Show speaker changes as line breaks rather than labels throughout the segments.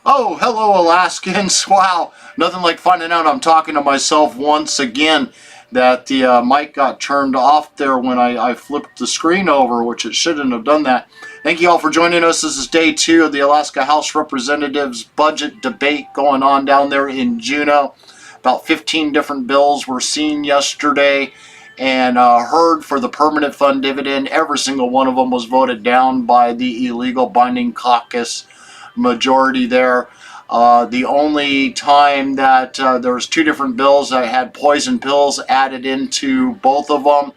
Oh, hello, Alaskans. Wow, nothing like finding out I'm talking to myself once again. That the mic got turned off there when I flipped the screen over, which it shouldn't have done that. Thank you all for joining us. This is day 2 of the Alaska House Representatives budget debate going on down there in Juneau. About 15 different bills were seen yesterday and heard for the permanent fund dividend. Every single one of them was voted down by the illegal binding caucus majority there. The only time that there was 2 different bills that had poison pills added into both of them.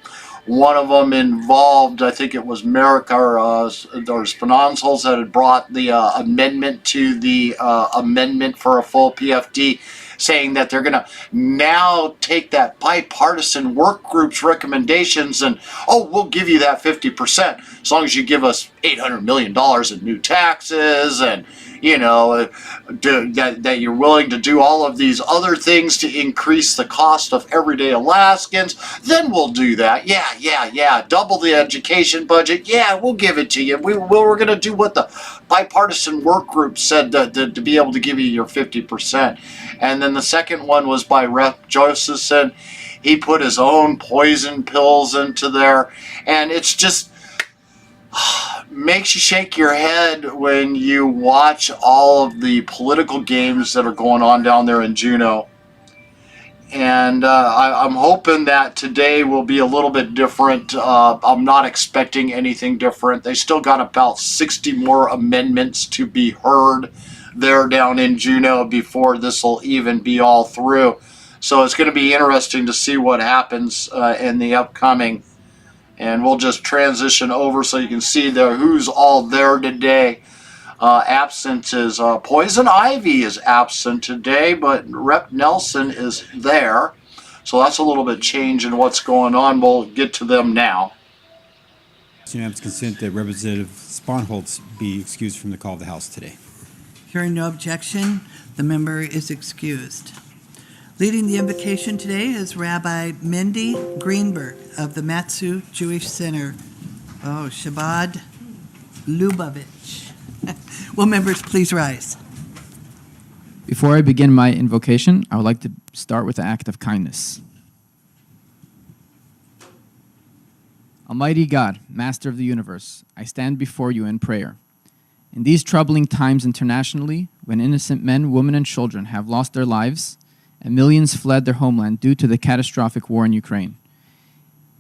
One of them involved, I think it was Merrick or Spononsals that had brought the amendment to the amendment for a full PFD, saying that they're going to now take that bipartisan work group's recommendations and, we'll give you that 50% as long as you give us $800 million in new taxes and, that you're willing to do all of these other things to increase the cost of everyday Alaskans, then we'll do that. Yeah. Double the education budget. Yeah, we'll give it to you. We're going to do what the bipartisan work group said to be able to give you your 50%. And then the second one was by Rep. Josephson. He put his own poison pills into there. And it's just makes you shake your head when you watch all of the political games that are going on down there in Juneau. And I'm hoping that today will be a little bit different. I'm not expecting anything different. They still got about 60 more amendments to be heard there down in Juneau before this will even be all through. So it's going to be interesting to see what happens in the upcoming. And we'll just transition over so you can see there who's all there today. Absent is Poison Ivy is absent today, but Rep. Nelson is there. So that's a little bit change in what's going on. We'll get to them now.
Unanimous consent that Representative Sponholz be excused from the call of the House today.
Hearing no objection, the member is excused. Leading the invocation today is Rabbi Mindy Greenberg of the Matsu Jewish Center. Oh, Shabbat Lubavitch. Will members please rise?
Before I begin my invocation, I would like to start with an act of kindness. Almighty God, Master of the universe, I stand before you in prayer. In these troubling times internationally, when innocent men, women, and children have lost their lives, and millions fled their homeland due to the catastrophic war in Ukraine.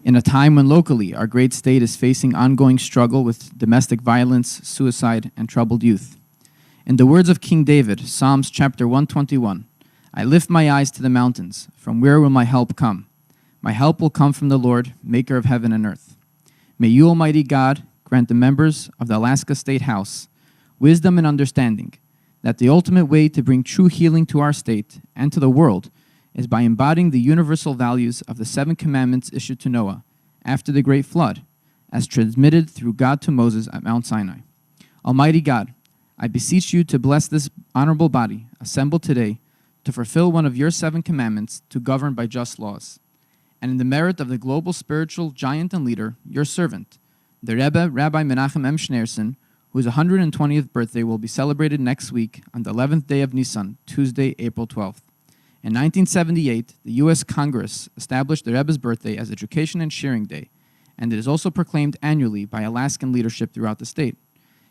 In a time when locally our great state is facing ongoing struggle with domestic violence, suicide, and troubled youth. In the words of King David, Psalms chapter 121, I lift my eyes to the mountains. From where will my help come? My help will come from the Lord, maker of heaven and earth. May you, Almighty God, grant the members of the Alaska State House wisdom and understanding that the ultimate way to bring true healing to our state and to the world is by embodying the universal values of the 7 commandments issued to Noah after the great flood, as transmitted through God to Moses at Mount Sinai. Almighty God, I beseech you to bless this honorable body assembled today to fulfill one of your 7 commandments to govern by just laws. And in the merit of the global spiritual giant and leader, your servant, the Rebbe, Rabbi Menachem M. Schneerson, whose 120th birthday will be celebrated next week on the 11th day of Nisan, Tuesday, April 12th. In 1978, the U.S. Congress established the Rebbe's birthday as Education and Sharing Day, and it is also proclaimed annually by Alaskan leadership throughout the state,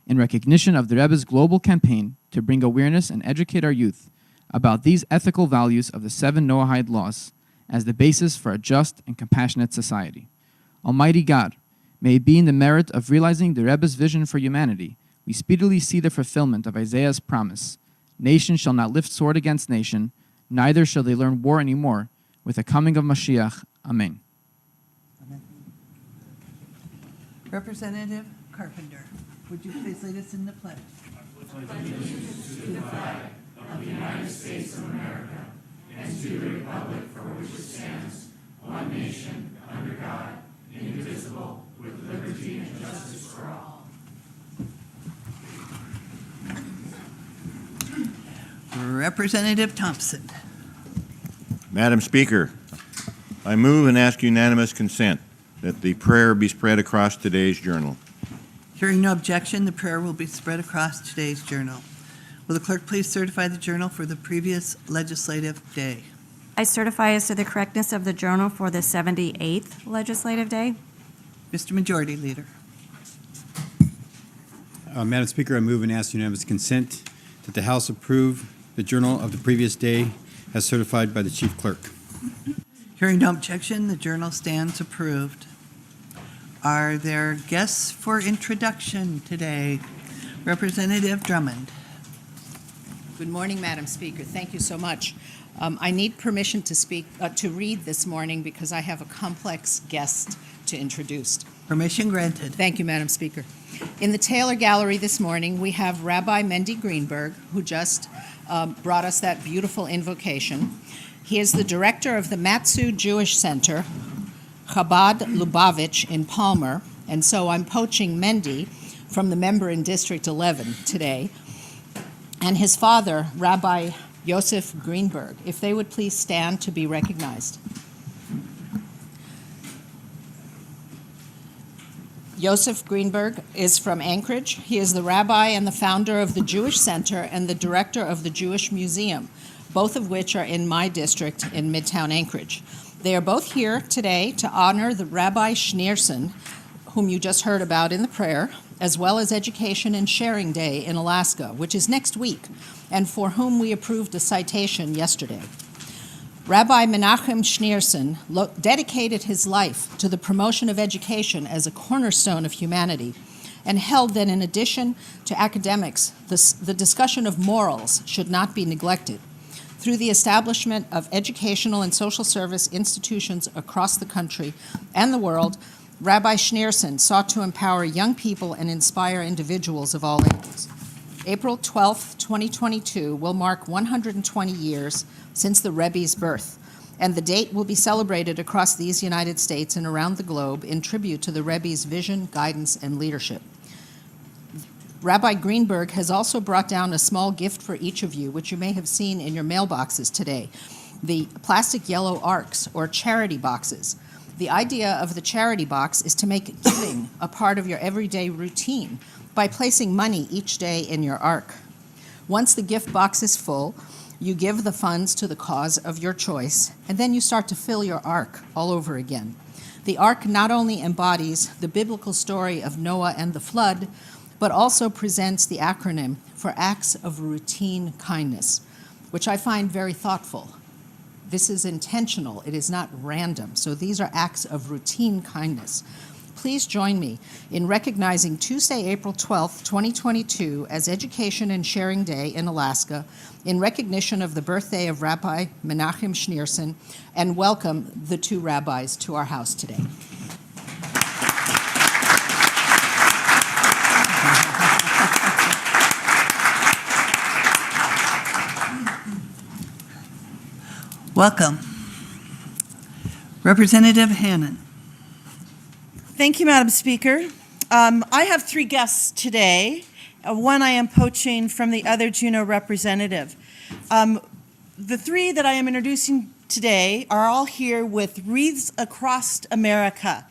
in recognition of the Rebbe's global campaign to bring awareness and educate our youth about these ethical values of the 7 Noahide laws as the basis for a just and compassionate society. Almighty God, may it be in the merit of realizing the Rebbe's vision for humanity, we speedily see the fulfillment of Isaiah's promise. Nation shall not lift sword against nation, neither shall they learn war anymore, with the coming of Mashiach. Amen.
Amen. Representative Carpenter, would you please lead us in the pledge?
I pledge allegiance to the flag of the United States of America and to the republic for which it stands, one nation, under God, indivisible, with liberty and justice for all.
Representative Thompson.
Madam Speaker, I move and ask unanimous consent that the prayer be spread across today's journal.
Hearing no objection, the prayer will be spread across today's journal. Will the clerk please certify the journal for the previous legislative day?
I certify as to the correctness of the journal for the 78th legislative day.
Mr. Majority Leader.
Madam Speaker, I move and ask unanimous consent that the House approve the journal of the previous day as certified by the Chief Clerk.
Hearing no objection, the journal stands approved. Are there guests for introduction today? Representative Drummond.
Good morning, Madam Speaker. Thank you so much. I need permission to speak, to read this morning because I have a complex guest to introduce.
Permission granted.
Thank you, Madam Speaker. In the Taylor Gallery this morning, we have Rabbi Mendy Greenberg, who just brought us that beautiful invocation. He is the director of the Matsu Jewish Center, Chabad Lubavitch in Palmer, and so I'm poaching Mendy from the member in District 11 today, and his father, Rabbi Yosef Greenberg. If they would please stand to be recognized. Yosef Greenberg is from Anchorage. He is the rabbi and the founder of the Jewish Center and the director of the Jewish Museum, both of which are in my district in Midtown Anchorage. They are both here today to honor the Rabbi Schneerson, whom you just heard about in the prayer, as well as Education and Sharing Day in Alaska, which is next week, and for whom we approved a citation yesterday. Rabbi Menachem Schneerson dedicated his life to the promotion of education as a cornerstone of humanity, and held that in addition to academics, the discussion of morals should not be neglected. Through the establishment of educational and social service institutions across the country and the world, Rabbi Schneerson sought to empower young people and inspire individuals of all ages. April 12, 2022 will mark 120 years since the Rebbe's birth, and the date will be celebrated across these United States and around the globe in tribute to the Rebbe's vision, guidance, and leadership. Rabbi Greenberg has also brought down a small gift for each of you, which you may have seen in your mailboxes today, the plastic yellow arcs, or charity boxes. The idea of the charity box is to make giving a part of your everyday routine by placing money each day in your ark. Once the gift box is full, you give the funds to the cause of your choice, and then you start to fill your ark all over again. The ark not only embodies the biblical story of Noah and the flood, but also presents the acronym for Acts of Routine Kindness, which I find very thoughtful. This is intentional, it is not random, so these are acts of routine kindness. Please join me in recognizing Tuesday, April 12th, 2022 as Education and Sharing Day in Alaska in recognition of the birthday of Rabbi Menachem Schneerson, and welcome the two rabbis to our house today.
Welcome. Representative Hannon.
Thank you, Madam Speaker. I have three guests today. One I am poaching from the other Juneau representative. The three that I am introducing today are all here with Wreaths Across America.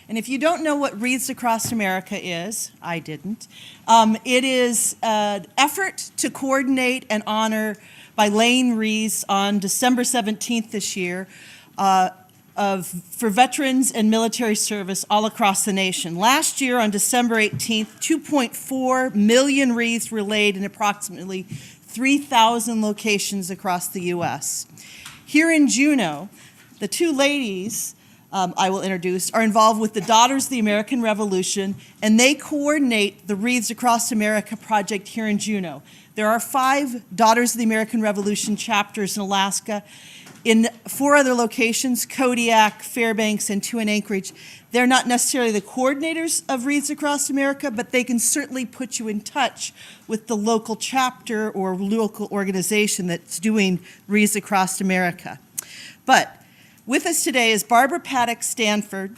And if you don't know what Wreaths Across America is, I didn't, it is an effort to coordinate and honor by laying wreaths on December 17th this year for veterans and military service all across the nation. Last year on December 18th, 2.4 million wreaths were laid in approximately 3,000 locations across the U.S. Here in Juneau, the two ladies I will introduce are involved with the Daughters of the American Revolution, and they coordinate the Wreaths Across America project here in Juneau. There are 5 Daughters of the American Revolution chapters in Alaska. In 4 other locations, Kodiak, Fairbanks, and 2 in Anchorage. They're not necessarily the coordinators of Wreaths Across America, but they can certainly put you in touch with the local chapter or local organization that's doing Wreaths Across America. But with us today is Barbara Paddock Sanford,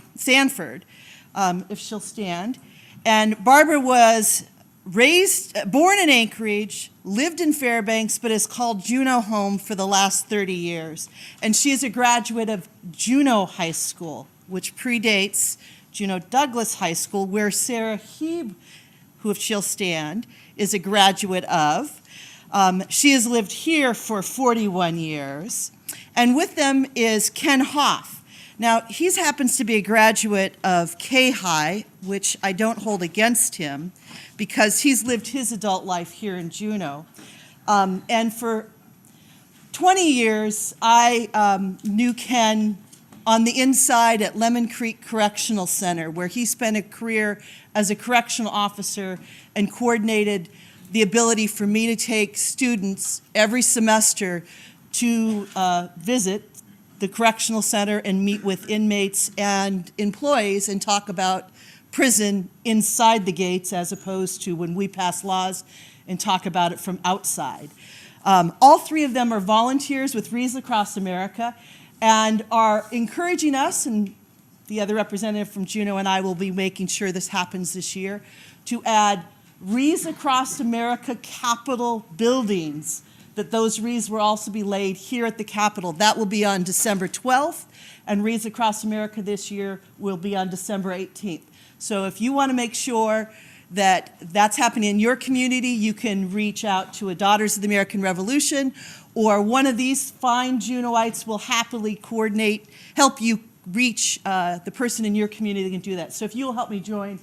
if she'll stand. And Barbara was born in Anchorage, lived in Fairbanks, but has called Juneau home for the last 30 years. And she is a graduate of Juneau High School, which predates Juneau Douglas High School, where Sarah Heeb, who, if she'll stand, is a graduate of. She has lived here for 41 years. And with them is Ken Hoff. Now, he happens to be a graduate of K-High, which I don't hold against him, because he's lived his adult life here in Juneau. And for 20 years, I knew Ken on the inside at Lemon Creek Correctional Center, where he spent a career as a correctional officer and coordinated the ability for me to take students every semester to visit the correctional center and meet with inmates and employees and talk about prison inside the gates as opposed to when we pass laws and talk about it from outside. All three of them are volunteers with Wreaths Across America and are encouraging us, and the other representative from Juneau and I will be making sure this happens this year, to add Wreaths Across America Capitol buildings, that those wreaths will also be laid here at the Capitol. That will be on December 12th, and Wreaths Across America this year will be on December 18th. So if you want to make sure that that's happening in your community, you can reach out to a Daughters of the American Revolution, or one of these fine Juneauites will happily coordinate, help you reach the person in your community that can do that. So if you'll help me join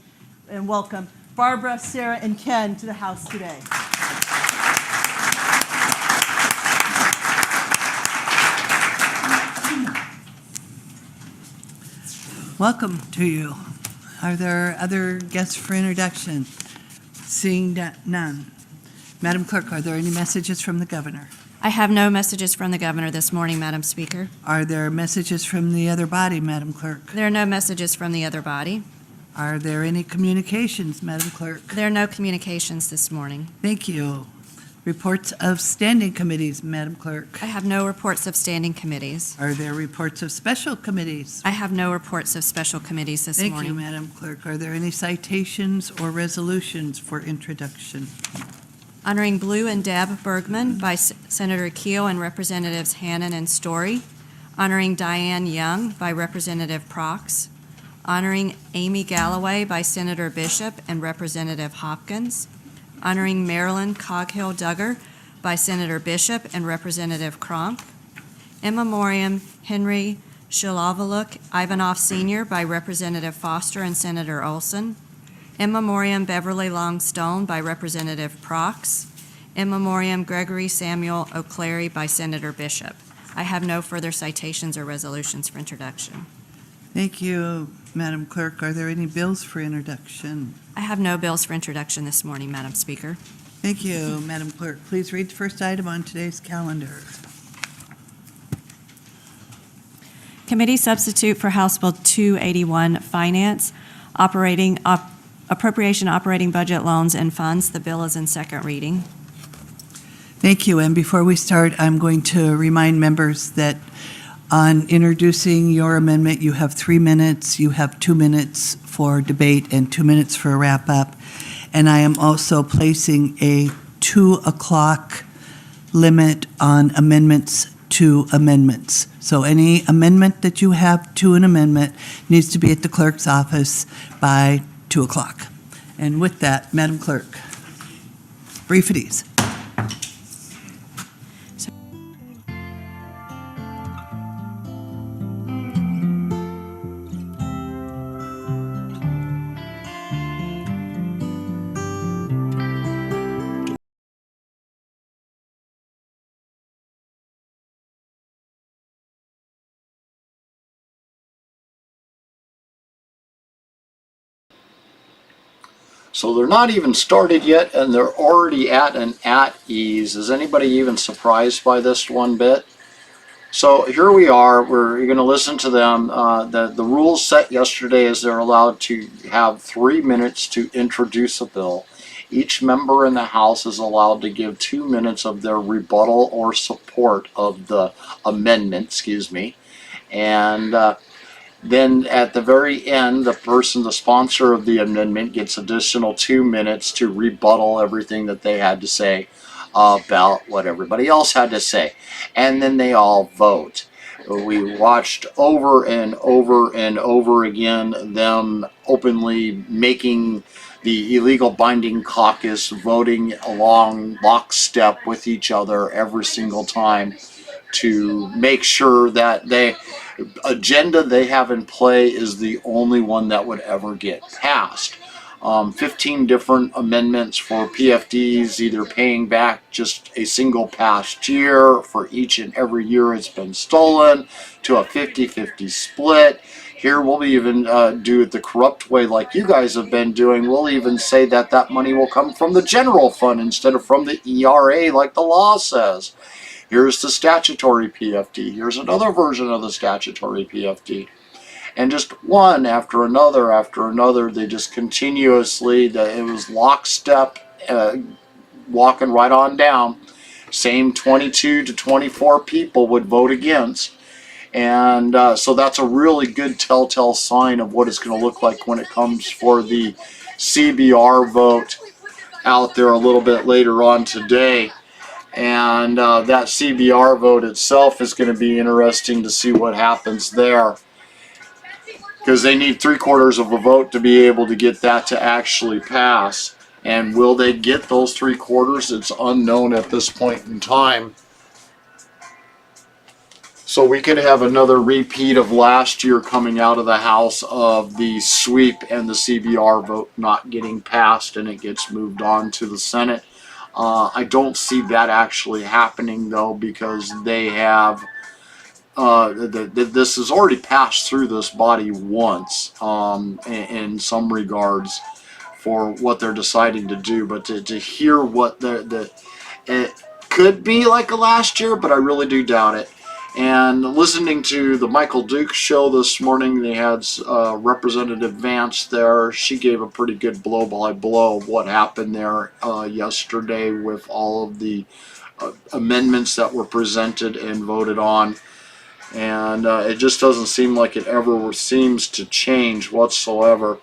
and welcome Barbara, Sarah, and Ken to the House today.
Welcome to you. Are there other guests for introduction? Seeing none. Madam Clerk, are there any messages from the governor?
I have no messages from the governor this morning, Madam Speaker.
Are there messages from the other body, Madam Clerk?
There are no messages from the other body.
Are there any communications, Madam Clerk?
There are no communications this morning.
Thank you. Reports of standing committees, Madam Clerk.
I have no reports of standing committees.
Are there reports of special committees?
I have no reports of special committees this
Thank
morning.
you, Madam Clerk. Are there any citations or resolutions for introduction?
Honoring Blue and Deb Bergman by Senator Keel and Representatives Hannan and Story. Honoring Diane Young by Representative Prox. Honoring Amy Galloway by Senator Bishop and Representative Hopkins. Honoring Marilyn Coghill Duggar by Senator Bishop and Representative Kronk. In memoriam Henry Shilavaluk Ivanov Sr. by Representative Foster and Senator Olson. In memoriam Beverly Long Stone by Representative Prox. In memoriam Gregory Samuel O'Cleary by Senator Bishop. I have no further citations or resolutions for introduction.
Thank you, Madam Clerk. Are there any bills for introduction?
I have no bills for introduction this morning, Madam Speaker.
Thank you, Madam Clerk. Please read the first item on today's calendar.
Committee substitute for House Bill 281, Finance, Appropriation Operating Budget Loans and Funds. The bill is in second reading.
Thank you. And before we start, I'm going to remind members that on introducing your amendment, you have 3 minutes. You have 2 minutes for debate and 2 minutes for a wrap-up. And I am also placing a 2 o'clock limit on amendments to amendments. So any amendment that you have to an amendment needs to be at the clerk's office by 2 o'clock. And with that, Madam Clerk, brief at ease.
So they're not even started yet, and they're already at an at ease. Is anybody even surprised by this one bit? So here we are. You're going to listen to them. The rules set yesterday is they're allowed to have 3 minutes to introduce a bill. Each member in the House is allowed to give 2 minutes of their rebuttal or support of the amendment, and then at the very end, the sponsor of the amendment, gets additional 2 minutes to rebuttal everything that they had to say about what everybody else had to say. And then they all vote. We watched over and over and over again them openly making the illegal binding caucus voting along lockstep with each other every single time to make sure that the agenda they have in play is the only one that would ever get passed. 15 different amendments for PFDs, either paying back just a single past year for each and every year it's been stolen, to a 50-50 split. Here we'll even do it the corrupt way like you guys have been doing. We'll even say that that money will come from the general fund instead of from the ERA like the law says. Here's the statutory PFD. Here's another version of the statutory PFD. And just one after another, they just continuously, it was lockstep, walking right on down. Same 22 to 24 people would vote against. And so that's a really good telltale sign of what it's going to look like when it comes for the CBR vote out there a little bit later on today. And that CBR vote itself is going to be interesting to see what happens there, because they need 3/4 of a vote to be able to get that to actually pass. And will they get those 3/4? It's unknown at this point in time. So we could have another repeat of last year coming out of the House of the sweep and the CBR vote not getting passed, and it gets moved on to the Senate. I don't see that actually happening though, because they have this has already passed through this body once in some regards for what they're deciding to do, but to hear what it could be like a last year, but I really do doubt it. And listening to the Michael Duke show this morning, they had Representative Vance there. She gave a pretty good blow-by-blow of what happened there yesterday with all of the amendments that were presented and voted on. And it just doesn't seem like it ever seems to change whatsoever.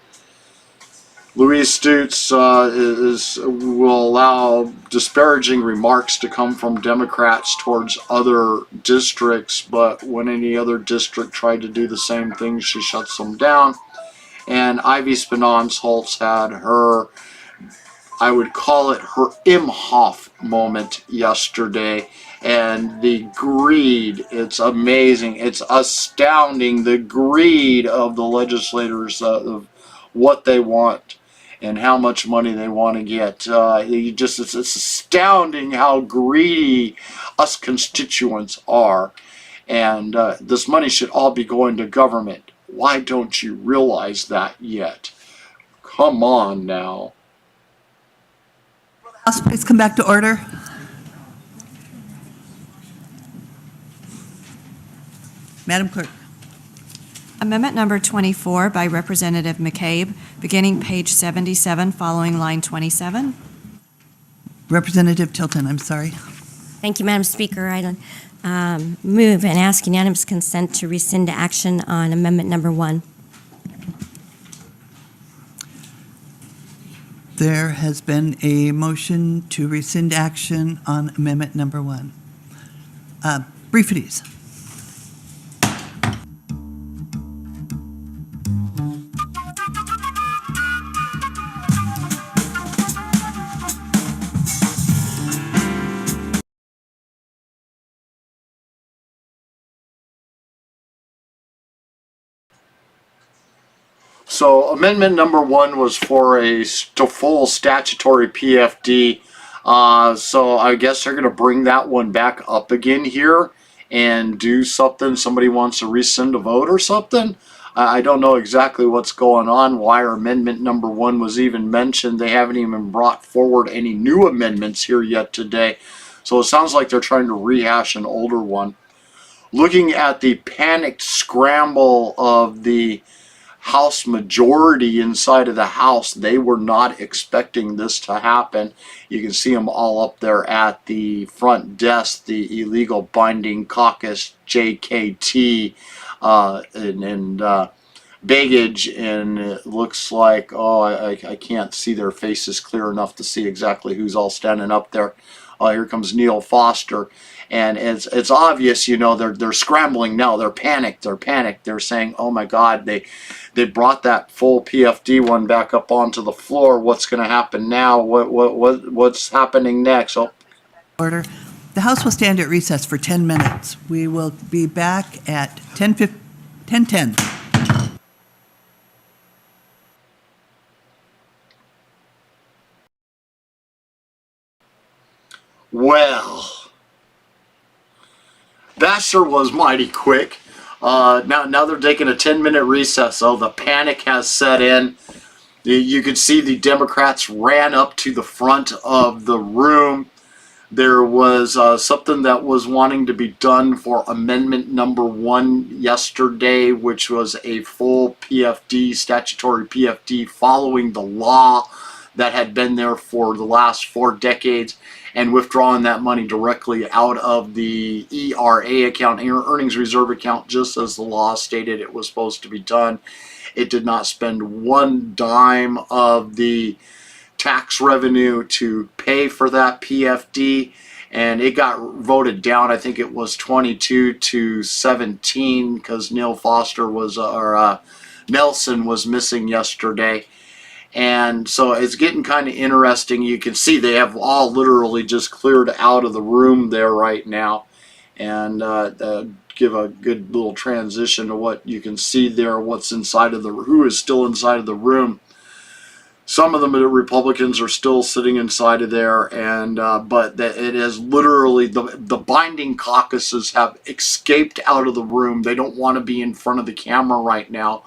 Louise Stutz will allow disparaging remarks to come from Democrats towards other districts, but when any other district tried to do the same thing, she shuts them down. And Ivy Spinons-Holtz had her, I would call it her Imhoff moment yesterday. And the greed, it's amazing, it's astounding, the greed of the legislators of what they want and how much money they want to get. It's astounding how greedy us constituents are. And this money should all be going to government. Why don't you realize that yet? Come on now.
House, please come back to order. Madam Clerk.
Amendment number 24 by Representative McCabe, beginning page 77, following line 27.
Representative Tilton, I'm sorry.
Thank you, Madam Speaker. I move and ask unanimous consent to rescind action on amendment number 1.
There has been a motion to rescind action on amendment number 1. Briefities.
So amendment number 1 was for a full statutory PFD. So I guess they're going to bring that one back up again here and do something. Somebody wants to rescind a vote or something. I don't know exactly what's going on, why amendment number 1 was even mentioned. They haven't even brought forward any new amendments here yet today. So it sounds like they're trying to rehash an older one. Looking at the panicked scramble of the House majority inside of the House, they were not expecting this to happen. You can see them all up there at the front desk, the Illegal Binding Caucus, JKT, and Begage, and it looks like, I can't see their faces clear enough to see exactly who's all standing up there. Here comes Neil Foster. And it's obvious, they're scrambling now. They're panicked. They're saying, "Oh my God, they brought that full PFD one back up onto the floor. What's going to happen now? What's happening next?" Oh.
Order. The House will stand at recess for 10 minutes. We will be back at 10:10.
Well, that sure was mighty quick. Now they're taking a 10-minute recess, so the panic has set in. You could see the Democrats ran up to the front of the room. There was something that was wanting to be done for amendment number 1 yesterday, which was a full PFD, statutory PFD, following the law that had been there for the last 4 decades, and withdrawing that money directly out of the ERA account, earnings reserve account, just as the law stated it was supposed to be done. It did not spend 1 dime of the tax revenue to pay for that PFD, and it got voted down. I think it was 22-17 because Nelson was missing yesterday. And so it's getting kind of interesting. You can see they have all literally just cleared out of the room there right now, and give a good little transition to what you can see there, what's inside of who is still inside of the room. Some of the Republicans are still sitting inside of there, and but it is literally the binding caucuses have escaped out of the room. They don't want to be in front of the camera right now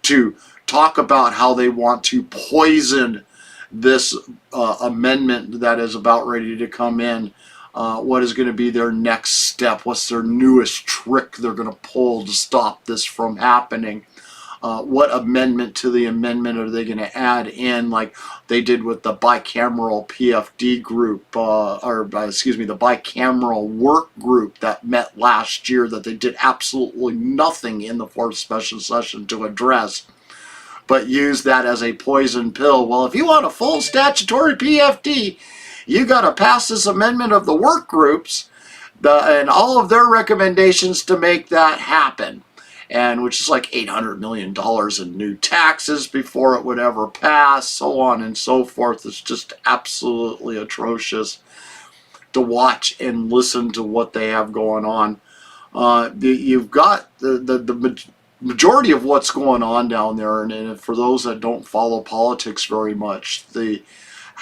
to talk about how they want to poison this amendment that is about ready to come in. What is going to be their next step? What's their newest trick they're going to pull to stop this from happening? What amendment to the amendment are they going to add in, like they did with the bicameral PFD group, the bicameral work group that met last year that they did absolutely nothing in the 4th special session to address, but use that as a poison pill. Well, if you want a full statutory PFD, you got to pass this amendment of the work groups and all of their recommendations to make that happen. And which is like $800 million in new taxes before it would ever pass, so on and so forth. It's just absolutely atrocious to watch and listen to what they have going on. You've got the majority of what's going on down there, and for those that don't follow politics very much, the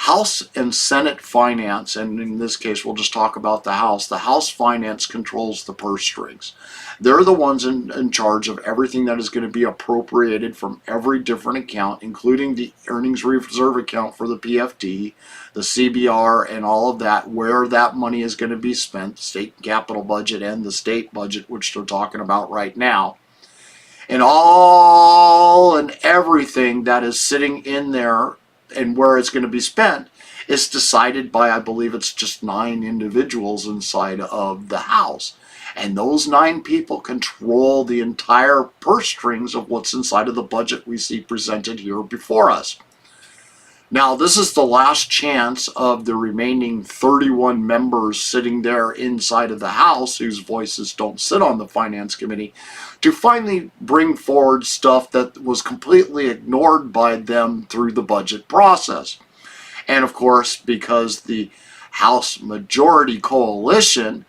House and Senate finance, and in this case we'll just talk about the House finance controls the purse strings. They're the ones in charge of everything that is going to be appropriated from every different account, including the earnings reserve account for the PFD, the CBR, and all of that, where that money is going to be spent, the state capital budget and the state budget, which they're talking about right now. And all and everything that is sitting in there and where it's going to be spent is decided by, I believe it's just 9 individuals inside of the House. And those 9 people control the entire purse strings of what's inside of the budget we see presented here before us. Now, this is the last chance of the remaining 31 members sitting there inside of the House whose voices don't sit on the Finance Committee to finally bring forward stuff that was completely ignored by them through the budget process. And of course, because the House Majority Coalition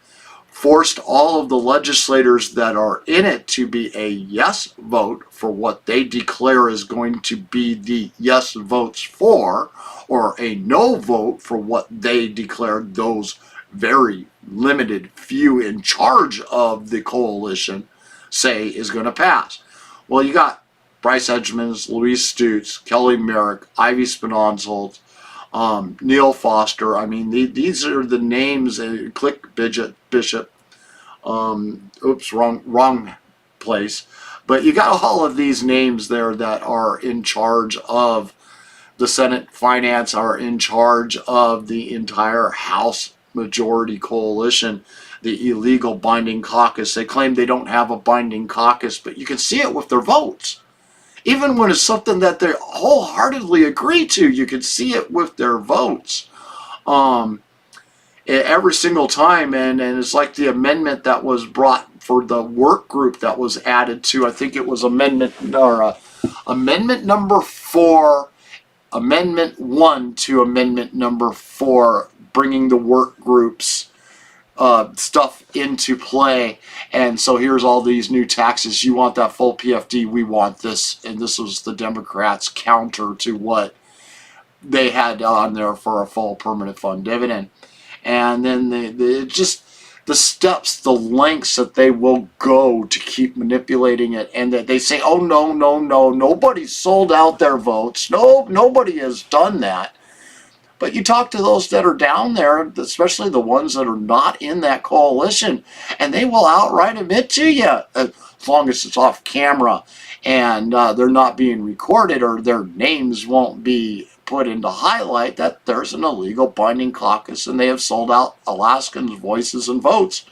forced all of the legislators that are in it to be a yes vote for what they declare is going to be the yes votes for, or a no vote for what they declared those very limited few in charge of the coalition say is going to pass. Well, you got Bryce Edgmans, Louise Stutes, Kelly Merrick, Ivy Spinonzold, Neil Foster. I mean, these are the names. Click Bishop. Oops, wrong place. But you got all of these names there that are in charge of the Senate Finance, are in charge of the entire House Majority Coalition, the illegal binding caucus. They claim they don't have a binding caucus, but you can see it with their votes. Even when it's something that they wholeheartedly agree to, you can see it with their votes. every single time, and it's like the amendment that was brought for the work group that was added to, I think it was amendment number 4, amendment 1 to amendment number 4, bringing the work groups stuff into play. And so here's all these new taxes. You want that full PFD, we want this. And this was the Democrats' counter to what they had on there for a full permanent fund dividend. And then the steps, the lengths that they will go to keep manipulating it, and that they say, oh, no, nobody's sold out their votes. No, nobody has done that. But you talk to those that are down there, especially the ones that are not in that coalition, and they will outright admit to you, as long as it's off camera and they're not being recorded or their names won't be put into highlight, that there's an illegal binding caucus and they have sold out Alaskans' voices and votes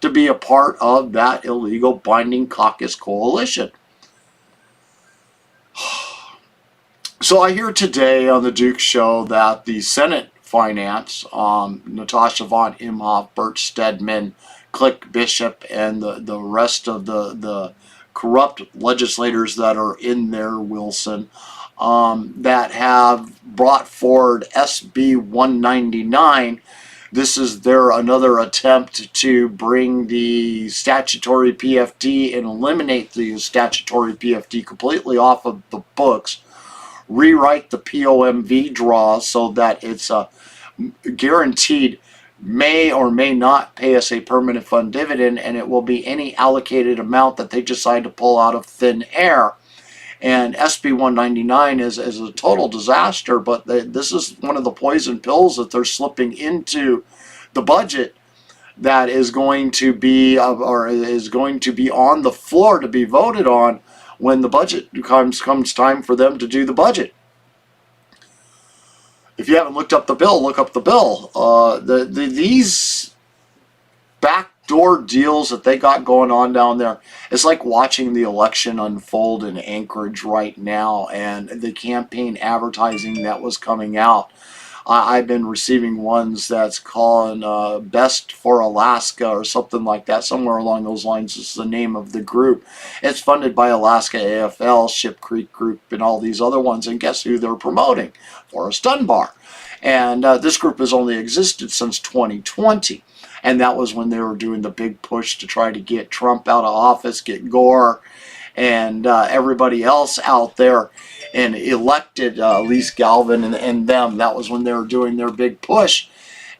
to be a part of that illegal binding caucus coalition. So I hear today on the Duke Show that the Senate Finance, Natasha von Imhoff, Bert Stedman, Click Bishop, and the rest of the corrupt legislators that are in there, Wilson, that have brought forward SB 199. This is another attempt to bring the statutory PFD and eliminate the statutory PFD completely off of the books. Rewrite the POMV draw so that it's a guaranteed may or may not pay us a permanent fund dividend, and it will be any allocated amount that they decide to pull out of thin air. And SB 199 is a total disaster, but this is one of the poison pills that they're slipping into the budget that is going to be on the floor to be voted on when the budget comes time for them to do the budget. If you haven't looked up the bill, look up the bill. These backdoor deals that they got going on down there, it's like watching the election unfold in Anchorage right now, and the campaign advertising that was coming out. I've been receiving ones that's calling Best for Alaska or something like that. Somewhere along those lines is the name of the group. It's funded by Alaska AFL, Ship Creek Group, and all these other ones. And guess who they're promoting? Forrest Dunbar. And this group has only existed since 2020. And that was when they were doing the big push to try to get Trump out of office, get Gore and everybody else out there, and elected Elise Galvin and them. That was when they were doing their big push.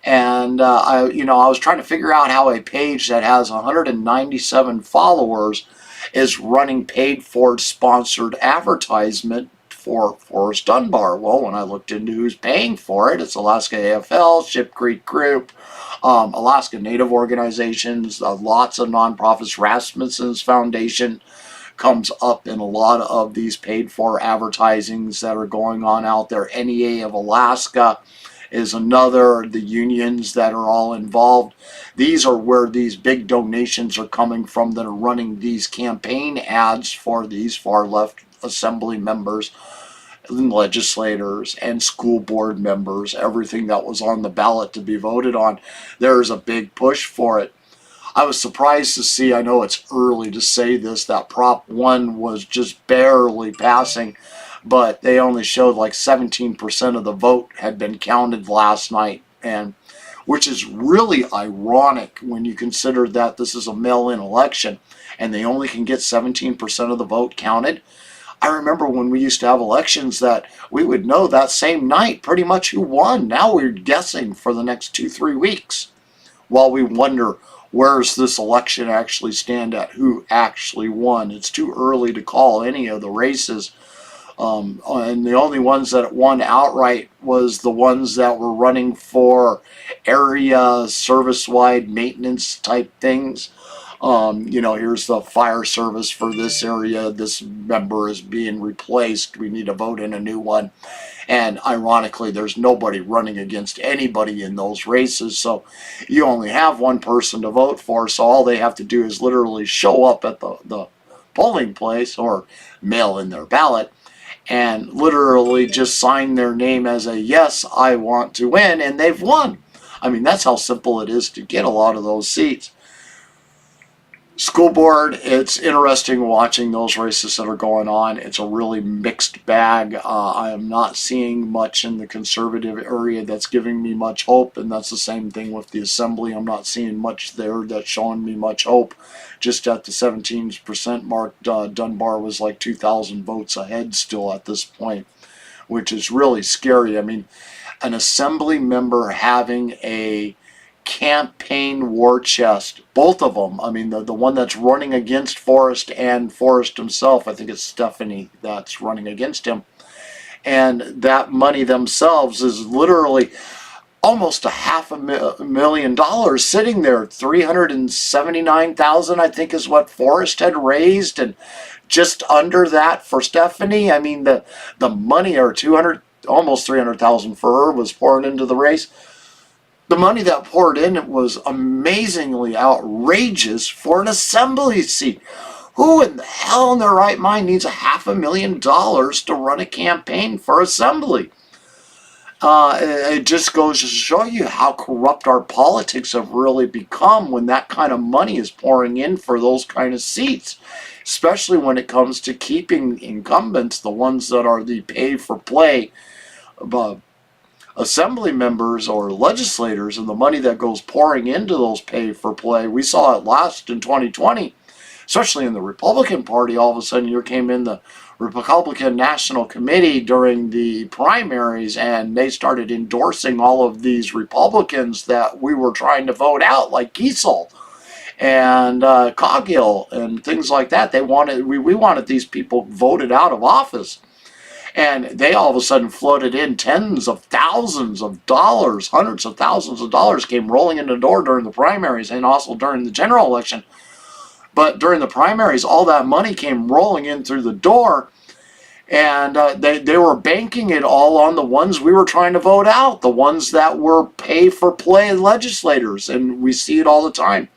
And I was trying to figure out how a page that has 197 followers is running paid for sponsored advertisement for Forrest Dunbar. Well, when I looked into who's paying for it, it's Alaska AFL, Ship Creek Group, Alaska Native organizations, lots of nonprofits. Rasmuson Foundation comes up in a lot of these paid for advertisings that are going on out there. NEA of Alaska is another, the unions that are all involved. These are where these big donations are coming from that are running these campaign ads for these far left assembly members and legislators and school board members. Everything that was on the ballot to be voted on, there's a big push for it. I was surprised to see, I know it's early to say this, that Prop 1 was just barely passing, but they only showed like 17% of the vote had been counted last night, and which is really ironic when you consider that this is a mail-in election and they only can get 17% of the vote counted. I remember when we used to have elections that we would know that same night pretty much who won. Now we're guessing for the next 2-3 weeks while we wonder, where's this election actually stand at? Who actually won? It's too early to call any of the races. And the only ones that won outright was the ones that were running for area service-wide maintenance type things. Here's the fire service for this area. This member is being replaced. We need to vote in a new one. And ironically, there's nobody running against anybody in those races. So you only have one person to vote for. So all they have to do is literally show up at the polling place or mail in their ballot and literally just sign their name as a yes, I want to win. And they've won. I mean, that's how simple it is to get a lot of those seats. School board, it's interesting watching those races that are going on. It's a really mixed bag. I am not seeing much in the conservative area that's giving me much hope, and that's the same thing with the assembly. I'm not seeing much there that's showing me much hope. Just at the 17% mark, Dunbar was like 2,000 votes ahead still at this point, which is really scary. I mean, an assembly member having a campaign war chest, both of them. I mean, the one that's running against Forrest and Forrest himself, I think it's Stephanie that's running against him, and that money themselves is literally almost $500,000 sitting there. 379,000, I think, is what Forrest had raised, and just under that for Stephanie. I mean, the money, or 200, almost 300,000 for her, was pouring into the race. The money that poured in was amazingly outrageous for an assembly seat. Who in the hell in their right mind needs $500,000 to run a campaign for assembly? It just goes to show you how corrupt our politics have really become when that kind of money is pouring in for those kind of seats, especially when it comes to keeping incumbents, the ones that are the pay-for-play assembly members or legislators, and the money that goes pouring into those pay-for-play. We saw it last in 2020, especially in the Republican Party. All of a sudden, here came in the Republican National Committee during the primaries, and they started endorsing all of these Republicans that we were trying to vote out, like Giesel and Coghill and things like that. We wanted these people voted out of office. And they all of a sudden floated in tens of thousands of dollars, hundreds of thousands of dollars came rolling in the door during the primaries and also during the general election. But during the primaries, all that money came rolling in through the door, and they were banking it all on the ones we were trying to vote out, the ones that were pay-for-play legislators, and we see it all the time.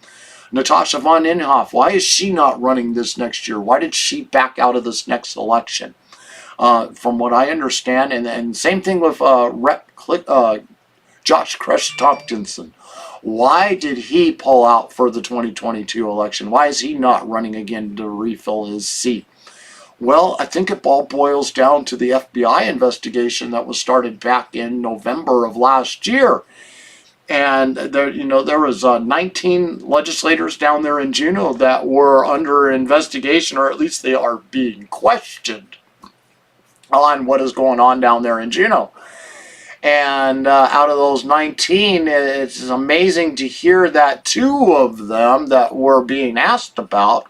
Natasha von Inhofe, why is she not running this next year? Why did she back out of this next election? From what I understand, and same thing with Josh Kresh-Tompkinson. Why did he pull out for the 2022 election? Why is he not running again to refill his seat? Well, I think it all boils down to the FBI investigation that was started back in November of last year. And there was 19 legislators down there in Juneau that were under investigation, or at least they are being questioned on what is going on down there in Juneau. And out of those 19, it's amazing to hear that 2 of them that were being asked about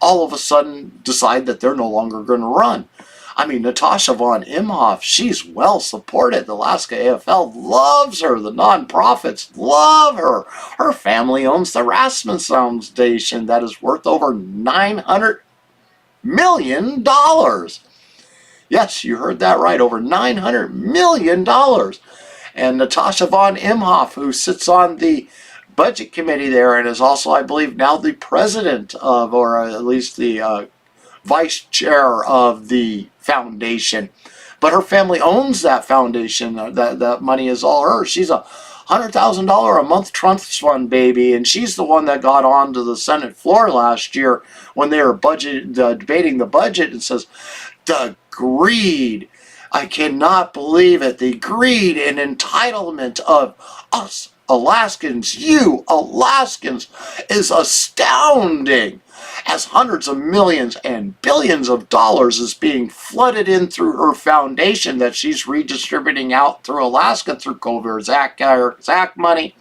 all of a sudden decide that they're no longer going to run. I mean, Natasha von Imhoff, she's well supported. The Alaska AFL loves her. The nonprofits love her. Her family owns the Rasmuson Foundation that is worth over $900 million. Yes, you heard that right, over $900 million. And Natasha von Imhoff, who sits on the budget committee there and is also, I believe, now the president of, or at least the vice chair of the foundation. But her family owns that foundation. That money is all hers. She's a $100,000 a month trust fund baby, and she's the one that got onto the Senate floor last year when they were debating the budget and says, the greed, I cannot believe it, the greed and entitlement of us Alaskans, you Alaskans, is astounding, as hundreds of millions and billions of dollars is being flooded in through her foundation that she's redistributing out through Alaska through covert ZAC money.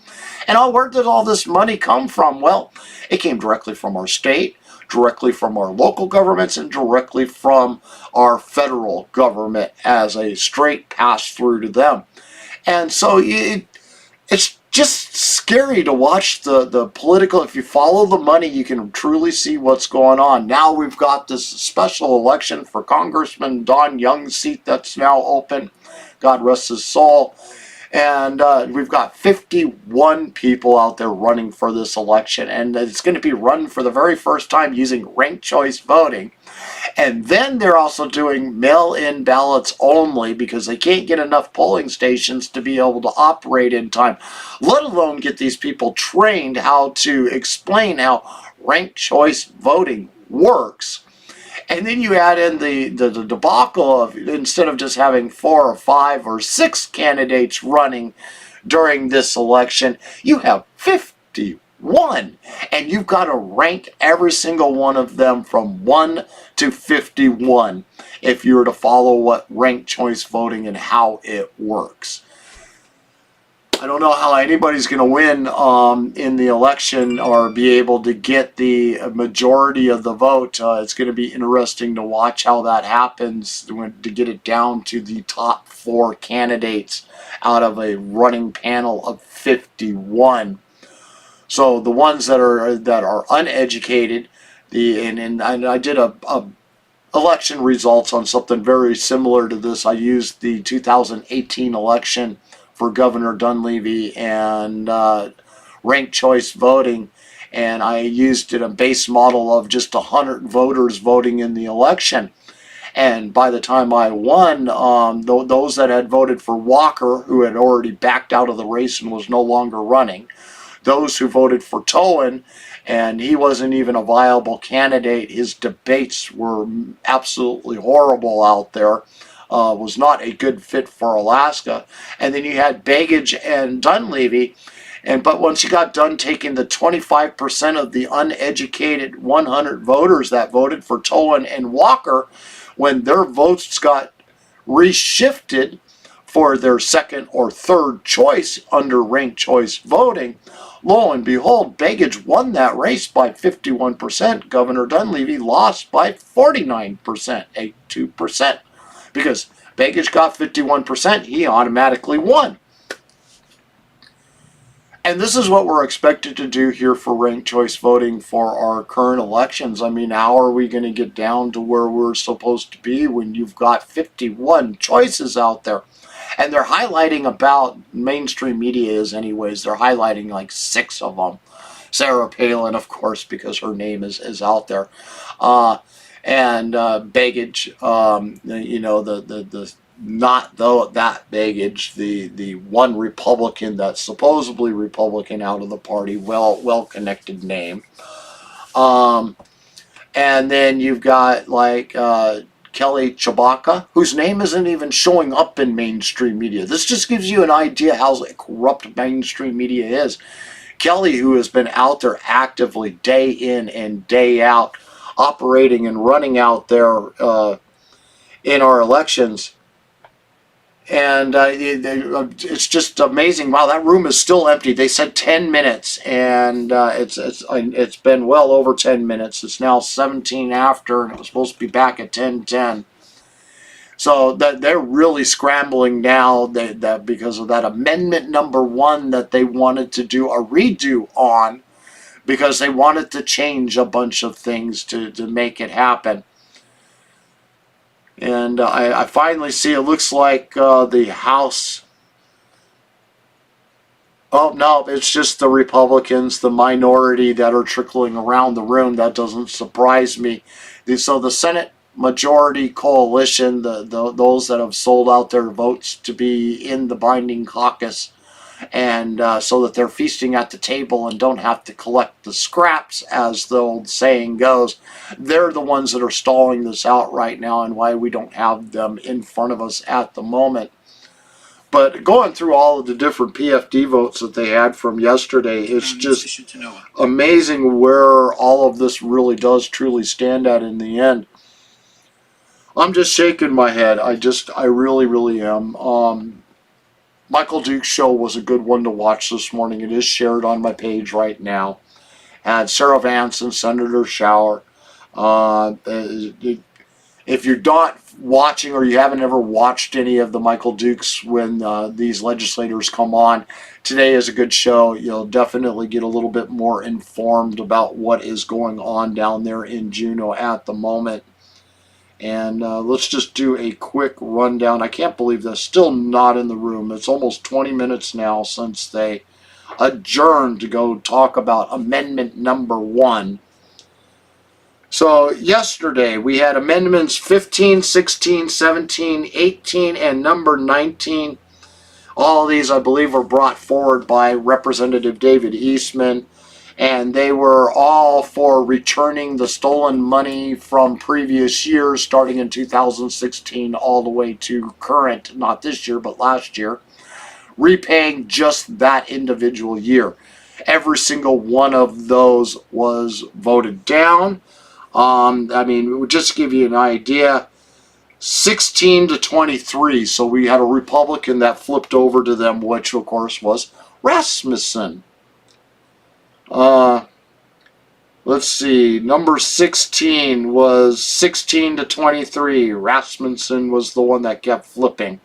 And where did all this money come from? Well, it came directly from our state, directly from our local governments, and directly from our federal government as a straight pass-through to them. And so it's just scary to watch the political. If you follow the money, you can truly see what's going on. Now we've got this special election for Congressman Don Young's seat that's now open. God rest his soul. And we've got 51 people out there running for this election, and it's going to be run for the very first time using ranked choice voting. And then they're also doing mail-in ballots only because they can't get enough polling stations to be able to operate in time, let alone get these people trained how to explain how ranked choice voting works. And then you add in the debacle of, instead of just having 4 or 5 or 6 candidates running during this election, you have 51. And you've got to rank every single one of them from 1 to 51 if you were to follow what ranked choice voting and how it works. I don't know how anybody's going to win in the election or be able to get the majority of the vote. It's going to be interesting to watch how that happens to get it down to the top 4 candidates out of a running panel of 51. So the ones that are uneducated, and I did a election results on something very similar to this. I used the 2018 election for Governor Dunleavy and ranked choice voting, and I used it a base model of just 100 voters voting in the election. And by the time I won, those that had voted for Walker, who had already backed out of the race and was no longer running, those who voted for Towen, and he wasn't even a viable candidate, his debates were absolutely horrible out there. Was not a good fit for Alaska. And then you had Begich and Dunleavy, but once you got done taking the 25% of the uneducated 100 voters that voted for Towen and Walker, when their votes got reshifted for their second or third choice under ranked choice voting, lo and behold, Begich won that race by 51%. Governor Dunleavy lost by 49%, 2%. Because Begich got 51%, he automatically won. And this is what we're expected to do here for ranked choice voting for our current elections. I mean, how are we going to get down to where we're supposed to be when you've got 51 choices out there? And they're highlighting, about mainstream media is anyways, they're highlighting like 6 of them. Sarah Palin, of course, because her name is out there. And Begich, you know, the not though that Begich, the one Republican that's supposedly Republican out of the party, well connected name. And then you've got like Kelly Chewbacca, whose name isn't even showing up in mainstream media. This just gives you an idea how corrupt mainstream media is. Kelly, who has been out there actively day in and day out, operating and running out there in our elections, and it's just amazing. Wow, that room is still empty. They said 10 minutes, and it's been well over 10 minutes. It's now 17 after, and it was supposed to be back at 10:10. So that they're really scrambling now that because of that amendment number 1 that they wanted to do a redo on, because they wanted to change a bunch of things to make it happen. And I finally see, it looks like the House, oh no, it's just the Republicans, the minority that are trickling around the room. That doesn't surprise me. So the Senate majority coalition, those that have sold out their votes to be in the binding caucus, and so that they're feasting at the table and don't have to collect the scraps, as the old saying goes, they're the ones that are stalling this out right now, and why we don't have them in front of us at the moment. But going through all of the different PFD votes that they had from yesterday, it's just amazing where all of this really does truly stand at in the end. I'm just shaking my head. I really am. Michael Duke's show was a good one to watch this morning. It is shared on my page right now. And Sarah Vance and Senator Shower. If you're not watching, or you haven't ever watched any of the Michael Dukes when these legislators come on, today is a good show. You'll definitely get a little bit more informed about what is going on down there in Juneau at the moment. And let's just do a quick rundown. I can't believe they're still not in the room. It's almost 20 minutes now since they adjourned to go talk about amendment number 1. So yesterday we had amendments 15, 16, 17, 18, and number 19. All of these, I believe, were brought forward by Representative David Eastman, and they were all for returning the stolen money from previous years, starting in 2016 all the way to current, not this year, but last year, repaying just that individual year. Every single one of those was voted down. I mean, just to give you an idea, 16 to 23. So we had a Republican that flipped over to them, which of course was Rasmuson. Let's see, number 16 was 16 to 23. Rasmussen was the one that kept flipping.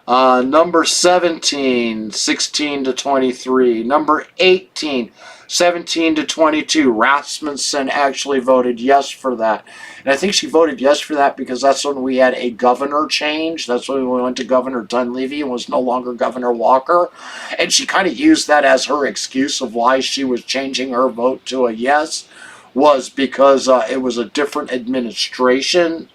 Number 17, 16 to 23. Number 18, 17 to 22. Rasmussen actually voted yes for that. And I think she voted yes for that because that's when we had a governor change. That's when we went to Governor Dunleavy and was no longer Governor Walker. And she kind of used that as her excuse of why she was changing her vote to a yes, was because it was a different administration.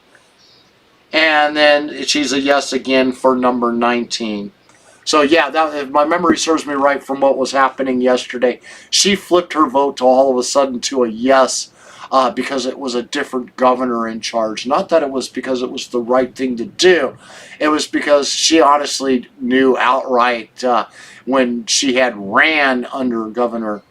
And then she's a yes again for number 19. So yeah, that, if my memory serves me right from what was happening yesterday, she flipped her vote to all of a sudden to a yes because it was a different governor in charge. Not that it was because it was the right thing to do. It was because she honestly knew outright when she had ran under Governor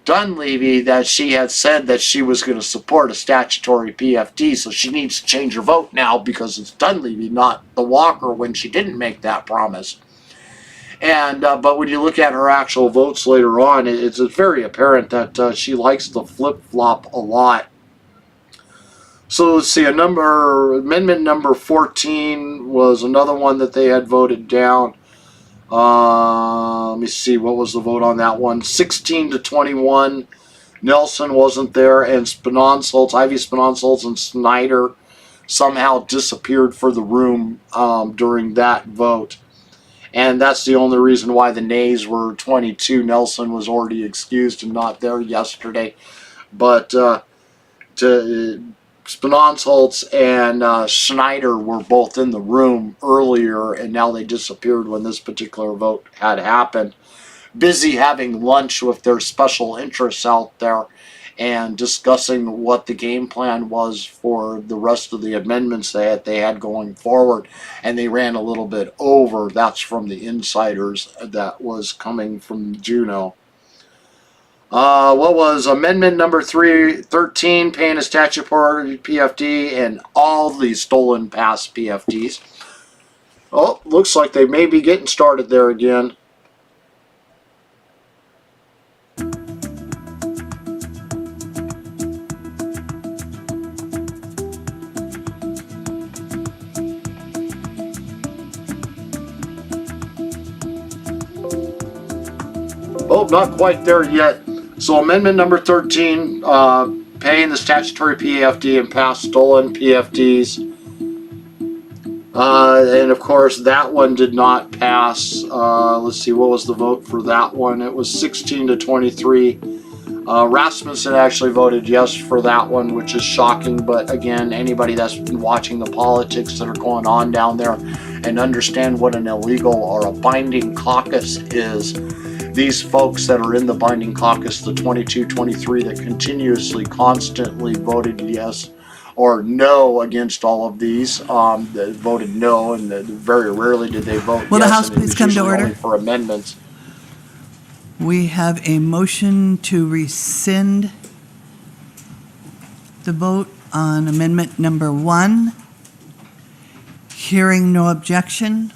Dunleavy that she had said that she was going to support a statutory PFD, so she needs to change her vote now because it's Dunleavy, not the Walker, when she didn't make that promise. And but when you look at her actual votes later on, it's very apparent that she likes to flip-flop a lot. So let's see, amendment number 14 was another one that they had voted down. Let me see, what was the vote on that one? 16 to 21. Nelson wasn't there, and Ivy Spenonsoltz and Snyder somehow disappeared for the room during that vote. And that's the only reason why the nays were 22. Nelson was already excused and not there yesterday. But Spenonsoltz and Schneider were both in the room earlier, and now they disappeared when this particular vote had happened. Busy having lunch with their special interests out there and discussing what the game plan was for the rest of the amendments that they had going forward. And they ran a little bit over. That's from the insiders that was coming from Juneau. What was amendment number 13, paying a statutory PFD and all the stolen past PFDs. Oh, looks like they may be getting started there again. Oh, not quite there yet. So amendment number 13, paying the statutory PFD and past stolen PFDs. And of course, that one did not pass. Let's see, what was the vote for that one? It was 16 to 23. Rasmussen actually voted yes for that one, which is shocking. But again, anybody that's been watching the politics that are going on down there and understand what an illegal or a binding caucus is, these folks that are in the binding caucus, the 22, 23, that continuously, constantly voted yes or no against all of these, that voted no, and very rarely did they vote
Will
yes.
the House
And it
please
was
come to
usually
order?
only for amendments.
We have a motion to rescind the vote on amendment number 1. Hearing no objection.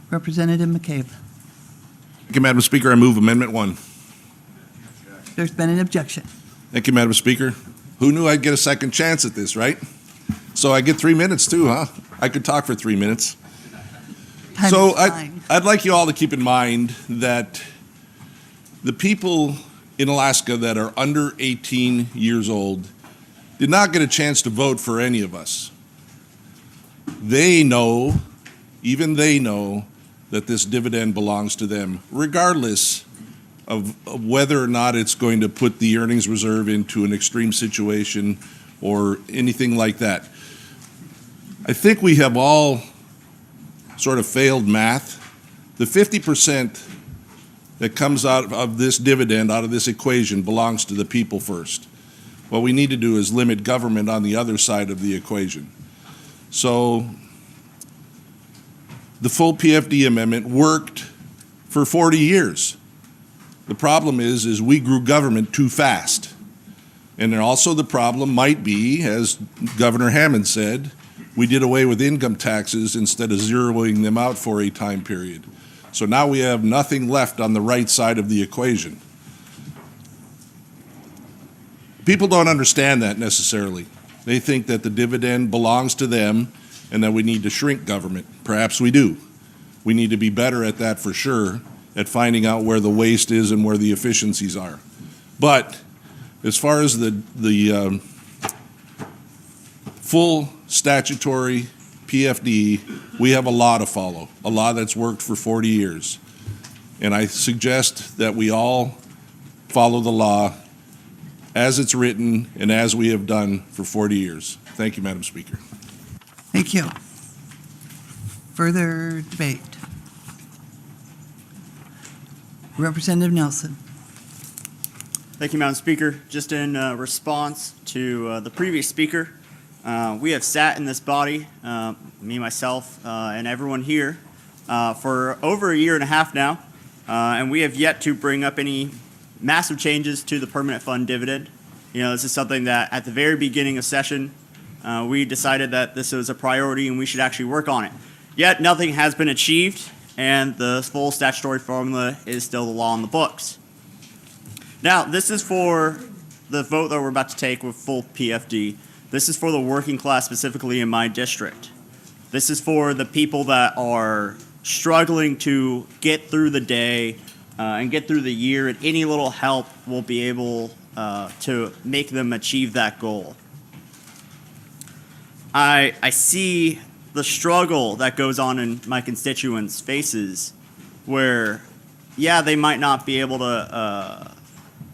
Representative McCabe.
Thank you, Madam Speaker. I move Amendment 1.
There's been an objection.
Thank you, Madam Speaker. Who knew I'd get a second chance at this, right? So I get 3 minutes too, huh? I could talk for 3 minutes.
Time
So
is fine.
I'd like you all to keep in mind that the people in Alaska that are under 18 years old did not get a chance to vote for any of us. They know, even they know, that this dividend belongs to them, regardless of whether or not it's going to put the earnings reserve into an extreme situation or anything like that. I think we have all sort of failed math. The 50% that comes out of this dividend, out of this equation, belongs to the people first. What we need to do is limit government on the other side of the equation. So the full PFD amendment worked for 40 years. The problem is we grew government too fast. And then also the problem might be, as Governor Hammond said, we did away with income taxes instead of zeroing them out for a time period. So now we have nothing left on the right side of the equation. People don't understand that necessarily. They think that the dividend belongs to them and that we need to shrink government. Perhaps we do. We need to be better at that for sure, at finding out where the waste is and where the efficiencies are. But as far as the full statutory PFD, we have a law to follow, a law that's worked for 40 years. And I suggest that we all follow the law as it's written and as we have done for 40 years. Thank you, Madam Speaker.
Thank you. Further debate. Representative Nelson.
Thank you, Madam Speaker. Just in response to the previous speaker, we have sat in this body, me, myself, and everyone here, for over a year and a half now, and we have yet to bring up any massive changes to the permanent fund dividend. You know, this is something that at the very beginning of session, we decided that this was a priority and we should actually work on it. Yet nothing has been achieved, and the full statutory formula is still the law in the books. Now, this is for the vote that we're about to take with full PFD. This is for the working class, specifically in my district. This is for the people that are struggling to get through the day and get through the year, and any little help will be able to make them achieve that goal. I see the struggle that goes on in my constituents' faces where, yeah, they might not be able to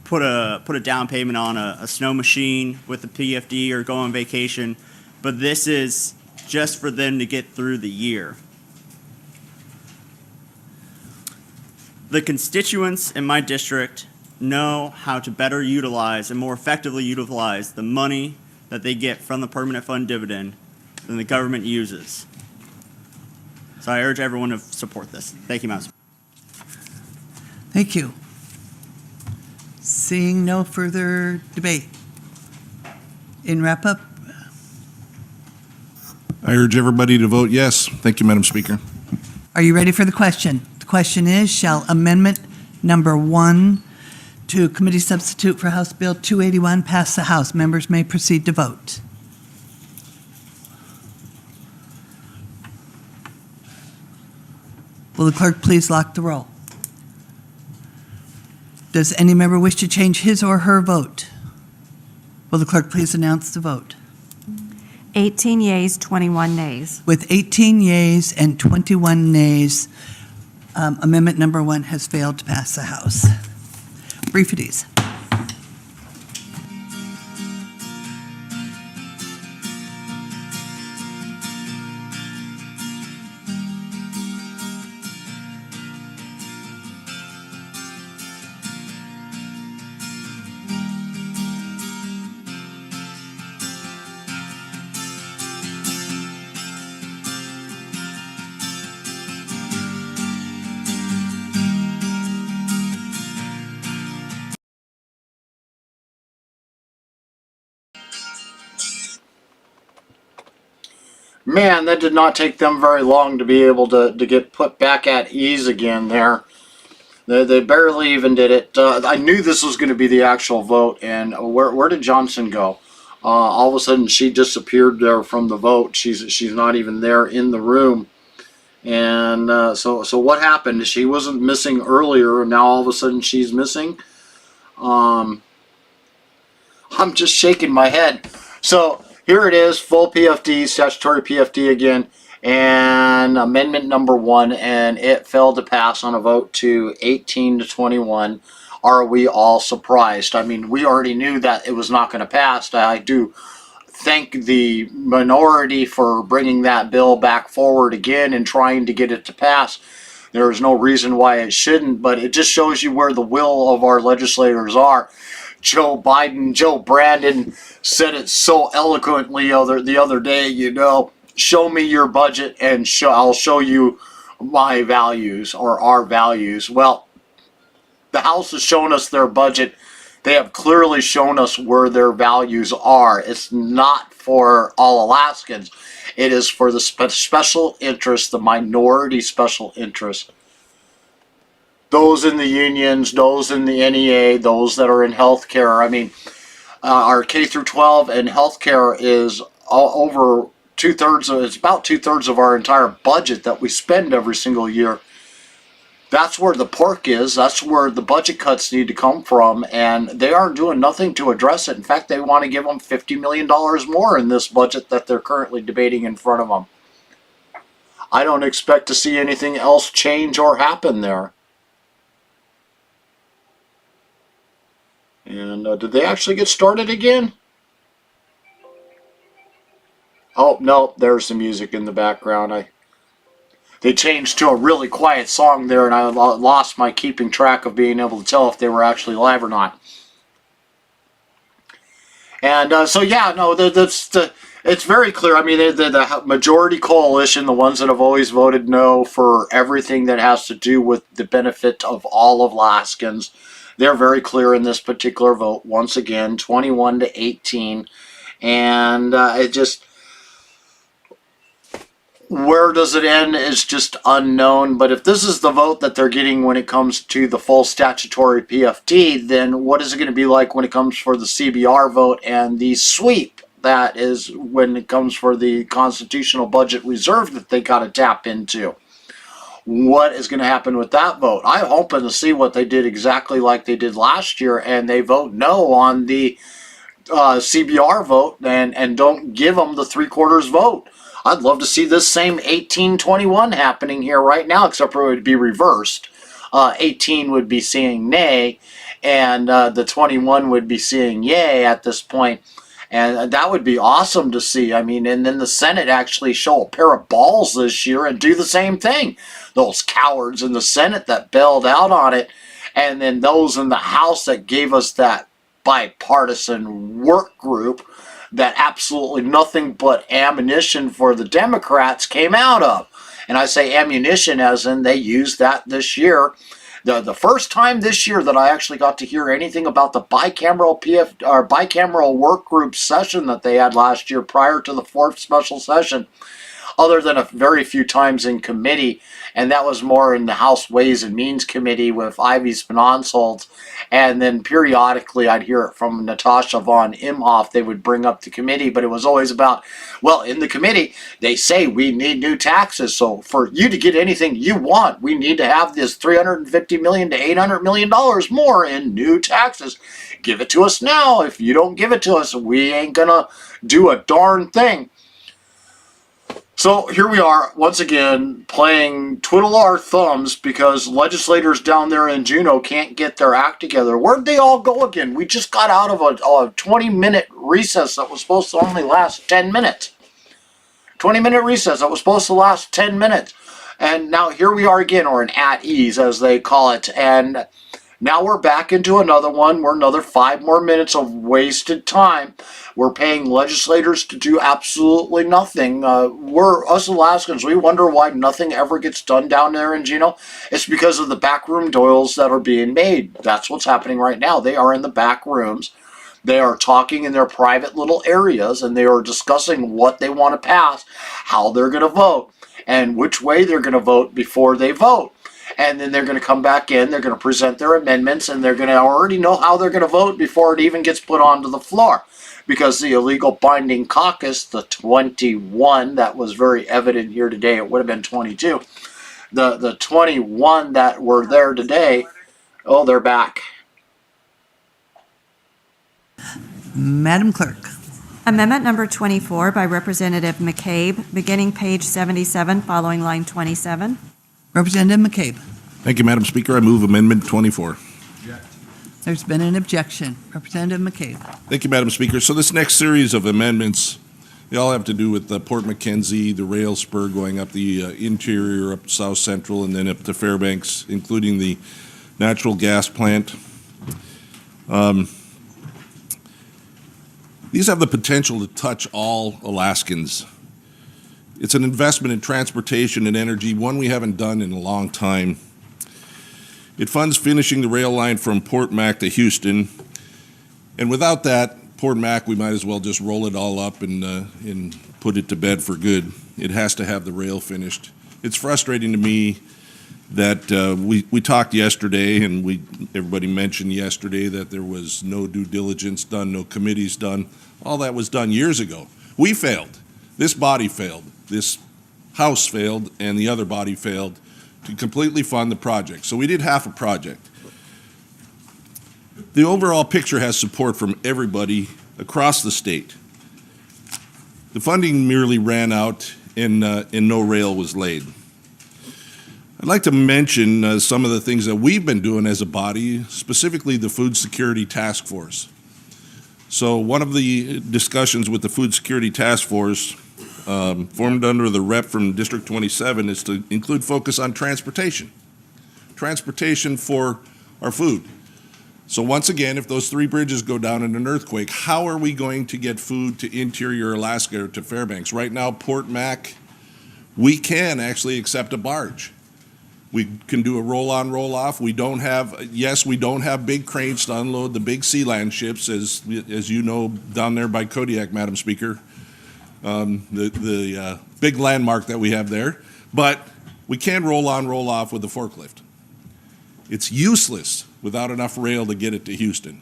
put a down payment on a snow machine with the PFD or go on vacation, but this is just for them to get through the year. The constituents in my district know how to better utilize and more effectively utilize the money that they get from the permanent fund dividend than the government uses. So I urge everyone to support this. Thank you, Madam Speaker.
Thank you. Seeing no further debate. In wrap-up,
I urge everybody to vote yes. Thank you, Madam Speaker.
are you ready for the question? The question is, shall amendment number 1 to committee substitute for House Bill 281 pass the House? Members may proceed to vote. Will the clerk please lock the roll? Does any member wish to change his or her vote? Will the clerk please announce the vote?
18 yeas, 21 nays.
With 18 yeas and 21 nays, amendment number 1 has failed to pass the House. Briefities.
Man, that did not take them very long to be able to get put back at ease again there. They barely even did it. I knew this was going to be the actual vote, and where did Johnson go? All of a sudden, she disappeared there from the vote. She's not even there in the room. And so what happened? She wasn't missing earlier, and now all of a sudden she's missing. I'm just shaking my head. So here it is, full PFD, statutory PFD again. and amendment number 1, and it failed to pass on a vote to 18 to 21. Are we all surprised? I mean, we already knew that it was not going to pass. I do thank the minority for bringing that bill back forward again and trying to get it to pass. There is no reason why it shouldn't, but it just shows you where the will of our legislators are. Joe Brandon said it so eloquently the other day, show me your budget and I'll show you my values or our values. Well, the House has shown us their budget. They have clearly shown us where their values are. It's not for all Alaskans. It is for the special interest, the minority special interest. Those in the unions, those in the NEA, those that are in healthcare. I mean, our K through 12 and healthcare is over it's about 2/3 of our entire budget that we spend every single year. That's where the pork is. That's where the budget cuts need to come from, and they aren't doing nothing to address it. In fact, they want to give them $50 million more in this budget that they're currently debating in front of them. I don't expect to see anything else change or happen there. And did they actually get started again? Oh, no, there's the music in the background. They changed to a really quiet song there, and I lost my keeping track of being able to tell if they were actually live or not. And so, yeah, no, it's very clear. I mean, the majority coalition, the ones that have always voted no for everything that has to do with the benefit of all of Alaskans, they're very clear in this particular vote. Once again, 21 to 18. And it just... where does it end is just unknown, but if this is the vote that they're getting when it comes to the full statutory PFD, then what is it going to be like when it comes for the CBR vote and the sweep? That is when it comes for the constitutional budget reserve that they got to tap into. What is going to happen with that vote? I'm hoping to see what they did exactly like they did last year, and they vote no on the CBR vote and don't give them the 3/4 vote. I'd love to see this same 18-21 happening here right now, except for it would be reversed. 18 would be saying nay, and the 21 would be saying yay at this point. And that would be awesome to see. I mean, and then the Senate actually show a pair of balls this year and do the same thing. Those cowards in the Senate that bailed out on it, and then those in the House that gave us that bipartisan work group that absolutely nothing but ammunition for the Democrats came out of. And I say ammunition as in they used that this year. The first time this year that I actually got to hear anything about the bicameral work group session that they had last year prior to the 4th special session, other than a very few times in committee, and that was more in the House Ways and Means Committee with Ivy Spinonsholz, and then periodically I'd hear it from Natasha von Imhoff. They would bring up the committee, but it was always about, well, in the committee, they say we need new taxes, so for you to get anything you want, we need to have this $350 million to $800 million more in new taxes. Give it to us now. If you don't give it to us, we ain't gonna do a darn thing. So here we are, once again, playing twiddle our thumbs because legislators down there in Juneau can't get their act together. Where'd they all go again? We just got out of a 20-minute recess that was supposed to only last 10 minutes. 20-minute recess that was supposed to last 10 minutes. And now here we are again, or an at ease as they call it. And now we're back into another one. We're another 5 more minutes of wasted time. We're paying legislators to do absolutely nothing. Us Alaskans, we wonder why nothing ever gets done down there in Juneau. It's because of the backroom deals that are being made. That's what's happening right now. They are in the back rooms. They are talking in their private little areas, and they are discussing what they want to pass, how they're going to vote, and which way they're going to vote before they vote. And then they're going to come back in, they're going to present their amendments, and they're going to already know how they're going to vote before it even gets put onto the floor. Because the illegal binding caucus, the 21, that was very evident here today, it would have been 22. The 21 that were there today, oh, they're back.
Madam Clerk.
Amendment number 24 by Representative McCabe, beginning page 77, following line 27.
Representative McCabe.
Thank you, Madam Speaker. I move Amendment 24.
There's been an objection. Representative McCabe.
Thank you, Madam Speaker. So this next series of amendments, they all have to do with Port Mackenzie, the rail spur going up the interior, up South Central, and then up to Fairbanks, including the natural gas plant. These have the potential to touch all Alaskans. It's an investment in transportation and energy, one we haven't done in a long time. It funds finishing the rail line from Port Mac to Houston, and without that, Port Mac, we might as well just roll it all up and put it to bed for good. It has to have the rail finished. It's frustrating to me that we talked yesterday, and everybody mentioned yesterday that there was no due diligence done, no committees done. All that was done years ago. We failed. This body failed. This House failed, and the other body failed to completely fund the project. So we did half a project. The overall picture has support from everybody across the state. The funding merely ran out and no rail was laid. I'd like to mention some of the things that we've been doing as a body, specifically the Food Security Task Force. So one of the discussions with the Food Security Task Force, formed under the rep from District 27, is to include focus on transportation for our food. So once again, if those 3 bridges go down in an earthquake, how are we going to get food to interior Alaska or to Fairbanks? Right now, Port Mac, we can actually accept a barge. We can do a roll-on, roll-off. We don't have big cranes to unload the big Sealand ships, as you know, down there by Kodiak, Madam Speaker, the big landmark that we have there. But we can roll-on, roll-off with a forklift. It's useless without enough rail to get it to Houston.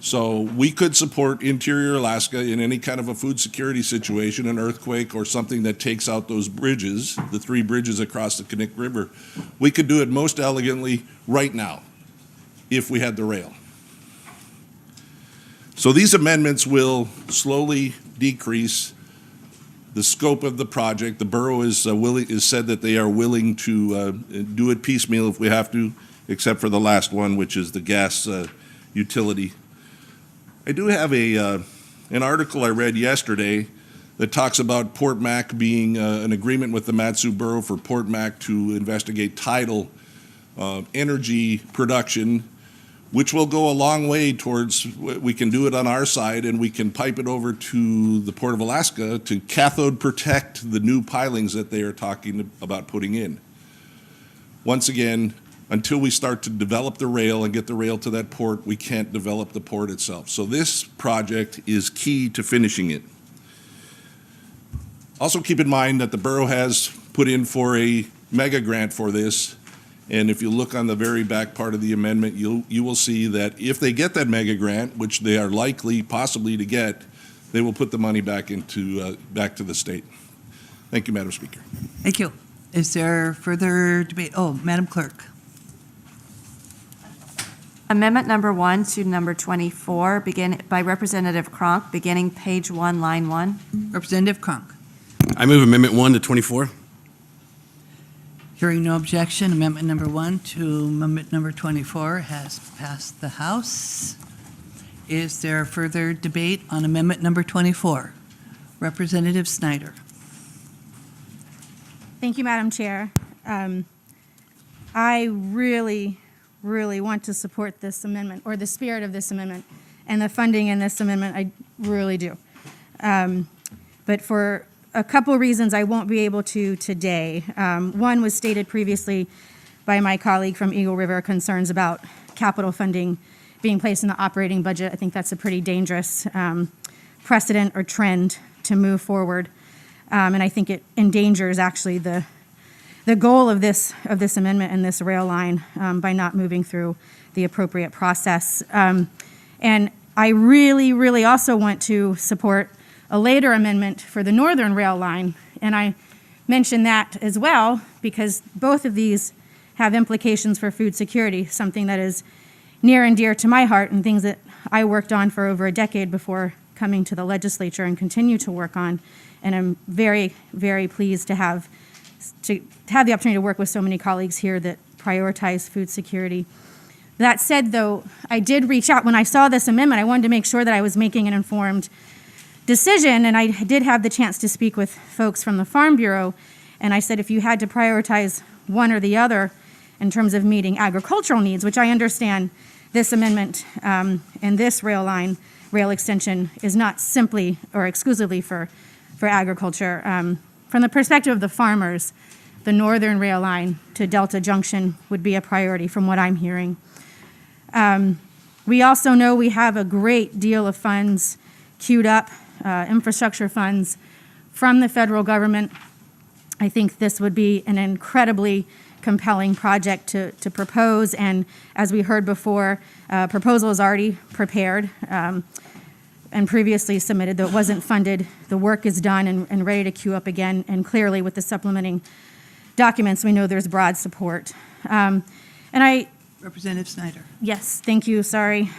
So we could support interior Alaska in any kind of a food security situation, an earthquake or something that takes out those bridges, the 3 bridges across the Knik River. We could do it most elegantly right now if we had the rail. So these amendments will slowly decrease the scope of the project. The borough is said that they are willing to do it piecemeal if we have to, except for the last one, which is the gas utility. I do have an article I read yesterday that talks about Port Mac being an agreement with the Mat-Su Borough for Port Mac to investigate tidal energy production, which will go a long way towards, we can do it on our side and we can pipe it over to the Port of Alaska to cathode protect the new pilings that they are talking about putting in. Once again, until we start to develop the rail and get the rail to that port, we can't develop the port itself. So this project is key to finishing it. Also keep in mind that the borough has put in for a mega grant for this. And if you look on the very back part of the amendment, you will see that if they get that mega grant, which they are likely possibly to get, they will put the money back to the state. Thank you, Madam Speaker.
Thank you. Is there further debate? Oh, Madam Clerk.
Amendment number 1 to number 24, by Representative Cronk, beginning page 1, line 1.
Representative Cronk.
I move Amendment 1 to 24.
Hearing no objection, Amendment number 1 to Amendment number 24 has passed the House. Is there further debate on Amendment number 24? Representative Snyder.
Thank you, Madam Chair. I really want to support this amendment, or the spirit of this amendment, and the funding in this amendment. I really do. But for a couple reasons, I won't be able to today. One was stated previously by my colleague from Eagle River, concerns about capital funding being placed in the operating budget. I think that's a pretty dangerous precedent or trend to move forward. And I think it endangers actually the goal of this amendment and this rail line by not moving through the appropriate process. And I really also want to support a later amendment for the northern rail line. And I mention that as well because both of these have implications for food security, something that is near and dear to my heart and things that I worked on for over a decade before coming to the legislature and continue to work on. And I'm very, very pleased to have the opportunity to work with so many colleagues here that prioritize food security. That said, though, I did reach out when I saw this amendment. I wanted to make sure that I was making an informed decision, and I did have the chance to speak with folks from the Farm Bureau, and I said if you had to prioritize one or the other in terms of meeting agricultural needs, which I understand this amendment and this rail extension is not simply or exclusively for agriculture. From the perspective of the farmers, the northern rail line to Delta Junction would be a priority from what I'm hearing. We also know we have a great deal of funds queued up, infrastructure funds from the federal government. I think this would be an incredibly compelling project to propose, and as we heard before, proposal is already prepared and previously submitted, though it wasn't funded. The work is done and ready to queue up again, and clearly with the supplementing documents, we know there's broad support.
Representative Snyder.
Yes, thank you, sorry.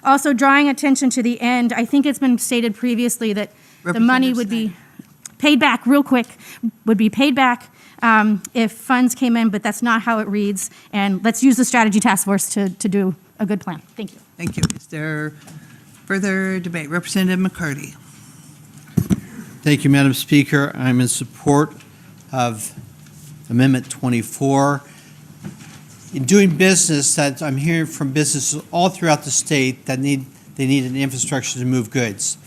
Also, drawing attention to the end, I think it's been stated previously that the money would be paid back real quick, if funds came in, but that's not how it reads. And let's use the strategy task force to do a good plan. Thank you.
Thank you. Is there further debate? Representative McCarty.
Thank you, Madam Speaker. I'm in support of Amendment 24. In doing business, that I'm hearing from businesses all throughout the state that they need an infrastructure to move goods.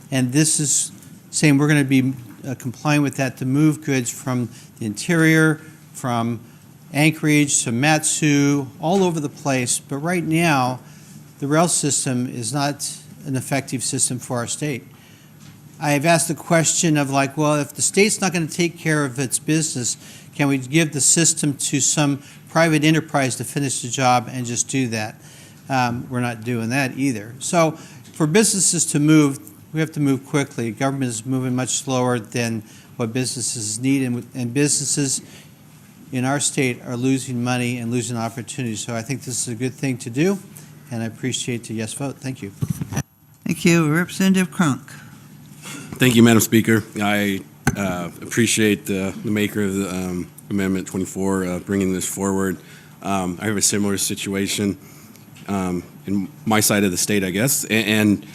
And this is saying we're going to be complying with that to move goods from the interior, from Anchorage to Matsu, all over the place. But right now, the rail system is not an effective system for our state. I have asked the question of like, well, if the state's not going to take care of its business, can we give the system to some private enterprise to finish the job and just do that? We're not doing that either. So for businesses to move, we have to move quickly. Government is moving much slower than what businesses need, and businesses in our state are losing money and losing opportunities. So I think this is a good thing to do, and I appreciate the yes vote. Thank you.
Thank you. Representative Cronk.
Thank you, Madam Speaker. I appreciate the maker of the Amendment 24 bringing this forward. I have a similar situation in my side of the state, I guess, and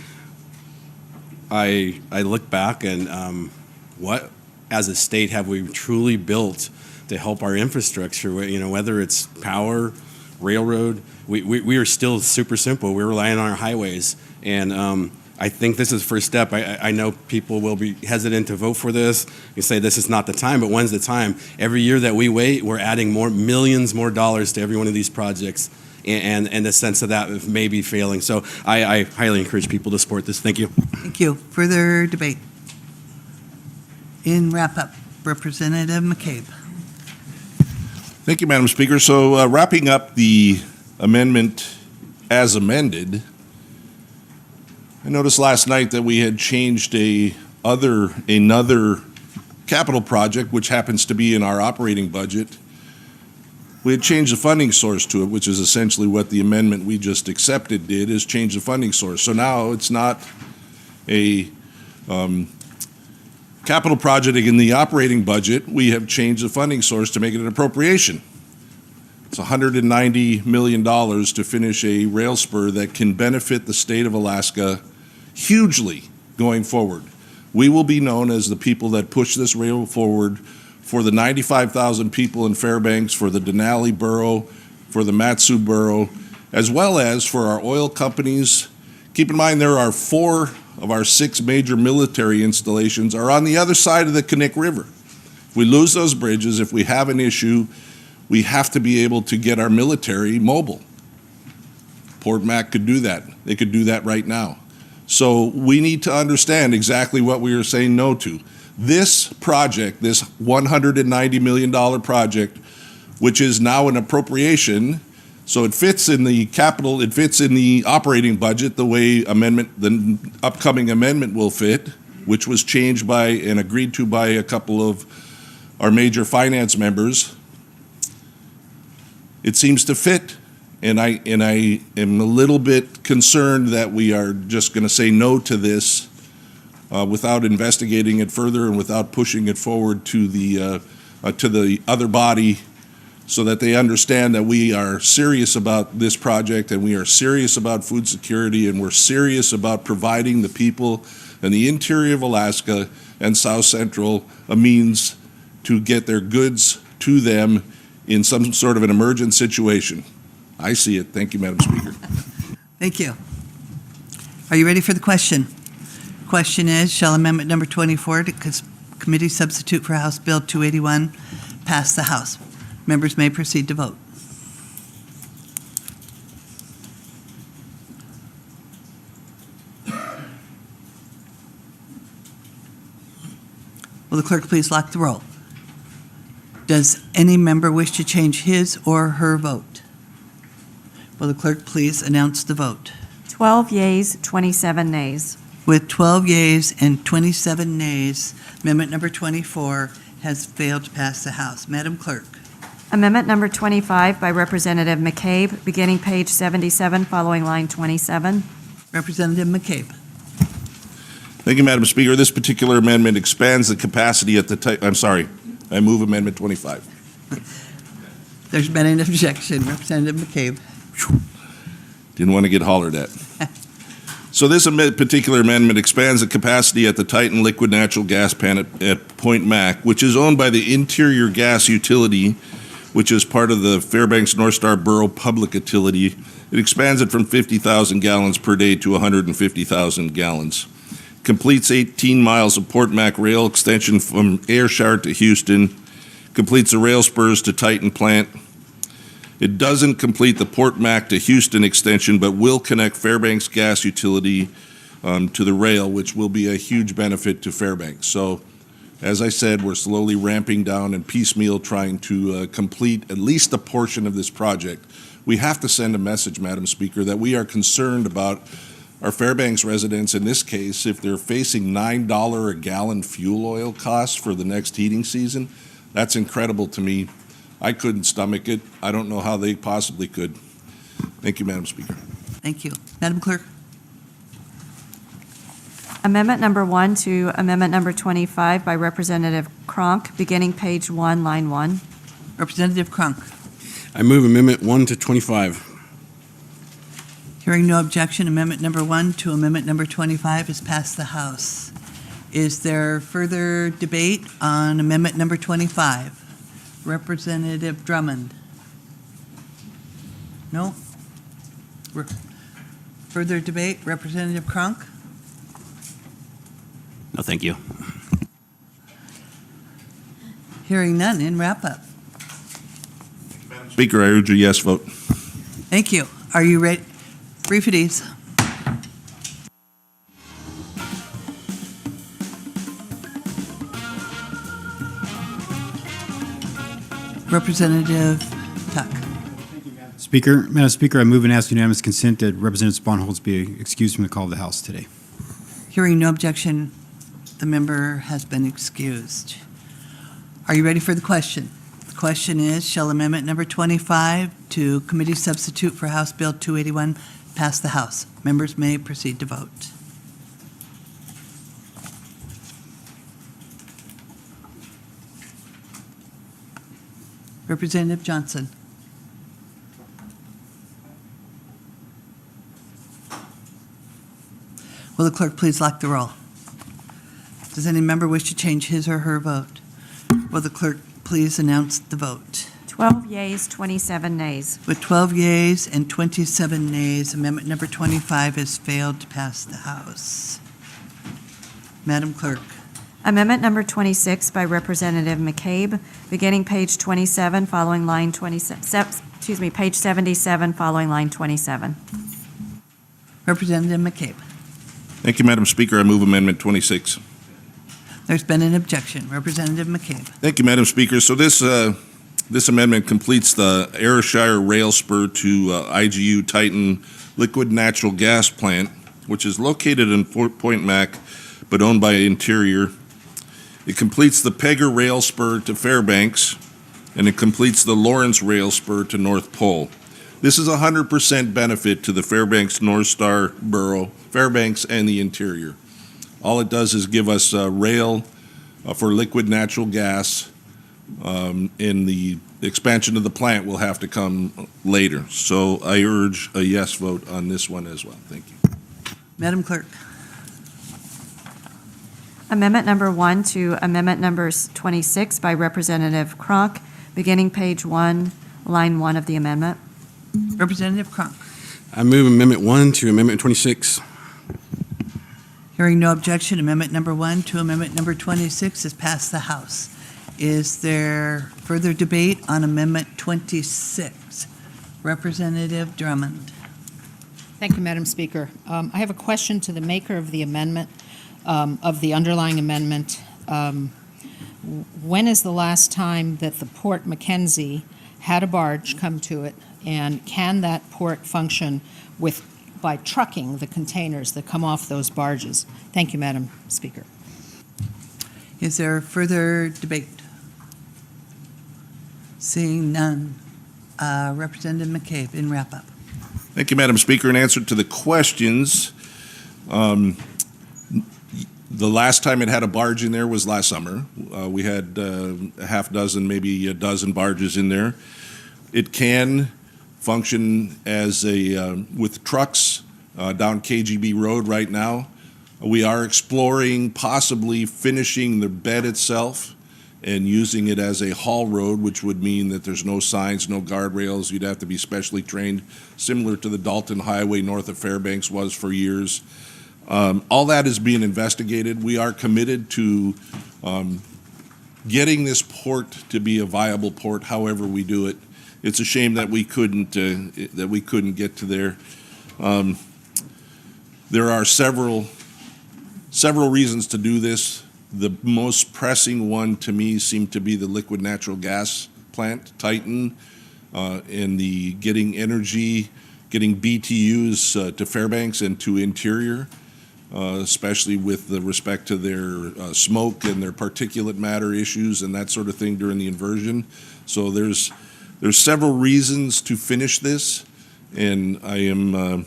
I look back and what, as a state, have we truly built to help our infrastructure? You know, whether it's power, railroad, we are still super simple. We're relying on our highways, and I think this is the first step. I know people will be hesitant to vote for this. You say this is not the time, but when's the time? Every year that we wait, we're adding millions more dollars to every one of these projects, and the sense of that may be failing. So I highly encourage people to support this. Thank you.
Thank you. Further debate? In wrap-up, Representative McCabe.
Thank you, Madam Speaker. So wrapping up the amendment as amended, I noticed last night that we had changed another capital project, which happens to be in our operating budget. We had changed the funding source to it, which is essentially what the amendment we just accepted did, is change the funding source. So now it's not a capital project in the operating budget. We have changed the funding source to make it an appropriation. It's $190 million to finish a rail spur that can benefit the state of Alaska hugely going forward. We will be known as the people that push this rail forward for the 95,000 people in Fairbanks, for the Denali Borough, for the Matsu Borough, as well as for our oil companies. Keep in mind there are 4 of our 6 major military installations are on the other side of the Knik River. If we lose those bridges, if we have an issue, we have to be able to get our military mobile. Port Mac could do that. They could do that right now. So we need to understand exactly what we are saying no to. This project, this $190 million project, which is now an appropriation, so it fits in the capital, it fits in the operating budget the way the upcoming amendment will fit, which was changed by and agreed to by a couple of our major finance members. It seems to fit, And I am a little bit concerned that we are just going to say no to this without investigating it further and without pushing it forward to the other body, so that they understand that we are serious about this project and we are serious about food security and we're serious about providing the people in the interior of Alaska and South Central a means to get their goods to them in some sort of an emergent situation. I see it. Thank you, Madam Speaker.
Thank you. Are you ready for the question? Question is, shall Amendment Number 24 to Committee Substitute for House Bill 281 pass the House? Members may proceed to vote. Will the clerk please lock the roll? Does any member wish to change his or her vote? Will the clerk please announce the vote?
12 yeas, 27 nays.
With 12 yeas and 27 nays, Amendment Number 24 has failed to pass the House. Madam Clerk.
Amendment number 25 by Representative McCabe, beginning page 77, following line 27.
Representative McCabe.
Thank you, Madam Speaker. This particular amendment expands the capacity at the I'm sorry. I move Amendment 25.
There's been an objection. Representative McCabe.
Didn't want to get hollered at. So this particular amendment expands the capacity at the Titan liquid natural gas plant at Point Mac, which is owned by the Interior Gas Utility, which is part of the Fairbanks North Star Borough Public Utility. It expands it from 50,000 gallons per day to 150,000 gallons. Completes 18 miles of Port Mac rail extension from Ayrshire to Houston. Completes the rail spurs to Titan plant. It doesn't complete the Port Mac to Houston extension, but will connect Fairbanks Gas Utility to the rail, which will be a huge benefit to Fairbanks. So, as I said, we're slowly ramping down and piecemeal trying to complete at least a portion of this project. We have to send a message, Madam Speaker, that we are concerned about our Fairbanks residents in this case. If they're facing $9 a gallon fuel oil costs for the next heating season, that's incredible to me. I couldn't stomach it. I don't know how they possibly could. Thank you, Madam Speaker.
Thank you. Madam Clerk.
Amendment number 1 to Amendment number 25 by Representative Cronk, beginning page 1, line 1.
Representative Cronk.
I move Amendment 1 to 25.
Hearing no objection, Amendment Number 1 to Amendment Number 25 has passed the House. Is there further debate on Amendment Number 25? Representative Drummond? No? Further debate? Representative Cronk?
No, thank you.
Hearing none, in wrap-up.
Speaker, I urge a yes vote.
Thank you. Are you ready? Brief at ease. Representative Tuck.
Madam Speaker, I move and ask unanimous consent that Representative Sponholz be excused from the call of the House today.
Hearing no objection, the member has been excused. Are you ready for the question? The question is, shall Amendment Number 25 to Committee Substitute for House Bill 281 pass the House? Members may proceed to vote. Representative Johnson. Will the clerk please lock the roll? Does any member wish to change his or her vote? Will the clerk please announce the vote?
12 yeas, 27 nays.
With 12 yeas and 27 nays, Amendment Number 25 has failed to pass the House. Madam Clerk.
Amendment number 26 by Representative McCabe, beginning page 27, following line 27, page 77, following line 27.
Representative McCabe.
Thank you, Madam Speaker. I move Amendment 26.
There's been an objection. Representative McCabe.
Thank you, Madam Speaker. So this amendment completes the Ayrshire rail spur to IGU Titan liquid natural gas plant, which is located in Point Mac, but owned by Interior. It completes the Pegger rail spur to Fairbanks, and it completes the Lawrence rail spur to North Pole. This is 100% benefit to the Fairbanks North Star Borough, Fairbanks and the interior. All it does is give us rail for liquid natural gas, and the expansion of the plant will have to come later. So I urge a yes vote on this one as well. Thank you.
Madam Clerk.
Amendment number 1 to amendment numbers 26 by Representative Cronk, beginning page 1, line 1 of the amendment.
Representative Cronk.
I move Amendment 1 to Amendment 26.
Hearing no objection, amendment number 1 to amendment number 26 has passed the House. Is there further debate on amendment 26? Representative Drummond.
Thank you, Madam Speaker. I have a question to the maker of the amendment, of the underlying amendment. When is the last time that the Port Mackenzie had a barge come to it, and can that port function by trucking the containers that come off those barges? Thank you, Madam Speaker.
Is there further debate? Seeing none. Representative McCabe, in wrap-up.
Thank you, Madam Speaker. In answer to the questions, the last time it had a barge in there was last summer. We had a half dozen, maybe a dozen barges in there. It can function as with trucks down KGB Road right now. We are exploring possibly finishing the bed itself and using it as a haul road, which would mean that there's no signs, no guardrails. You'd have to be specially trained, similar to the Dalton Highway north of Fairbanks was for years. All that is being investigated. We are committed to getting this port to be a viable port, however we do it. It's a shame that we couldn't get to there. There are several reasons to do this. The most pressing one to me seemed to be the liquid natural gas plant, Titan, and the getting energy, getting BTUs to Fairbanks and to interior, especially with the respect to their smoke and their particulate matter issues and that sort of thing during the inversion. So there's several reasons to finish this, and I am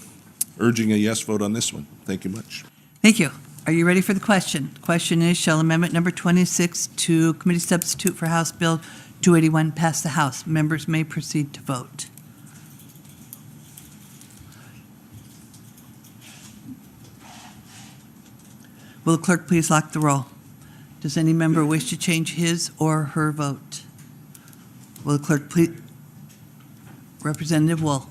urging a yes vote on this one. Thank you much.
Thank you. Are you ready for the question? The question is, shall amendment number 26 to committee substitute for House Bill 281 pass the House? Members may proceed to vote. Will the clerk please lock the roll? Does any member wish to change his or her vote? Will the clerk please? Representative Wool.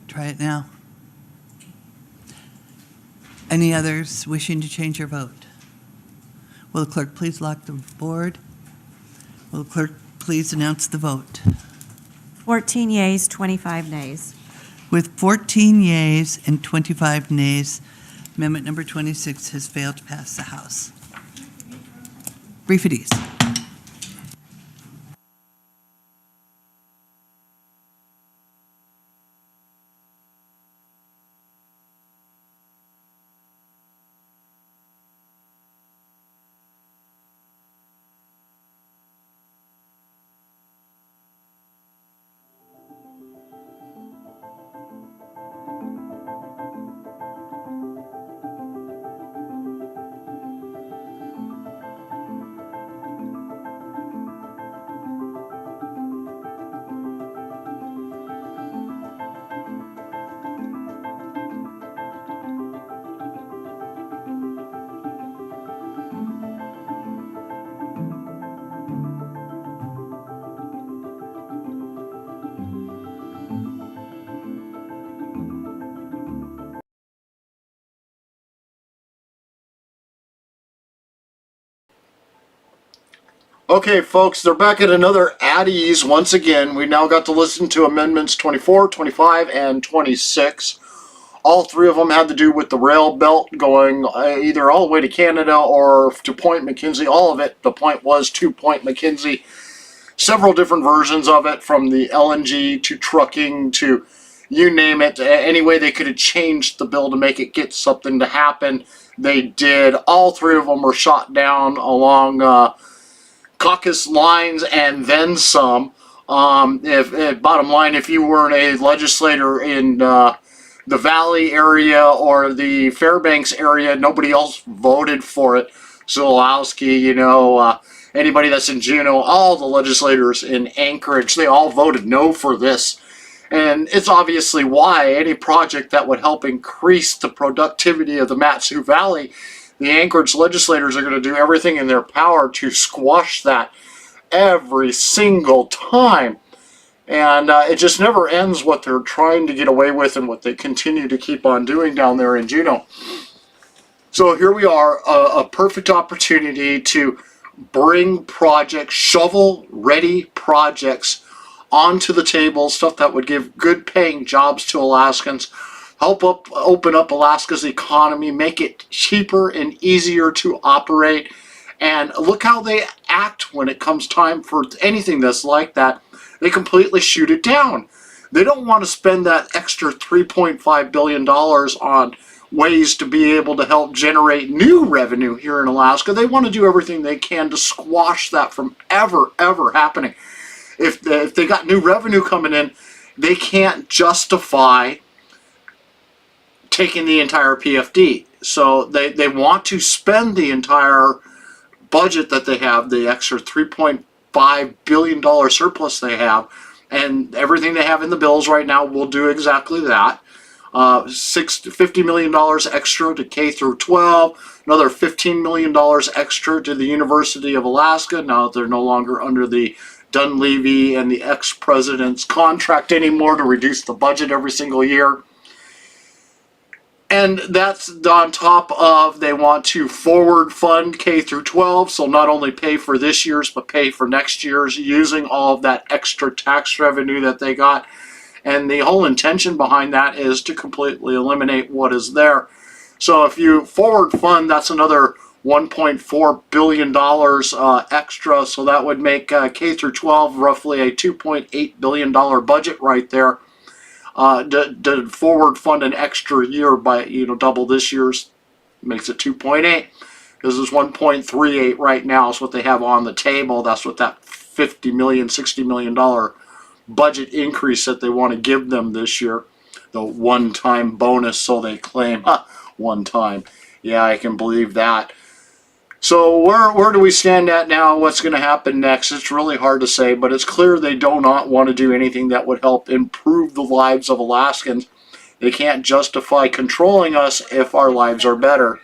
Try it now. Any others wishing to change your vote? Will the clerk please lock the board? Will the clerk please announce the vote?
14 yeas, 25 nays.
With 14 yeas and 25 nays, amendment number 26 has failed to pass the House. Brief at ease.
Okay, folks, they're back at another at ease once again. We now got to listen to amendments 24, 25, and 26. All three of them had to do with the rail belt going either all the way to Canada or to Point Mackenzie. All of it, the point was to Point Mackenzie. Several different versions of it, from the LNG to trucking to you name it. Any way they could have changed the bill to make it get something to happen. they did. All three of them were shot down along caucus lines and then some. Bottom line, if you weren't a legislator in the Valley area or the Fairbanks area, nobody else voted for it. Zulowski, anybody that's in Juneau, all the legislators in Anchorage, they all voted no for this. And it's obviously why any project that would help increase the productivity of the Mat-Su Valley, the Anchorage legislators are going to do everything in their power to squash that every single time. And it just never ends what they're trying to get away with and what they continue to keep on doing down there in Juneau. So here we are, a perfect opportunity to bring projects, shovel-ready projects onto the table, stuff that would give good paying jobs to Alaskans, open up Alaska's economy, make it cheaper and easier to operate. And look how they act when it comes time for anything that's like that. They completely shoot it down. They don't want to spend that extra $3.5 billion on ways to be able to help generate new revenue here in Alaska. They want to do everything they can to squash that from ever happening. If they got new revenue coming in, they can't justify taking the entire PFD. So they want to spend the entire budget that they have, the extra $3.5 billion surplus they have, and everything they have in the bills right now will do exactly that. $50 million extra to K through 12, another $15 million extra to the University of Alaska. Now that they're no longer under the Dunleavy and the ex-president's contract anymore to reduce the budget every single year. And that's on top of they want to forward fund K through 12, so not only pay for this year's, but pay for next year's using all of that extra tax revenue that they got. And the whole intention behind that is to completely eliminate what is there. So if you forward fund, that's another $1.4 billion extra. So that would make K through 12 roughly a $2.8 billion budget right there. To forward fund an extra year by double this year's makes it 2.8. This is 1.38 right now is what they have on the table. That's what that $50 million, $60 million budget increase that they want to give them this year. The one-time bonus, so they claim. One time. Yeah, I can believe that. So where do we stand at now? What's going to happen next? It's really hard to say, but it's clear they do not want to do anything that would help improve the lives of Alaskans. They can't justify controlling us if our lives are better.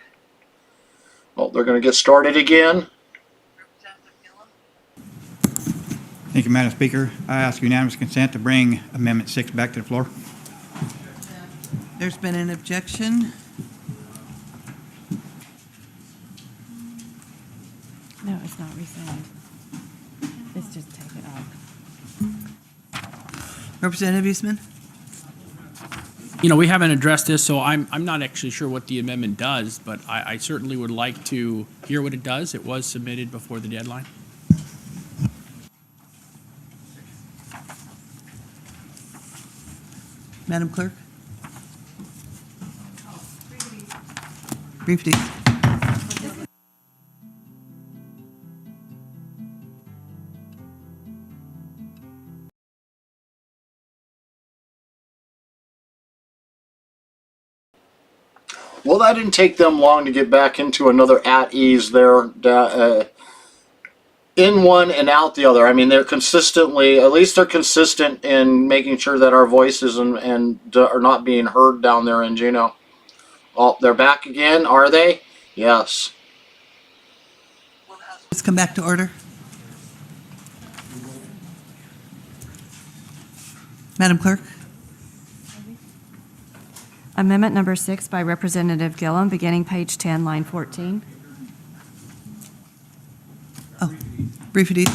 Well, they're going to get started again.
Thank you, Madam Speaker. I ask unanimous consent to bring Amendment 6 back to the floor.
There's been an objection.
No, it's not rescind. It's just take it off.
Representative Eastman?
We haven't addressed this, so I'm not actually sure what the amendment does, but I certainly would like to hear what it does. It was submitted before the deadline.
Madam Clerk? Brief deed.
Well, that didn't take them long to get back into another at ease there. In one and out the other. I mean, they're consistently, at least they're consistent in making sure that our voices and are not being heard down there in Juneau. Oh, they're back again, are they? Yes.
Let's come back to order. Madam Clerk?
Amendment number 6 by Representative Gillum, beginning page 10, line 14.
Oh, brief deed.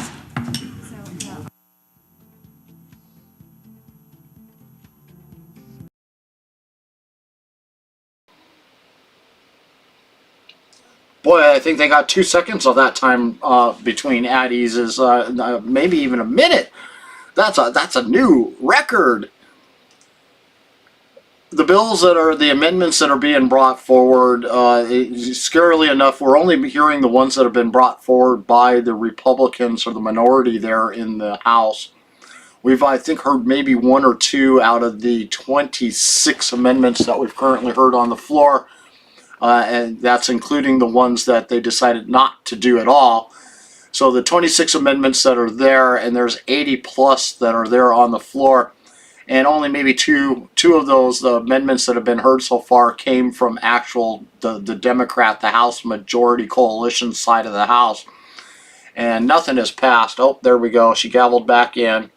Boy, I think they got 2 seconds of that time between at eases, maybe even a minute. That's a new record. the bills that are the amendments that are being brought forward, scarily enough, we're only hearing the ones that have been brought forward by the Republicans or the minority there in the House. We've, I think, heard maybe one or two out of the 26 amendments that we've currently heard on the floor, and that's including the ones that they decided not to do at all. So the 26 amendments that are there, and there's 80 plus that are there on the floor, and only maybe two of those amendments that have been heard so far came from the Democrat, the House Majority Coalition side of the House. And nothing has passed. Oh, there we go. She gavelled back in.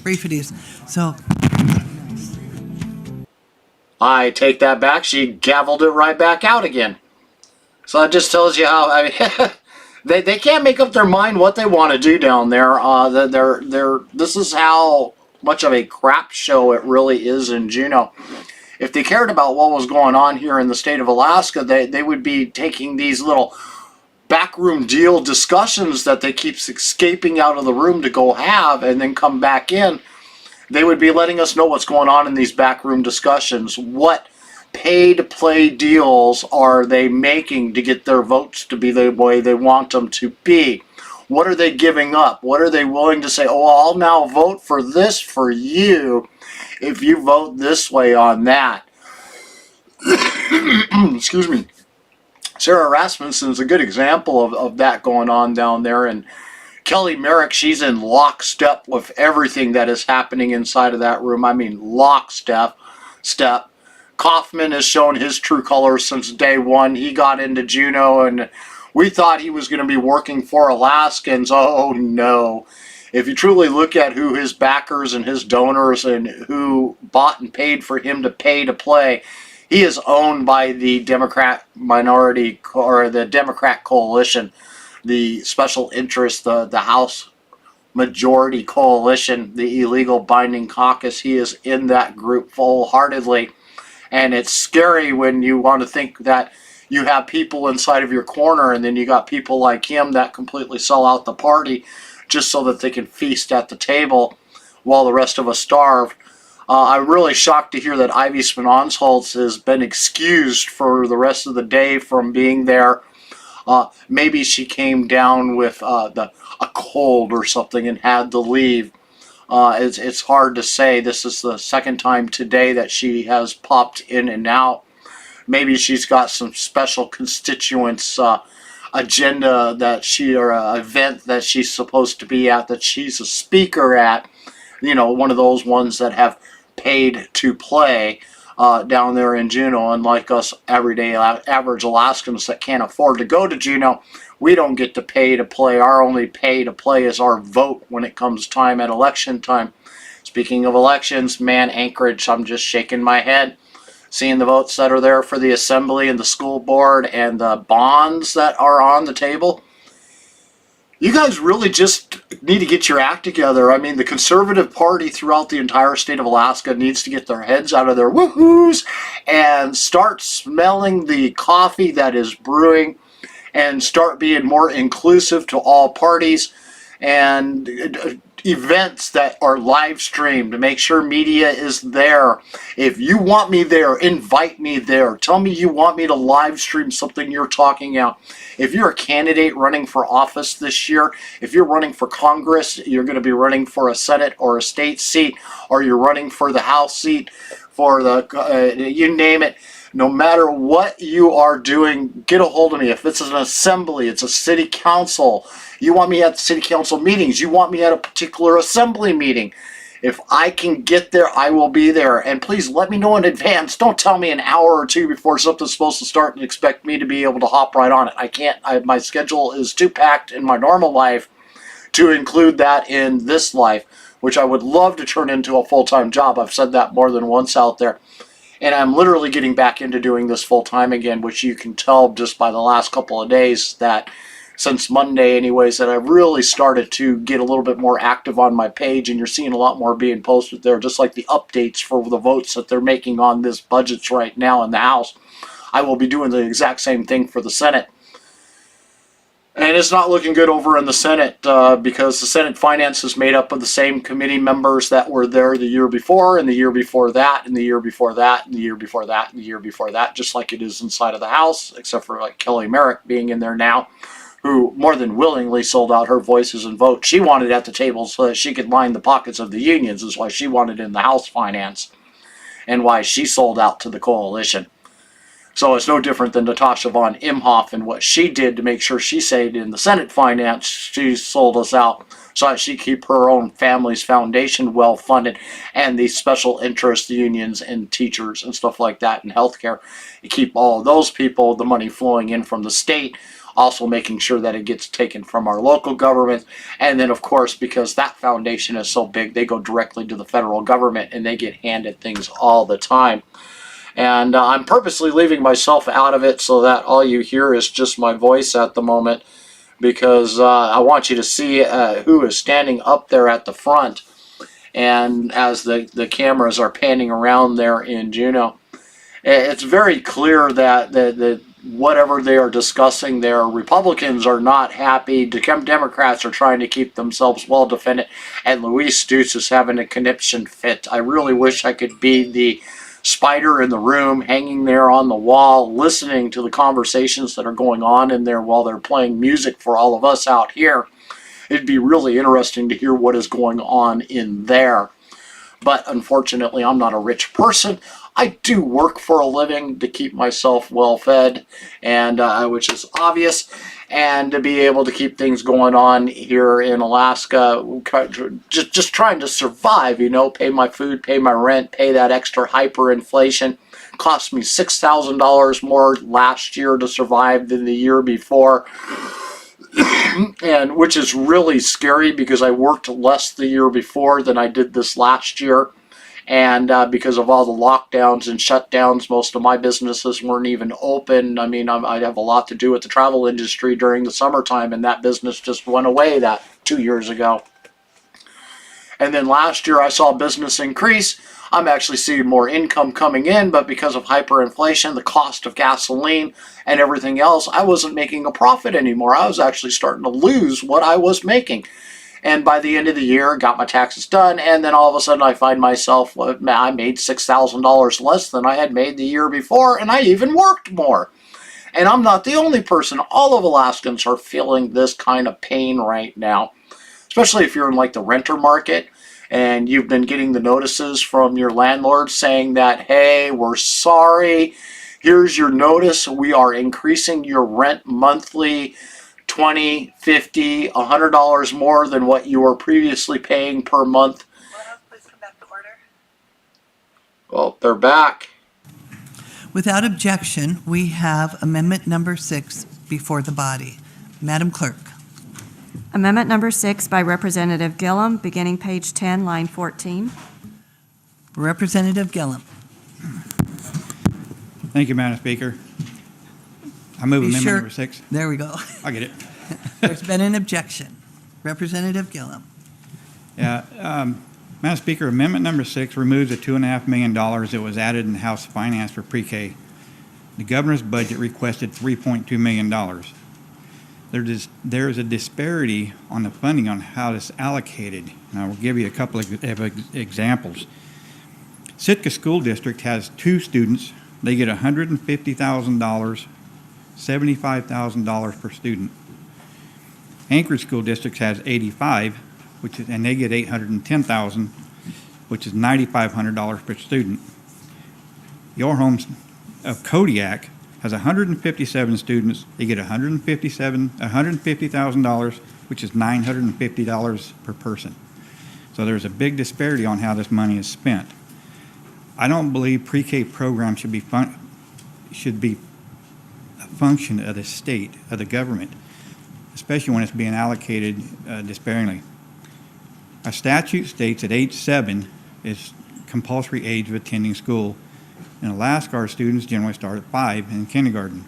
Briefities. So
I take that back. She gavelled it right back out again. So that just tells you how, I mean, they can't make up their mind what they want to do down there. This is how much of a crap show it really is in Juneau. If they cared about what was going on here in the state of Alaska, they would be taking these little backroom deal discussions that they keep escaping out of the room to go have and then come back in. They would be letting us know what's going on in these backroom discussions. What pay-to-play deals are they making to get their votes to be the way they want them to be? What are they giving up? What are they willing to say, oh, I'll now vote for this for you if you vote this way on that? Excuse me. Sarah Rasmuson is a good example of that going on down there, and Kelly Merrick, she's in lockstep with everything that is happening inside of that room. I mean, lockstep. Kaufman has shown his true colors since day one. He got into Juneau, and we thought he was going to be working for Alaskans. Oh, no. If you truly look at who his backers and his donors and who bought and paid for him to pay to play, he is owned by the Democrat minority or the Democrat coalition, the special interest, the House Majority Coalition, the illegal binding caucus. He is in that group full-heartedly. And it's scary when you want to think that you have people inside of your corner and then you got people like him that completely sell out the party just so that they can feast at the table while the rest of us starve. I'm really shocked to hear that Ivy Spinansholz has been excused for the rest of the day from being there. Maybe she came down with a cold or something and had to leave. It's hard to say. This is the second time today that she has popped in and out. Maybe she's got some special constituents agenda that or event that she's supposed to be at, that she's a speaker at. You know, one of those ones that have paid to play down there in Juneau. Unlike us everyday average Alaskans that can't afford to go to Juneau, we don't get to pay to play. Our only pay to play is our vote when it comes time at election time. Speaking of elections, man, Anchorage, I'm just shaking my head seeing the votes that are there for the assembly and the school board and the bonds that are on the table. You guys really just need to get your act together. I mean, the Conservative Party throughout the entire state of Alaska needs to get their heads out of their woohoos and start smelling the coffee that is brewing and start being more inclusive to all parties and events that are live streamed to make sure media is there. If you want me there, invite me there. Tell me you want me to live stream something you're talking about. If you're a candidate running for office this year, if you're running for Congress, you're going to be running for a Senate or a state seat, or you're running for the House seat, for the, you name it. No matter what you are doing, get a hold of me. If it's an assembly, it's a city council, you want me at the city council meetings, you want me at a particular assembly meeting, if I can get there, I will be there. And please let me know in advance. Don't tell me an hour or two before something's supposed to start and expect me to be able to hop right on it. I can't. My schedule is too packed in my normal life to include that in this life, which I would love to turn into a full-time job. I've said that more than once out there. And I'm literally getting back into doing this full-time again, which you can tell just by the last couple of days that, since Monday anyways, that I've really started to get a little bit more active on my page, and you're seeing a lot more being posted there, just like the updates for the votes that they're making on this budgets right now in the House. I will be doing the exact same thing for the Senate. And it's not looking good over in the Senate because the Senate Finance is made up of the same committee members that were there the year before, and the year before that, and the year before that, and the year before that, and the year before that, just like it is inside of the House, except for like Kelly Merrick being in there now, who more than willingly sold out her voices and votes. She wanted at the table so that she could line the pockets of the unions, is why she wanted in the House Finance, and why she sold out to the coalition. So it's no different than Natasha von Imhoff and what she did to make sure she stayed in the Senate Finance. She sold us out so that she keep her own family's foundation well funded, and these special interest unions and teachers and stuff like that in healthcare. You keep all of those people, the money flowing in from the state, also making sure that it gets taken from our local government. And then, of course, because that foundation is so big, they go directly to the federal government and they get handed things all the time. And I'm purposely leaving myself out of it so that all you hear is just my voice at the moment, because I want you to see who is standing up there at the front. And as the cameras are panning around there in Juneau, it's very clear that whatever they are discussing there, Republicans are not happy. Democrats are trying to keep themselves well defended, and Luis Stutz is having a conniption fit. I really wish I could be the spider in the room, hanging there on the wall, listening to the conversations that are going on in there while they're playing music for all of us out here. It'd be really interesting to hear what is going on in there. But unfortunately, I'm not a rich person. I do work for a living to keep myself well fed, and which is obvious, and to be able to keep things going on here in Alaska, just trying to survive, you know, pay my food, pay my rent, pay that extra hyperinflation. Cost me $6,000 more last year to survive than the year before. And which is really scary because I worked less the year before than I did this last year. And because of all the lockdowns and shutdowns, most of my businesses weren't even open. I mean, I have a lot to do with the travel industry during the summertime, and that business just went away that 2 years ago. And then last year I saw business increase. I'm actually seeing more income coming in, but because of hyperinflation, the cost of gasoline and everything else, I wasn't making a profit anymore. I was actually starting to lose what I was making. And by the end of the year, got my taxes done, and then all of a sudden I find myself, I made $6,000 less than I had made the year before, and I even worked more. And I'm not the only person. All of Alaskans are feeling this kind of pain right now, especially if you're in like the renter market and you've been getting the notices from your landlord saying that, hey, we're sorry, here's your notice, we are increasing your rent monthly $20, $50, $100 more than what you were previously paying per month. Please come back to order. Well, they're back.
Without objection, we have amendment number 6 before the body. Madam Clerk.
Amendment number 6 by Representative Gillum, beginning page 10, line 14.
Representative Gillum.
Thank you, Madam Speaker. I move
Be
amendment
sure-
number 6.
There we go.
I get it.
There's been an objection. Representative Gillum.
Yeah, Madam Speaker, amendment number 6 removes the $2.5 million that was added in the House Finance for pre-K. The governor's budget requested $3.2 million. There is a disparity on the funding on how it's allocated. And I will give you a couple of examples. Sitka School District has 2 students. They get $150,000, $75,000 per student. Anchorage School District has 85, and they get $810,000, which is $9,500 per student. Your Homes of Kodiak has 157 students. They get $150,000, which is $950 per person. So there's a big disparity on how this money is spent. I don't believe pre-K programs should be a function of the state, of the government, especially when it's being allocated disparingly. Our statute states that age 7 is compulsory age of attending school. In Alaska, our students generally start at 5 in kindergarten.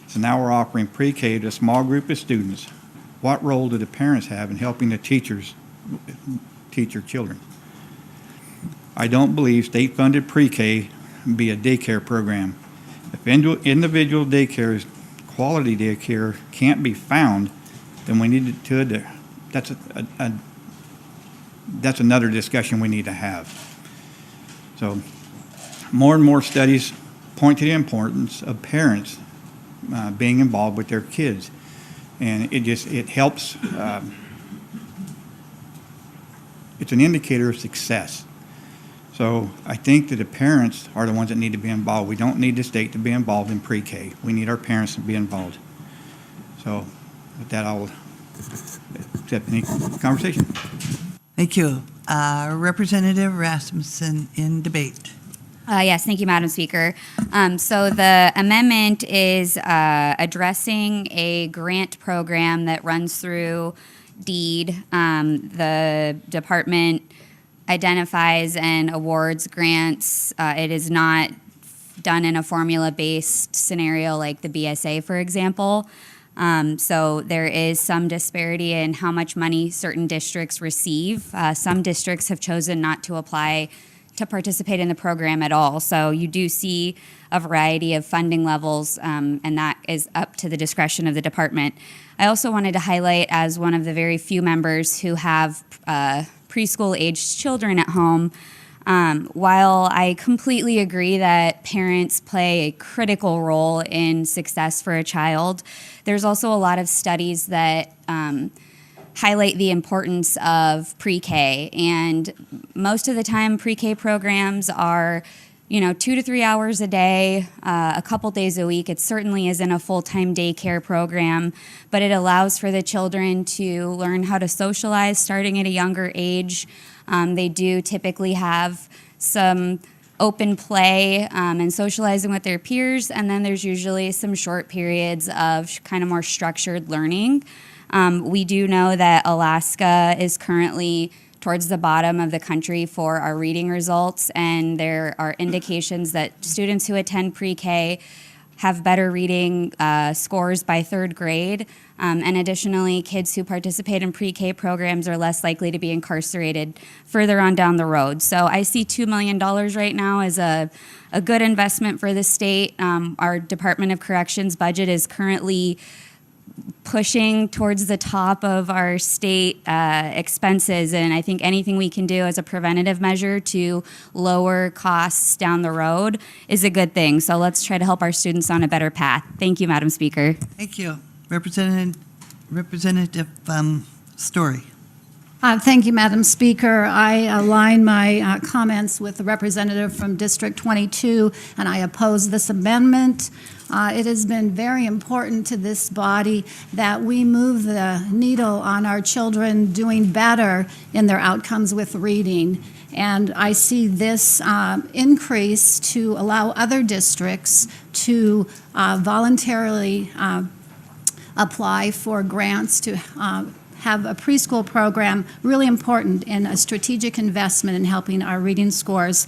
So now we're offering pre-K to a small group of students. What role do the parents have in helping the teachers teach their children? I don't believe state-funded pre-K be a daycare program. If individual daycares quality daycare can't be found, then we need to, that's another discussion we need to have. So more and more studies point to the importance of parents being involved with their kids. And it helps, it's an indicator of success. So I think that the parents are the ones that need to be involved. We don't need the state to be involved in pre-K. We need our parents to be involved. So with that, I will accept any conversation.
Thank you. Representative Rasmussen in debate.
Yes, thank you, Madam Speaker. So the amendment is addressing a grant program that runs through DEED. The department identifies and awards grants. It is not done in a formula-based scenario like the BSA, for example. So there is some disparity in how much money certain districts receive. Some districts have chosen not to apply to participate in the program at all. So you do see a variety of funding levels, and that is up to the discretion of the department. I also wanted to highlight, as one of the very few members who have preschool-aged children at home, while I completely agree that parents play a critical role in success for a child, there's also a lot of studies that highlight the importance of pre-K. And most of the time, pre-K programs are 2 to 3 hours a day, a couple days a week. It certainly isn't a full-time daycare program, but it allows for the children to learn how to socialize starting at a younger age. They do typically have some open play and socializing with their peers, and then there's usually some short periods of kind of more structured learning. We do know that Alaska is currently towards the bottom of the country for our reading results, and there are indications that students who attend pre-K have better reading scores by third grade. And additionally, kids who participate in pre-K programs are less likely to be incarcerated further on down the road. So I see $2 million right now as a good investment for the state. Our Department of Corrections budget is currently pushing towards the top of our state expenses, and I think anything we can do as a preventative measure to lower costs down the road is a good thing. So let's try to help our students on a better path. Thank you, Madam Speaker.
Thank you. Representative Story.
Thank you, Madam Speaker. I align my comments with the representative from District 22, and I oppose this amendment. It has been very important to this body that we move the needle on our children doing better in their outcomes with reading. And I see this increase to allow other districts to voluntarily apply for grants to have a preschool program, really important in a strategic investment in helping our reading scores.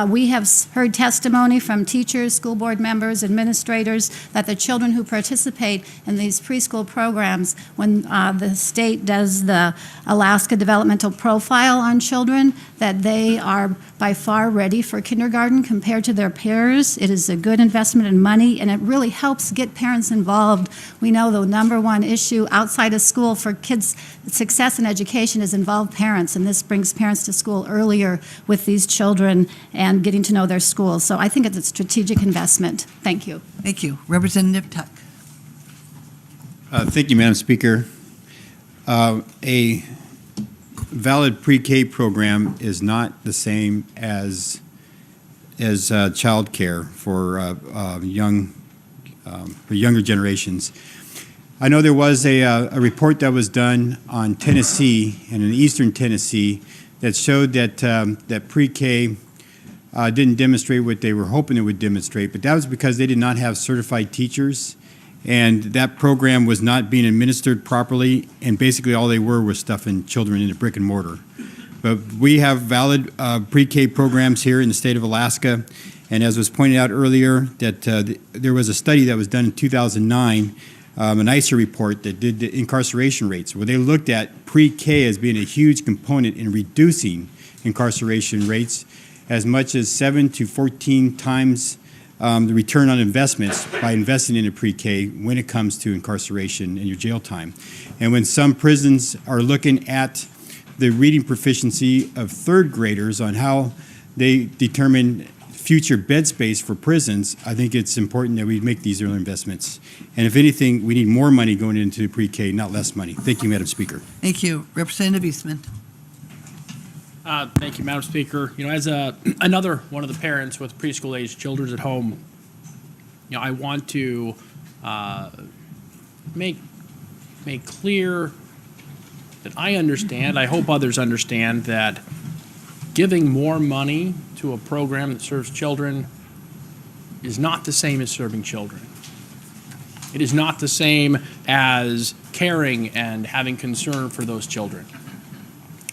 We have heard testimony from teachers, school board members, administrators, that the children who participate in these preschool programs, when the state does the Alaska Developmental Profile on children, that they are by far ready for kindergarten compared to their peers. It is a good investment in money, and it really helps get parents involved. We know the number one issue outside of school for kids' success in education is involved parents, and this brings parents to school earlier with these children and getting to know their schools. So I think it's a strategic investment. Thank you.
Thank you. Representative Tuck.
Thank you, Madam Speaker. A valid pre-K program is not the same as child care for younger generations. I know there was a report that was done on Tennessee and in eastern Tennessee that showed that that pre-K didn't demonstrate what they were hoping it would demonstrate, but that was because they did not have certified teachers, and that program was not being administered properly, and basically all they were was stuffing children into brick and mortar. But we have valid pre-K programs here in the state of Alaska, and as was pointed out earlier, that there was a study that was done in 2009, an ICER report that did the incarceration rates, where they looked at pre-K as being a huge component in reducing incarceration rates as much as 7 to 14 times the return on investments by investing in a pre-K when it comes to incarceration and your jail time. And when some prisons are looking at the reading proficiency of third graders on how they determine future bed space for prisons, I think it's important that we make these early investments. And if anything, we need more money going into pre-K, not less money. Thank you, Madam Speaker.
Thank you. Representative Eastman.
Thank you, Madam Speaker. As another one of the parents with preschool-aged children at home, I want to make clear that I understand, I hope others understand, that giving more money to a program that serves children is not the same as serving children. It is not the same as caring and having concern for those children.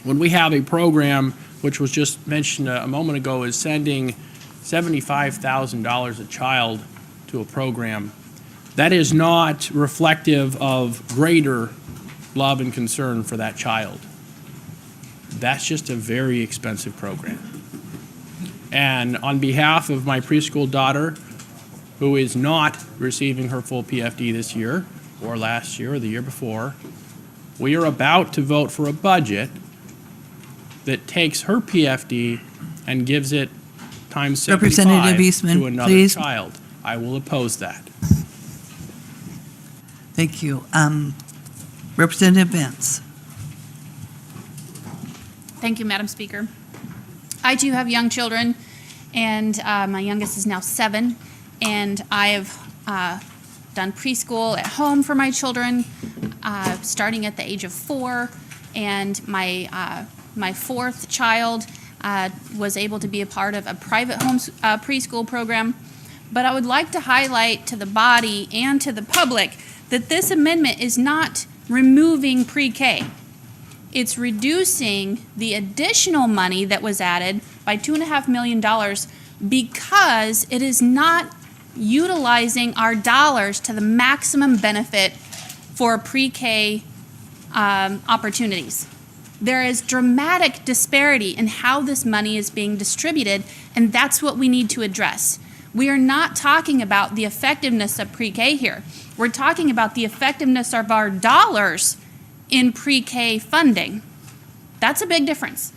When we have a program, which was just mentioned a moment ago, is sending $75,000 a child to a program, that is not reflective of greater love and concern for that child. That's just a very expensive program. And on behalf of my preschool daughter, who is not receiving her full PFD this year, or last year, or the year before, we are about to vote for a budget that takes her PFD and gives it times 75
Representative Eastman,
to another
please.
child. I will oppose that.
Thank you. Representative Vance.
Thank you, Madam Speaker. I too have young children, and my youngest is now 7, and I have done preschool at home for my children, starting at the age of 4, and my fourth child was able to be a part of a private home preschool program. But I would like to highlight to the body and to the public that this amendment is not removing pre-K. It's reducing the additional money that was added by $2.5 million because it is not utilizing our dollars to the maximum benefit for pre-K opportunities. There is dramatic disparity in how this money is being distributed, and that's what we need to address. We are not talking about the effectiveness of pre-K here. We're talking about the effectiveness of our dollars in pre-K funding. That's a big difference.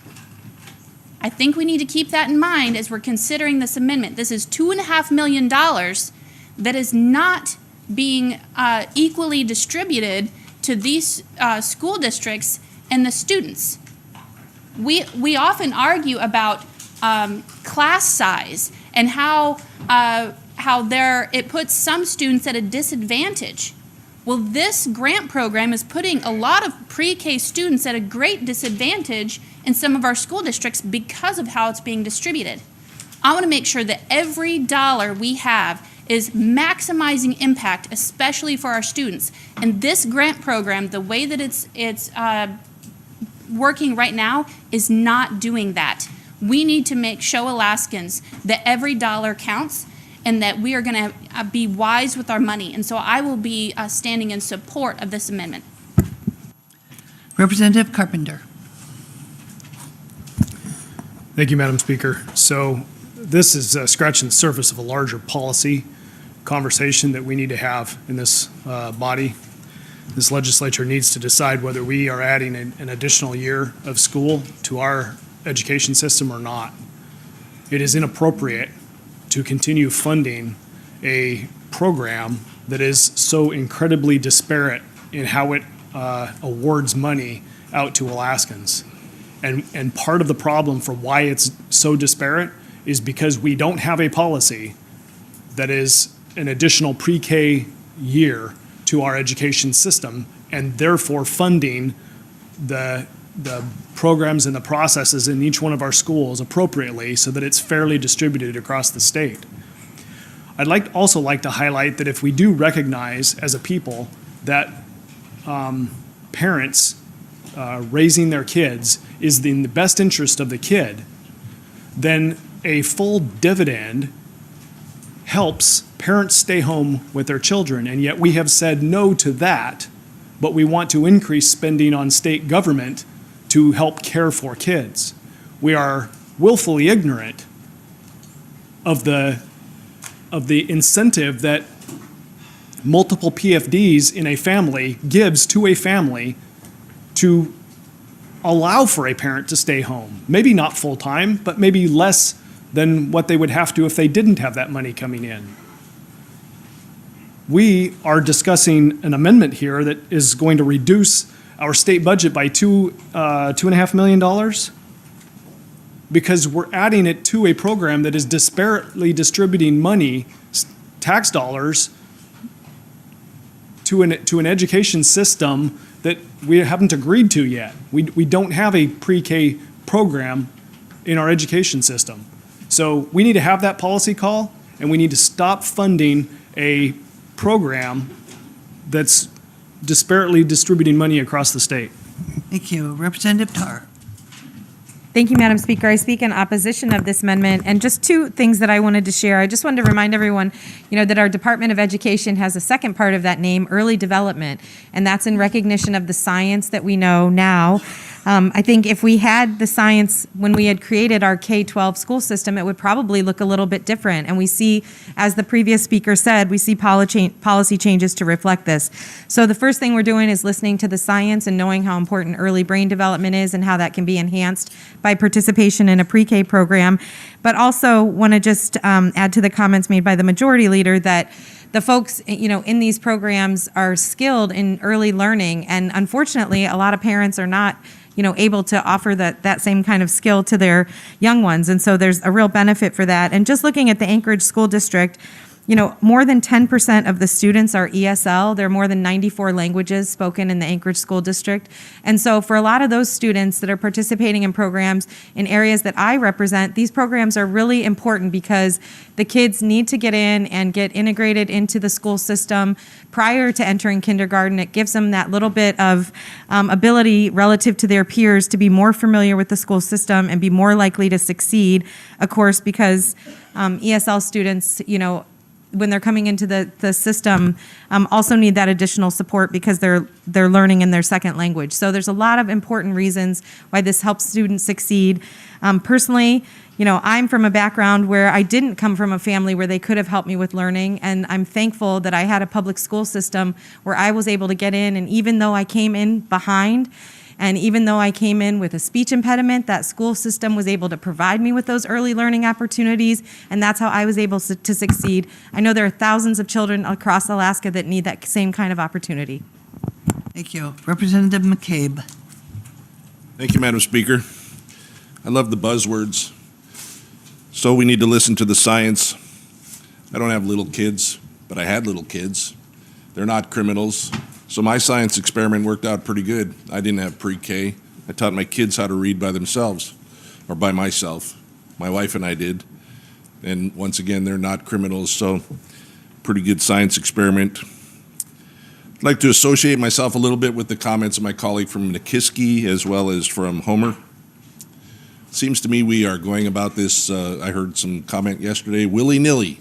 I think we need to keep that in mind as we're considering this amendment. This is $2.5 million that is not being equally distributed to these school districts and the students. We often argue about class size and how it puts some students at a disadvantage. Well, this grant program is putting a lot of pre-K students at a great disadvantage in some of our school districts because of how it's being distributed. I want to make sure that every dollar we have is maximizing impact, especially for our students. And this grant program, the way that it's working right now, is not doing that. We need to show Alaskans that every dollar counts and that we are going to be wise with our money. And so I will be standing in support of this amendment.
Representative Carpenter.
Thank you, Madam Speaker. So this is scratching the surface of a larger policy conversation that we need to have in this body. This legislature needs to decide whether we are adding an additional year of school to our education system or not. It is inappropriate to continue funding a program that is so incredibly disparate in how it awards money out to Alaskans. And part of the problem for why it's so disparate is because we don't have a policy that is an additional pre-K year to our education system, and therefore funding the programs and the processes in each one of our schools appropriately so that it's fairly distributed across the state. I'd also like to highlight that if we do recognize as a people that parents raising their kids is in the best interest of the kid, then a full dividend helps parents stay home with their children, and yet we have said no to that, but we want to increase spending on state government to help care for kids. We are willfully ignorant of the of the incentive that multiple PFDs in a family gives to a family to allow for a parent to stay home. Maybe not full-time, but maybe less than what they would have to if they didn't have that money coming in. We are discussing an amendment here that is going to reduce our state budget by $2.5 million because we're adding it to a program that is disparately distributing money, tax dollars, to an education system that we haven't agreed to yet. We don't have a pre-K program in our education system. So we need to have that policy call, and we need to stop funding a program that's disparately distributing money across the state.
Thank you. Representative Tarr.
Thank you, Madam Speaker. I speak in opposition of this amendment. And just two things that I wanted to share. I just wanted to remind everyone, that our Department of Education has a second part of that name, early development, and that's in recognition of the science that we know now. I think if we had the science when we had created our K-12 school system, it would probably look a little bit different. And we see, as the previous speaker said, we see policy changes to reflect this. So the first thing we're doing is listening to the science and knowing how important early brain development is and how that can be enhanced by participation in a pre-K program. But also want to just add to the comments made by the majority leader that the folks, in these programs are skilled in early learning. And unfortunately, a lot of parents are not able to offer that same kind of skill to their young ones. And so there's a real benefit for that. And just looking at the Anchorage School District, more than 10% of the students are ESL. There are more than 94 languages spoken in the Anchorage School District. And so for a lot of those students that are participating in programs in areas that I represent, these programs are really important because the kids need to get in and get integrated into the school system prior to entering kindergarten. It gives them that little bit of ability relative to their peers to be more familiar with the school system and be more likely to succeed, of course, because ESL students, when they're coming into the system, also need that additional support because they're learning in their second language. So there's a lot of important reasons why this helps students succeed. Personally, I'm from a background where I didn't come from a family where they could have helped me with learning, and I'm thankful that I had a public school system where I was able to get in, and even though I came in behind, and even though I came in with a speech impediment, that school system was able to provide me with those early learning opportunities, and that's how I was able to succeed. I know there are thousands of children across Alaska that need that same kind of opportunity.
Thank you. Representative McCabe.
Thank you, Madam Speaker. I love the buzzwords. So we need to listen to the science. I don't have little kids, but I had little kids. They're not criminals. So my science experiment worked out pretty good. I didn't have pre-K. I taught my kids how to read by themselves, or by myself. My wife and I did. And once again, they're not criminals, so pretty good science experiment. I'd like to associate myself a little bit with the comments of my colleague from Nikiski as well as from Homer. It seems to me we are going about this, I heard some comment yesterday, willy-nilly.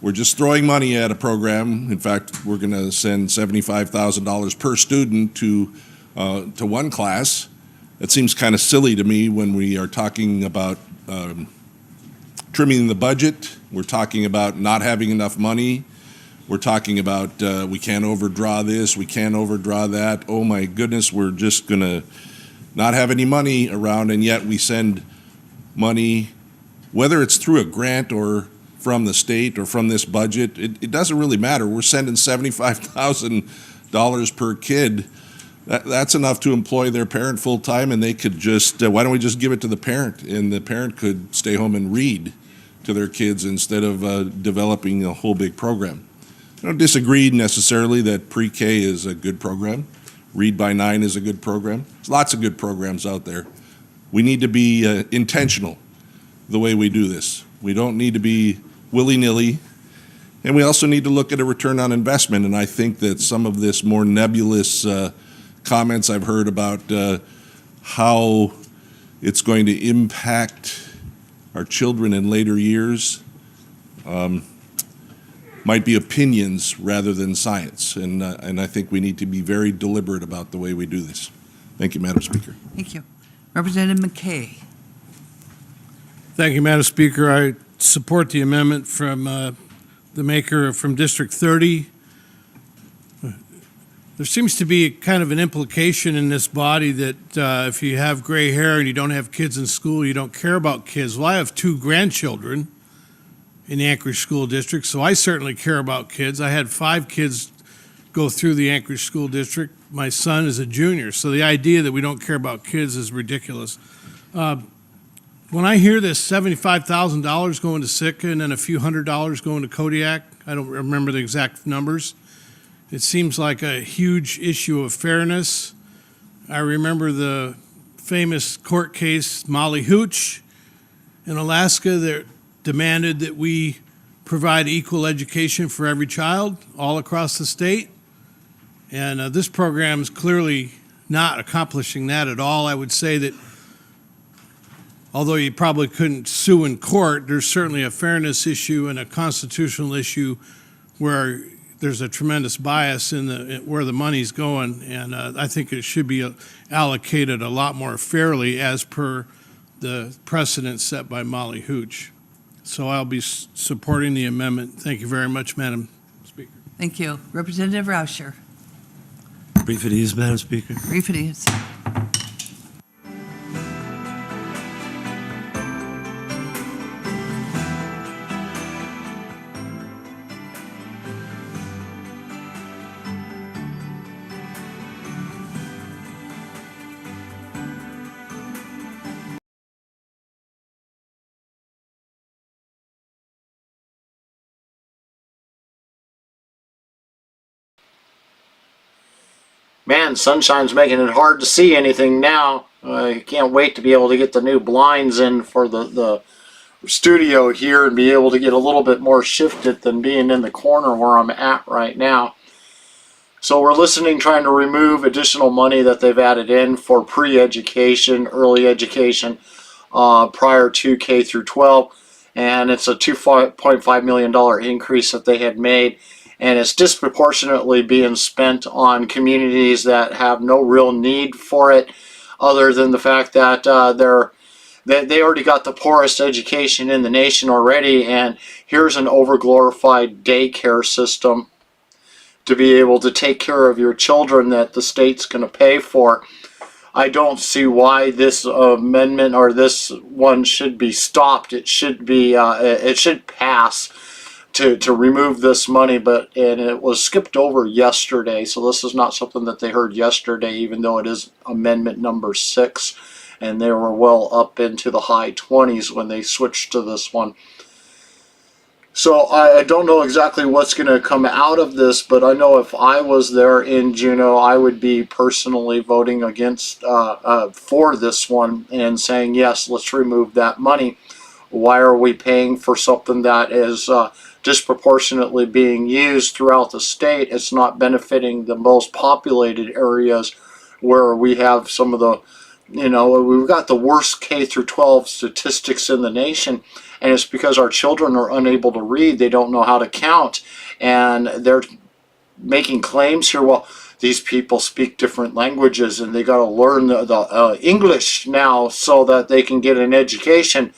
We're just throwing money at a program. In fact, we're going to send $75,000 per student to one class. That seems kind of silly to me when we are talking about trimming the budget. We're talking about not having enough money. We're talking about we can't overdraw this, we can't overdraw that. Oh my goodness, we're just going to not have any money around, and yet we send money, whether it's through a grant or from the state or from this budget, it doesn't really matter. We're sending $75,000 per kid. That's enough to employ their parent full-time, and they could just, why don't we just give it to the parent, and the parent could stay home and read to their kids instead of developing a whole big program. I don't disagree necessarily that pre-K is a good program. Read by 9 is a good program. There's lots of good programs out there. We need to be intentional the way we do this. We don't need to be willy-nilly, and we also need to look at a return on investment, and I think that some of this more nebulous comments I've heard about how it's going to impact our children in later years might be opinions rather than science, and I think we need to be very deliberate about the way we do this. Thank you, Madam Speaker.
Thank you. Representative
Thank you, Madam Speaker. I support the amendment from
the maker from District 30. There seems to be kind of an implication in this body that if you have gray hair and you don't have kids in school, you don't care about kids. Well, I have 2 grandchildren in the Anchorage School District, so I certainly care about kids. I had 5 kids go through the Anchorage School District. My son is a junior, so the idea that we don't care about kids is ridiculous. When I hear this $75,000 going to Sitka and then a few $100s going to Kodiak, I don't remember the exact numbers, it seems like a huge issue of fairness. I remember the famous court case, Molly Hooch in Alaska, that demanded that we provide equal education for every child all across the state. And this program is clearly not accomplishing that at all. I would say that although you probably couldn't sue in court, there's certainly a fairness issue and a constitutional issue where there's a tremendous bias in where the money's going, and I think it should be allocated a lot more fairly as per the precedent set by Molly Hooch. So I'll be supporting the amendment. Thank you very much, Madam Speaker.
Thank you. Representative Rauscher.
Brief it is, Madam Speaker.
Brief it is.
Man, sunshine's making it hard to see anything now. I can't wait to be able to get the new blinds in for the studio here and be able to get a little bit more shifted than being in the corner where I'm at right now. So we're listening, trying to remove additional money that they've added in for pre-education, early education, prior to K through 12. And it's a $2.5 million increase that they had made. And it's disproportionately being spent on communities that have no real need for it, other than the fact that they already got the poorest education in the nation already, and here's an overglorified daycare system to be able to take care of your children that the state's going to pay for. I don't see why this amendment or this one should be stopped. It should be it should pass to remove this money, and it was skipped over yesterday, so this is not something that they heard yesterday, even though it is amendment number 6, and they were well up into the high 20s when they switched to this one. So I don't know exactly what's going to come out of this, but I know if I was there in Juneau, I would be personally voting against for this one and saying, yes, let's remove that money. Why are we paying for something that is disproportionately being used throughout the state? It's not benefiting the most populated areas where we have some of the, we've got the worst K through 12 statistics in the nation, and it's because our children are unable to read. They don't know how to count, and they're making claims here, well, these people speak different languages and they got to learn the English now so that they can get an education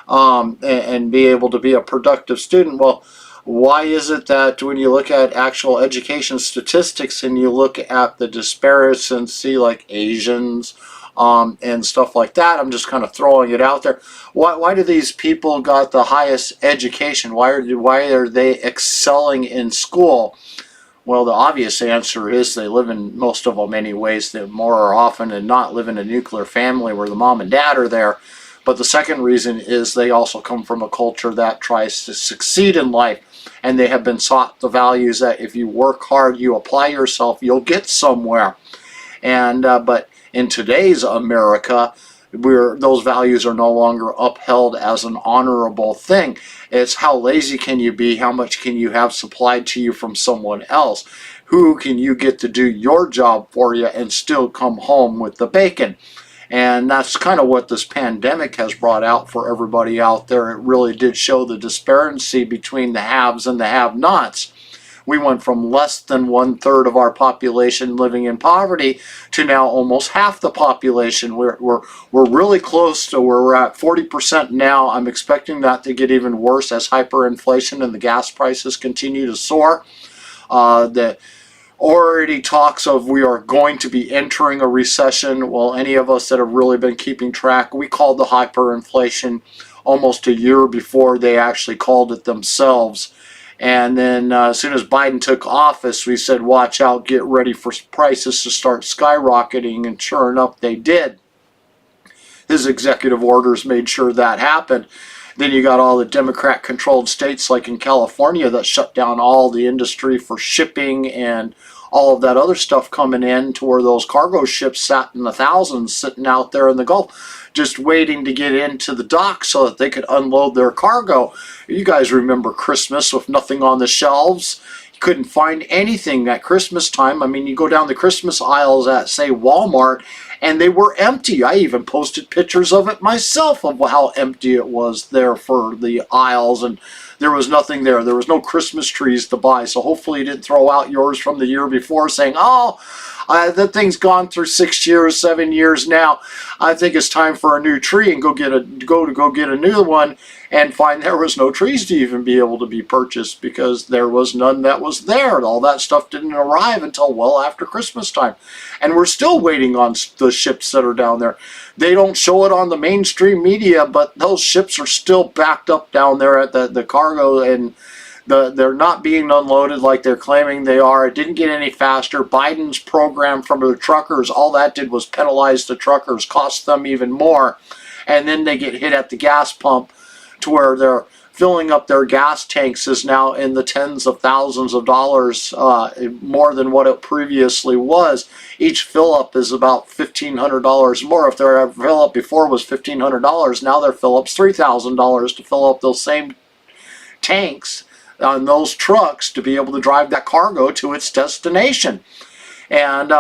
and be able to be a productive student. Well, why is it that when you look at actual education statistics and you look at the disparities and see like Asians and stuff like that, I'm just kind of throwing it out there. Why do these people got the highest education? Why are they excelling in school? Well, the obvious answer is they live in, most of them anyways, they more often than not live in a nuclear family where the mom and dad are there. But the second reason is they also come from a culture that tries to succeed in life, and they have been taught the values that if you work hard, you apply yourself, you'll get somewhere. And but in today's America, those values are no longer upheld as an honorable thing. It's how lazy can you be? How much can you have supplied to you from someone else? Who can you get to do your job for you and still come home with the bacon? And that's kind of what this pandemic has brought out for everybody out there. It really did show the disparity between the haves and the have-nots. We went from less than 1/3 of our population living in poverty to now almost half the population. We're really close to where we're at 40% now. I'm expecting that to get even worse as hyperinflation and the gas prices continue to soar. That already talks of we are going to be entering a recession. Well, any of us that have really been keeping track, we called the hyperinflation almost a year before they actually called it themselves. And then as soon as Biden took office, we said, watch out, get ready for prices to start skyrocketing, and sure enough, they did. His executive orders made sure that happened. Then you got all the Democrat-controlled states like in California that shut down all the industry for shipping and all of that other stuff coming in, to where those cargo ships sat in the thousands sitting out there in the Gulf just waiting to get into the dock so that they could unload their cargo. You guys remember Christmas with nothing on the shelves. You couldn't find anything at Christmas time. I mean, you go down the Christmas aisles at, say, Walmart, and they were empty. I even posted pictures of it myself of how empty it was there for the aisles, and there was nothing there. There was no Christmas trees to buy, so hopefully you didn't throw out yours from the year before saying, oh, that thing's gone through 6 years, 7 years now. I think it's time for a new tree, and go get a new one, and find there was no trees to even be able to be purchased because there was none that was there. All that stuff didn't arrive until well after Christmas time. And we're still waiting on the ships that are down there. They don't show it on the mainstream media, but those ships are still backed up down there at the cargo, and they're not being unloaded like they're claiming they are. It didn't get any faster. Biden's program from the truckers, all that did was penalize the truckers, cost them even more. And then they get hit at the gas pump to where they're filling up their gas tanks is now in the tens of thousands of dollars more than what it previously was. Each fill up is about $1,500 more. If their fill up before was $1,500, now their fill up's $3,000 to fill up those same tanks on those trucks to be able to drive that cargo to its destination. And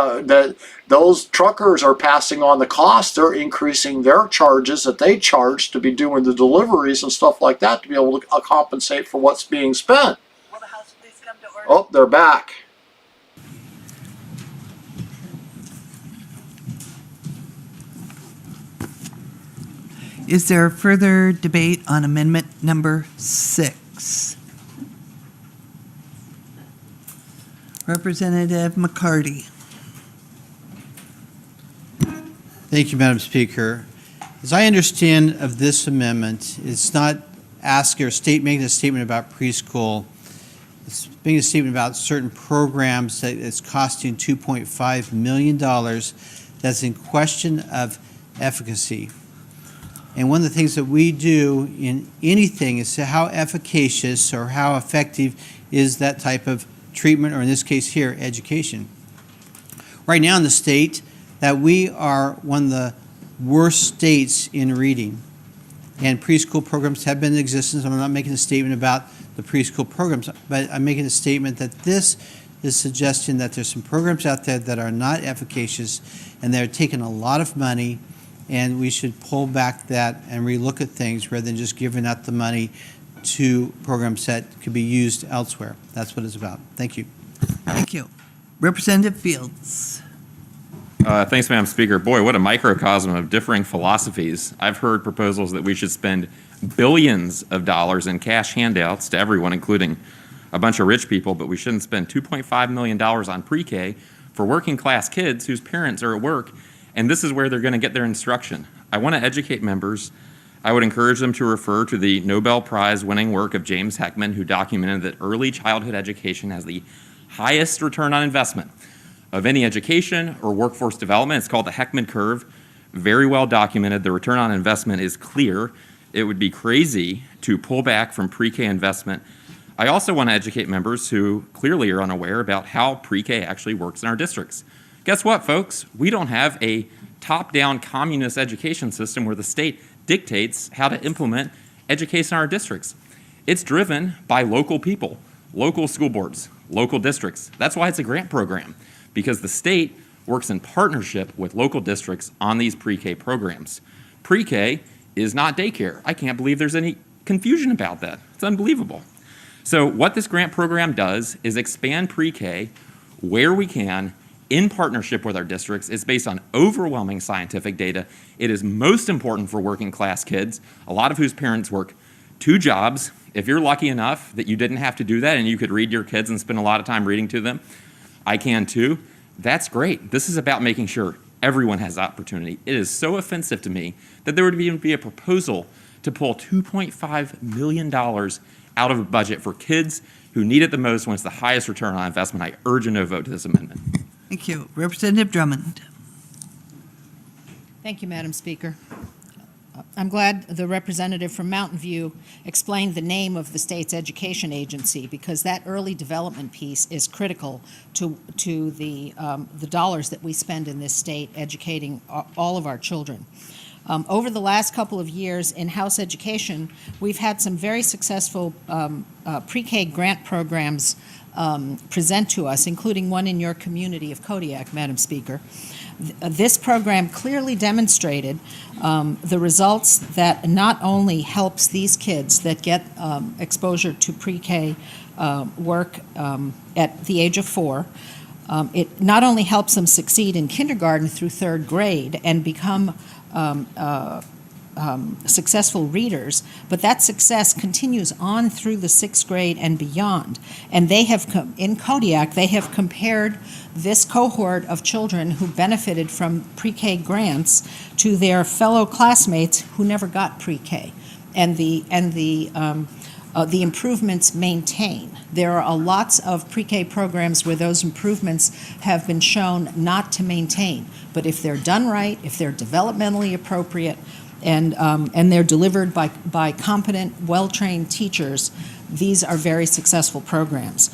those truckers are passing on the cost. They're increasing their charges that they charge to be doing the deliveries and stuff like that to be able to compensate for what's being spent. Will the House please come to order? Oh, they're back.
Is there further debate on amendment number 6? Representative McCarty.
Thank you, Madam Speaker. As I understand of this amendment, it's not asking or making a statement about preschool. It's making a statement about certain programs that is costing $2.5 million that's in question of efficacy. And one of the things that we do in anything is to how efficacious or how effective is that type of treatment, or in this case here, education. Right now in the state, that we are one of the worst states in reading. And preschool programs have been in existence. I'm not making a statement about the preschool programs, but I'm making a statement that this is suggesting that there's some programs out there that are not efficacious and they're taking a lot of money, and we should pull back that and relook at things rather than just giving out the money to programs that could be used elsewhere. That's what it's about. Thank you.
Thank you. Representative Fields.
Thanks, Madam Speaker. Boy, what a microcosm of differing philosophies. I've heard proposals that we should spend billions of dollars in cash handouts to everyone, including a bunch of rich people, but we shouldn't spend $2.5 million on pre-K for working class kids whose parents are at work, and this is where they're going to get their instruction. I want to educate members. I would encourage them to refer to the Nobel Prize winning work of James Heckman, who documented that early childhood education has the highest return on investment of any education or workforce development. It's called the Heckman curve. Very well documented. The return on investment is clear. It would be crazy to pull back from pre-K investment. I also want to educate members who clearly are unaware about how pre-K actually works in our districts. Guess what, folks? We don't have a top-down communist education system where the state dictates how to implement education in our districts. It's driven by local people, local school boards, local districts. That's why it's a grant program, because the state works in partnership with local districts on these pre-K programs. Pre-K is not daycare. I can't believe there's any confusion about that. It's unbelievable. So what this grant program does is expand pre-K where we can in partnership with our districts. It's based on overwhelming scientific data. It is most important for working class kids, a lot of whose parents work 2 jobs. If you're lucky enough that you didn't have to do that and you could read your kids and spend a lot of time reading to them, I can too. That's great. This is about making sure everyone has opportunity. It is so offensive to me that there would even be a proposal to pull $2.5 million out of a budget for kids who need it the most when it's the highest return on investment. I urge a no vote to this amendment.
Thank you. Representative Drummond.
Thank you, Madam Speaker. I'm glad the representative from Mountain View explained the name of the state's education agency, because that early development piece is critical to the dollars that we spend in this state educating all of our children. Over the last couple of years in House Education, we've had some very successful pre-K grant programs present to us, including one in your community of Kodiak, Madam Speaker. This program clearly demonstrated the results that not only helps these kids that get exposure to pre-K work at the age of 4, it not only helps them succeed in kindergarten through 3rd grade and become successful readers, but that success continues on through the 6th grade and beyond. And they have, in Kodiak, they have compared this cohort of children who benefited from pre-K grants to their fellow classmates who never got pre-K. And the improvements maintain. There are lots of pre-K programs where those improvements have been shown not to maintain. But if they're done right, if they're developmentally appropriate, and they're delivered by competent, well-trained teachers, these are very successful programs.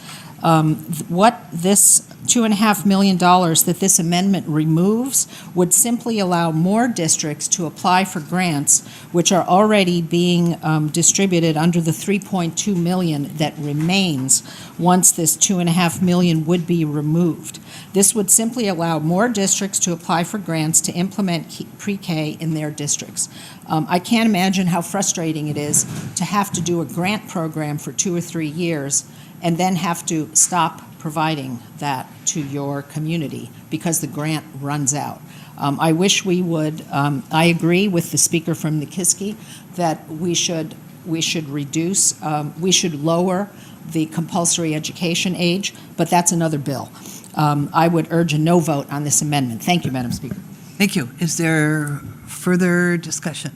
What this $2.5 million that this amendment removes would simply allow more districts to apply for grants, which are already being distributed under the $3.2 million that remains once this $2.5 million would be removed. This would simply allow more districts to apply for grants to implement pre-K in their districts. I can't imagine how frustrating it is to have to do a grant program for 2 or 3 years and then have to stop providing that to your community because the grant runs out. I wish we would, I agree with the speaker from Nikiski that we should reduce, we should lower the compulsory education age, but that's another bill. I would urge a no vote on this amendment. Thank you, Madam Speaker.
Thank you. Is there further discussion?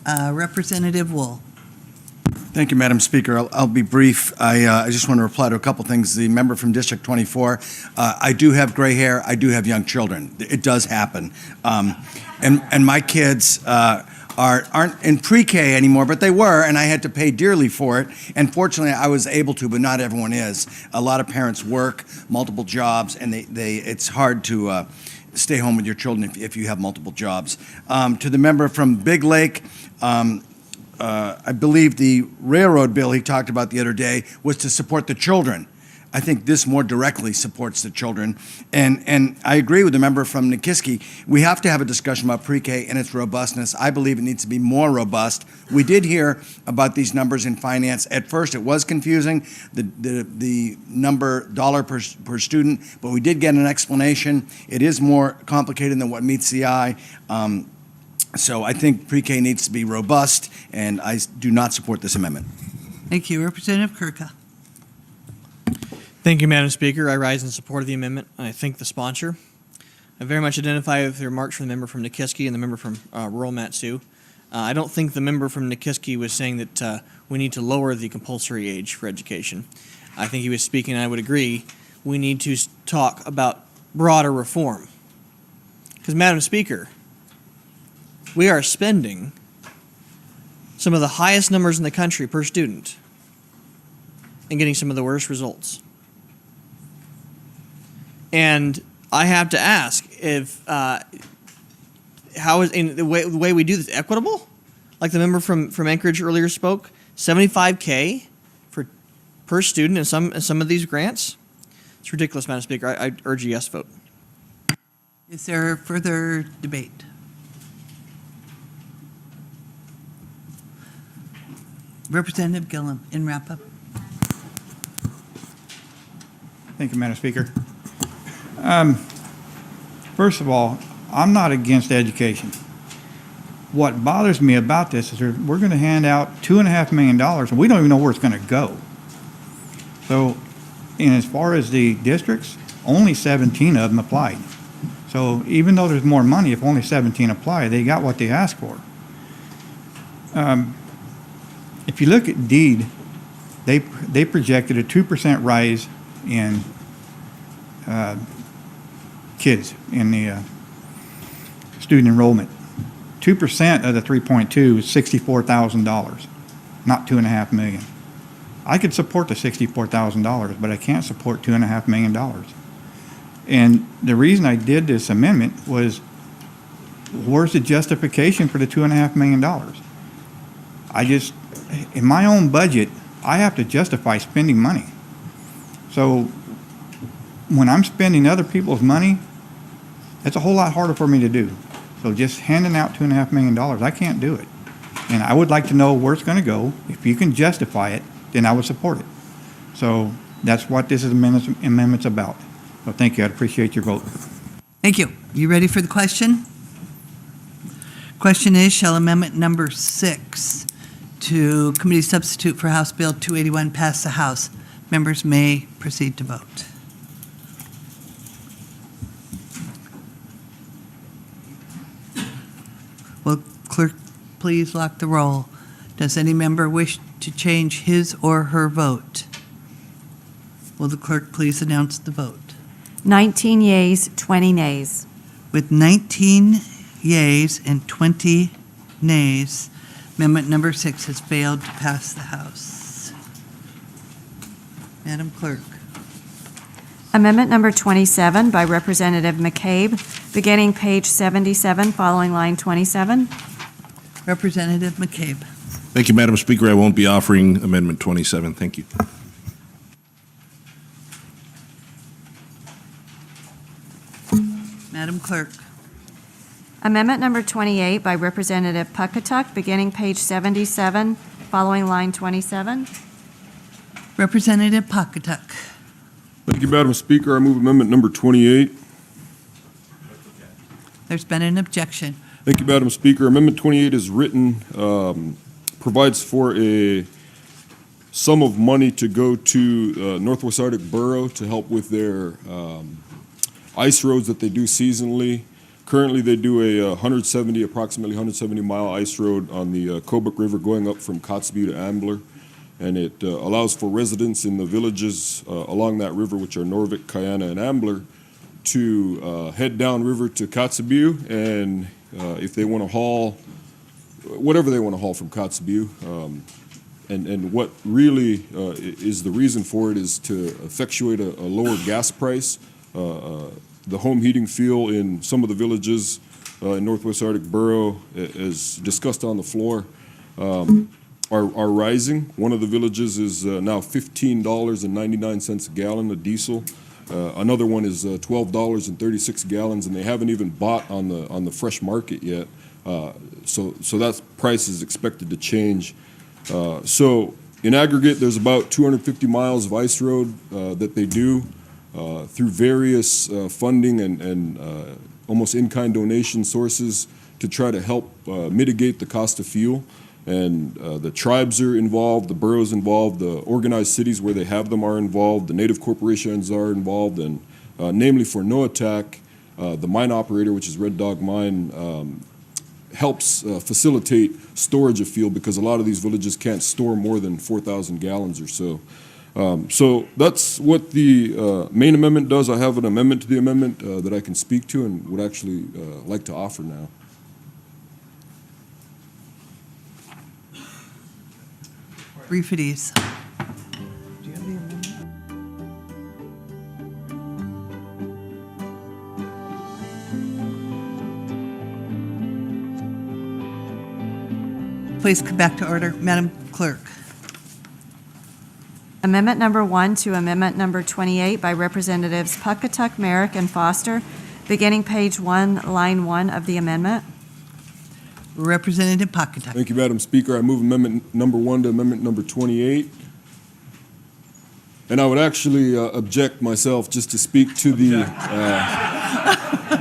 Representative Wool.
Thank you, Madam Speaker. I'll be brief. I just want to reply to a couple things. The member from District 24, I do have gray hair. I do have young children. It does happen. And my kids aren't in pre-K anymore, but they were, and I had to pay dearly for it. And fortunately, I was able to, but not everyone is. A lot of parents work multiple jobs, and it's hard to stay home with your children if you have multiple jobs. To the member from Big Lake, I believe the railroad bill he talked about the other day was to support the children. I think this more directly supports the children. And I agree with the member from Nikiski. We have to have a discussion about pre-K and its robustness. I believe it needs to be more robust. We did hear about these numbers in finance. At first, it was confusing, the number dollar per student, but we did get an explanation. It is more complicated than what meets the eye. So I think pre-K needs to be robust, and I do not support this amendment.
Thank you. Representative Kurka.
Thank you, Madam Speaker. I rise in support of the amendment, and I thank the sponsor. I very much identify with the remarks from the member from Nikiski and the member from rural Mat-Su. I don't think the member from Nikiski was saying that we need to lower the compulsory age for education. I think he was speaking, and I would agree, we need to talk about broader reform. Because, Madam Speaker, we are spending some of the highest numbers in the country per student and getting some of the worst results. And I have to ask if how is in the way we do this equitable? Like the member from Anchorage earlier spoke, $75K per student in some of these grants. It's ridiculous, Madam Speaker. I urge a yes vote.
Is there further debate? Representative Gillum, in wrap-up.
Thank you, Madam Speaker. First of all, I'm not against education. What bothers me about this is we're going to hand out $2.5 million, and we don't even know where it's going to go. So, and as far as the districts, only 17 of them applied. So even though there's more money, if only 17 apply, they got what they asked for. If you look at DEED, they projected a 2% rise in kids in the student enrollment. 2% of the 3.2 is $64,000, not $2.5 million. I could support the $64,000, but I can't support $2.5 million. And the reason I did this amendment was, where's the justification for the $2.5 million? In my own budget, I have to justify spending money. So when I'm spending other people's money, it's a whole lot harder for me to do. So just handing out $2.5 million, I can't do it. And I would like to know where it's going to go. If you can justify it, then I would support it. So that's what this amendment's about. So thank you. I'd appreciate your vote.
Thank you. You ready for the question? Question is, shall amendment number 6 to committee substitute for House Bill 281 pass the House? Members may proceed to vote. Will clerk please lock the roll? Does any member wish to change his or her vote? Will the clerk please announce the vote?
19 yeas, 20 nays.
With 19 yeas and 20 nays, amendment number 6 has failed to pass the House. Madam Clerk.
Amendment number 27 by Representative McCabe, beginning page 77, following line 27.
Representative McCabe.
Thank you, Madam Speaker. I won't be offering Amendment 27. Thank you.
Madam Clerk.
Amendment number 28 by Representative Puckatuck, beginning page 77, following line 27.
Representative Puckatuck.
Thank you, Madam Speaker. I move amendment number 28.
There's been an objection.
Thank you, Madam Speaker. Amendment 28 is written, provides for a sum of money to go to Northwest Arctic Borough to help with their ice roads that they do seasonally. Currently, they do a approximately 170-mile ice road on the Kobuk River going up from Kotzebue to Ambler. And it allows for residents in the villages along that river, which are Norvik, Kayana, and Ambler, to head downriver to Kotzebue, and if they want to haul, whatever they want to haul from Kotzebue, and what really is the reason for it is to effectuate a lower gas price. The home heating fuel in some of the villages in Northwest Arctic Borough, as discussed on the floor, are rising. One of the villages is now $15.99 a gallon of diesel. Another one is $12.36 gallons, and they haven't even bought on the fresh market yet. So that price is expected to change. So in aggregate, there's about 250 miles of ice road that they do through various funding and almost in-kind donation sources to try to help mitigate the cost of fuel. And the tribes are involved, the boroughs involved, the organized cities where they have them are involved, the native corporations are involved, and namely for NOATAC, the mine operator, which is Red Dog Mine, helps facilitate storage of fuel because a lot of these villages can't store more than 4,000 gallons or so. So that's what the main amendment does. I have an amendment to the amendment that I can speak to and would actually like to offer now.
Brief at ease. Please come back to order. Madam Clerk.
Amendment number 1 to amendment number 28 by Representatives Puckatuck, Merrick, and Foster, beginning page 1, line 1 of the amendment.
Representative Pawcatuck.
Thank you, Madam Speaker. I move amendment number 1 to amendment number 28. And I would actually object myself just to speak to the.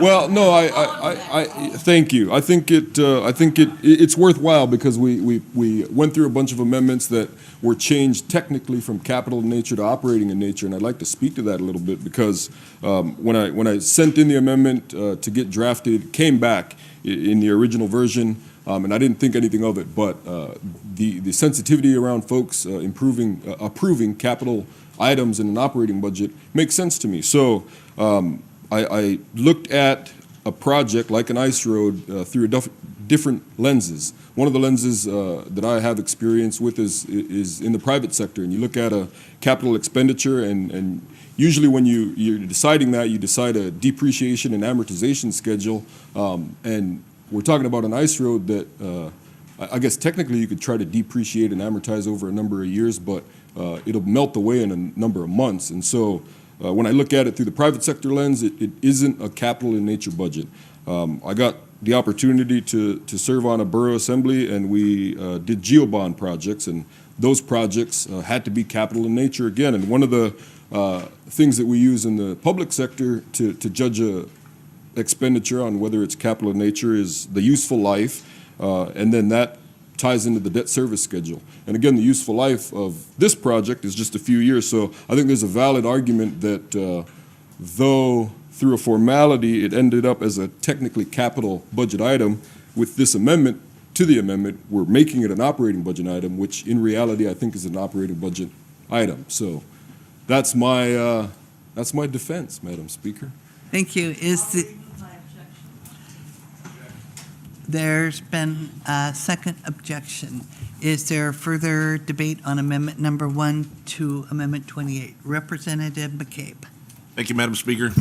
Well, no, I thank you. I think it's worthwhile because we went through a bunch of amendments that were changed technically from capital in nature to operating in nature, and I'd like to speak to that a little bit because when I sent in the amendment to get drafted, it came back in the original version, and I didn't think anything of it. But the sensitivity around folks approving capital items in an operating budget makes sense to me. So I looked at a project like an ice road through different lenses. One of the lenses that I have experience with is in the private sector, and you look at a capital expenditure, and usually when you're deciding that, you decide a depreciation and amortization schedule, and we're talking about an ice road that I guess technically you could try to depreciate and amortize over a number of years, but it'll melt away in a number of months. And so when I look at it through the private sector lens, it isn't a capital in nature budget. I got the opportunity to serve on a borough assembly, and we did geobond projects, and those projects had to be capital in nature again. And one of the things that we use in the public sector to judge a expenditure on whether it's capital in nature is the useful life, and then that ties into the debt service schedule. And again, the useful life of this project is just a few years, so I think there's a valid argument that though through a formality it ended up as a technically capital budget item, with this amendment to the amendment, we're making it an operating budget item, which in reality I think is an operating budget item. So that's my defense, Madam Speaker.
Thank you. There's been a second objection. Is there further debate on amendment number 1 to amendment 28? Representative McCabe.
Thank you, Madam Speaker.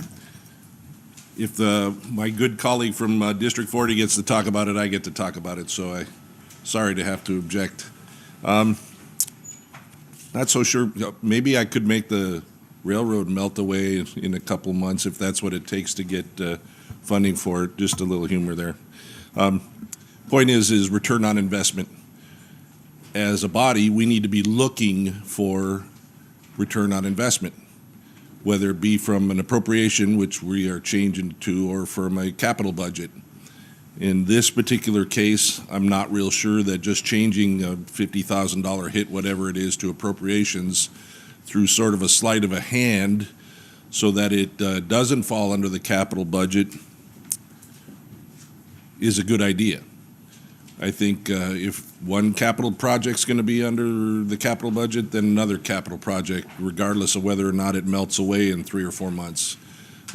If my good colleague from District 40 gets to talk about it, I get to talk about it, so sorry to have to object. Not so sure. Maybe I could make the railroad melt away in a couple months if that's what it takes to get funding for it. Just a little humor there. Point is return on investment. As a body, we need to be looking for return on investment, whether it be from an appropriation, which we are changing to, or from a capital budget. In this particular case, I'm not real sure that just changing a $50,000 hit, whatever it is, to appropriations through sort of a sleight of a hand so that it doesn't fall under the capital budget is a good idea. I think if one capital project's going to be under the capital budget, then another capital project, regardless of whether or not it melts away in 3 or 4 months,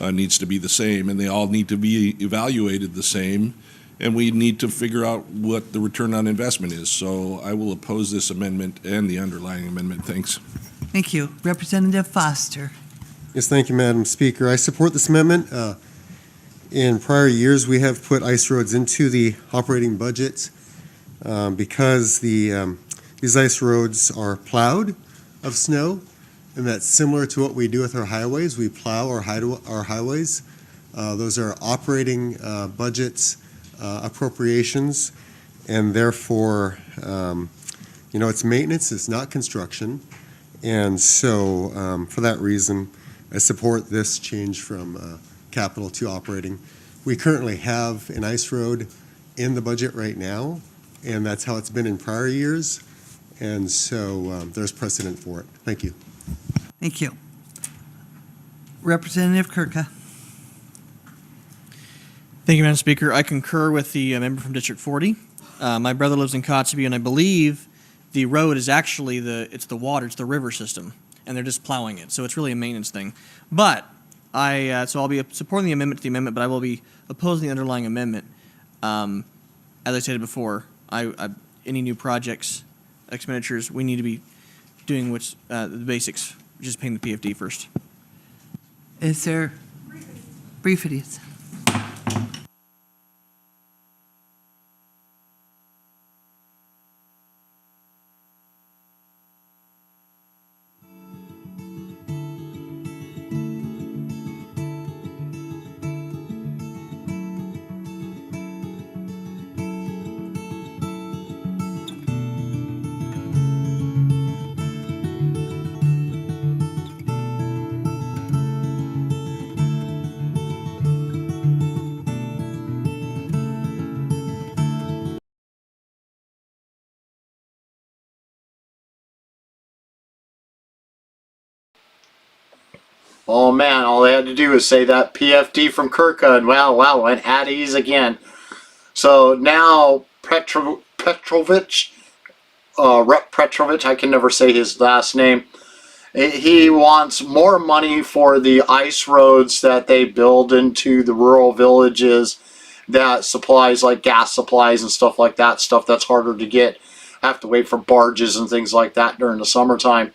needs to be the same, and they all need to be evaluated the same, and we need to figure out what the return on investment is. So I will oppose this amendment and the underlying amendment. Thanks.
Thank you. Representative Foster.
Yes, thank you, Madam Speaker. I support this amendment. In prior years, we have put ice roads into the operating budget because these ice roads are plowed of snow, and that's similar to what we do with our highways. We plow our highways. Those are operating budgets, appropriations, and therefore, it's maintenance, it's not construction. And so, for that reason, I support this change from capital to operating. We currently have an ice road in the budget right now, and that's how it's been in prior years, and so there's precedent for it. Thank you.
Thank you. Representative Kirka.
Thank you, Madam Speaker. I concur with the member from District 40. My brother lives in Kotzebue, and I believe the road is actually it's the river system, and they're just plowing it, so it's really a maintenance thing. But so I'll be supporting the amendment to the amendment, but I will be opposing the underlying amendment. As I stated before, any new projects, expenditures, we need to be doing the basics, just paying the PFD first.
Is there briefities?
Oh man, all they had to do was say that PFD from Kirka, and wow, went at ease again. So now Petrovich, Rep Petrovich, I can never say his last name. He wants more money for the ice roads that they build into the rural villages, that supplies like gas supplies and stuff like that, stuff that's harder to get. Have to wait for barges and things like that during the summertime.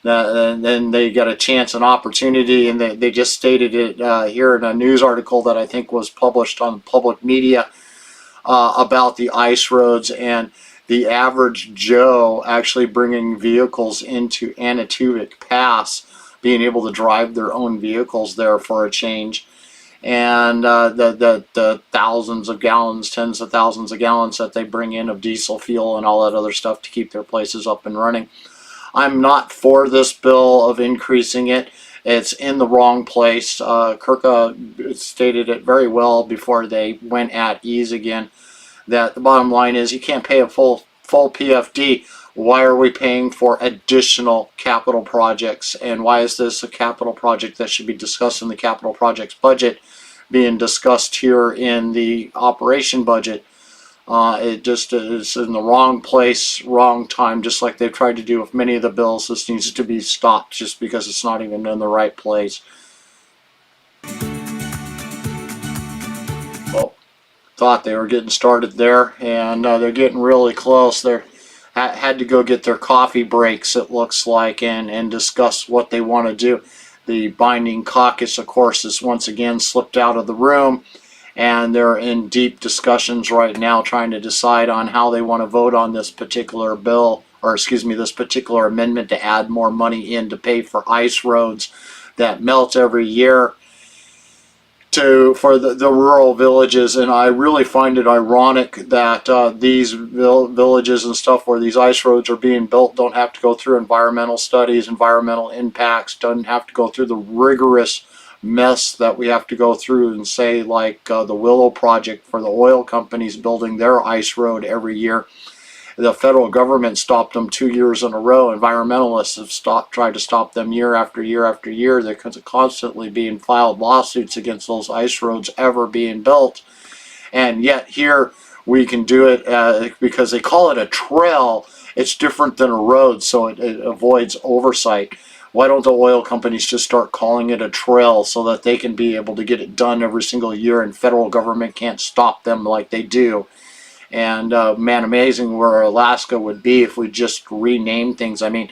And then they get a chance, an opportunity, and they just stated it here in a news article that I think was published on public media about the ice roads and the average Joe actually bringing vehicles into Anatuvik Pass, being able to drive their own vehicles there for a change. And the thousands of gallons, tens of thousands of gallons that they bring in of diesel fuel and all that other stuff to keep their places up and running. I'm not for this bill of increasing it. It's in the wrong place. Kirka stated it very well before they went at ease again, that the bottom line is you can't pay a full PFD. Why are we paying for additional capital projects? And why is this a capital project that should be discussed in the capital projects budget being discussed here in the operation budget? It just is in the wrong place, wrong time, just like they've tried to do with many of the bills. This needs to be stopped just because it's not even in the right place. Well, thought they were getting started there, and they're getting really close. They're had to go get their coffee breaks, it looks like, and discuss what they want to do. The binding caucus, of course, has once again slipped out of the room, and they're in deep discussions right now trying to decide on how they want to vote on this particular bill, or excuse me, this particular amendment to add more money in to pay for ice roads that melt every year for the rural villages. And I really find it ironic that these villages and stuff where these ice roads are being built don't have to go through environmental studies, environmental impacts, don't have to go through the rigorous mess that we have to go through, and say like the Willow Project for the oil companies building their ice road every year. The federal government stopped them 2 years in a row. Environmentalists have tried to stop them year after year after year. They're constantly being filed lawsuits against those ice roads ever being built. And yet here we can do it because they call it a trail. It's different than a road, so it avoids oversight. Why don't the oil companies just start calling it a trail so that they can be able to get it done every single year and federal government can't stop them like they do? And man, amazing where Alaska would be if we just renamed things. I mean,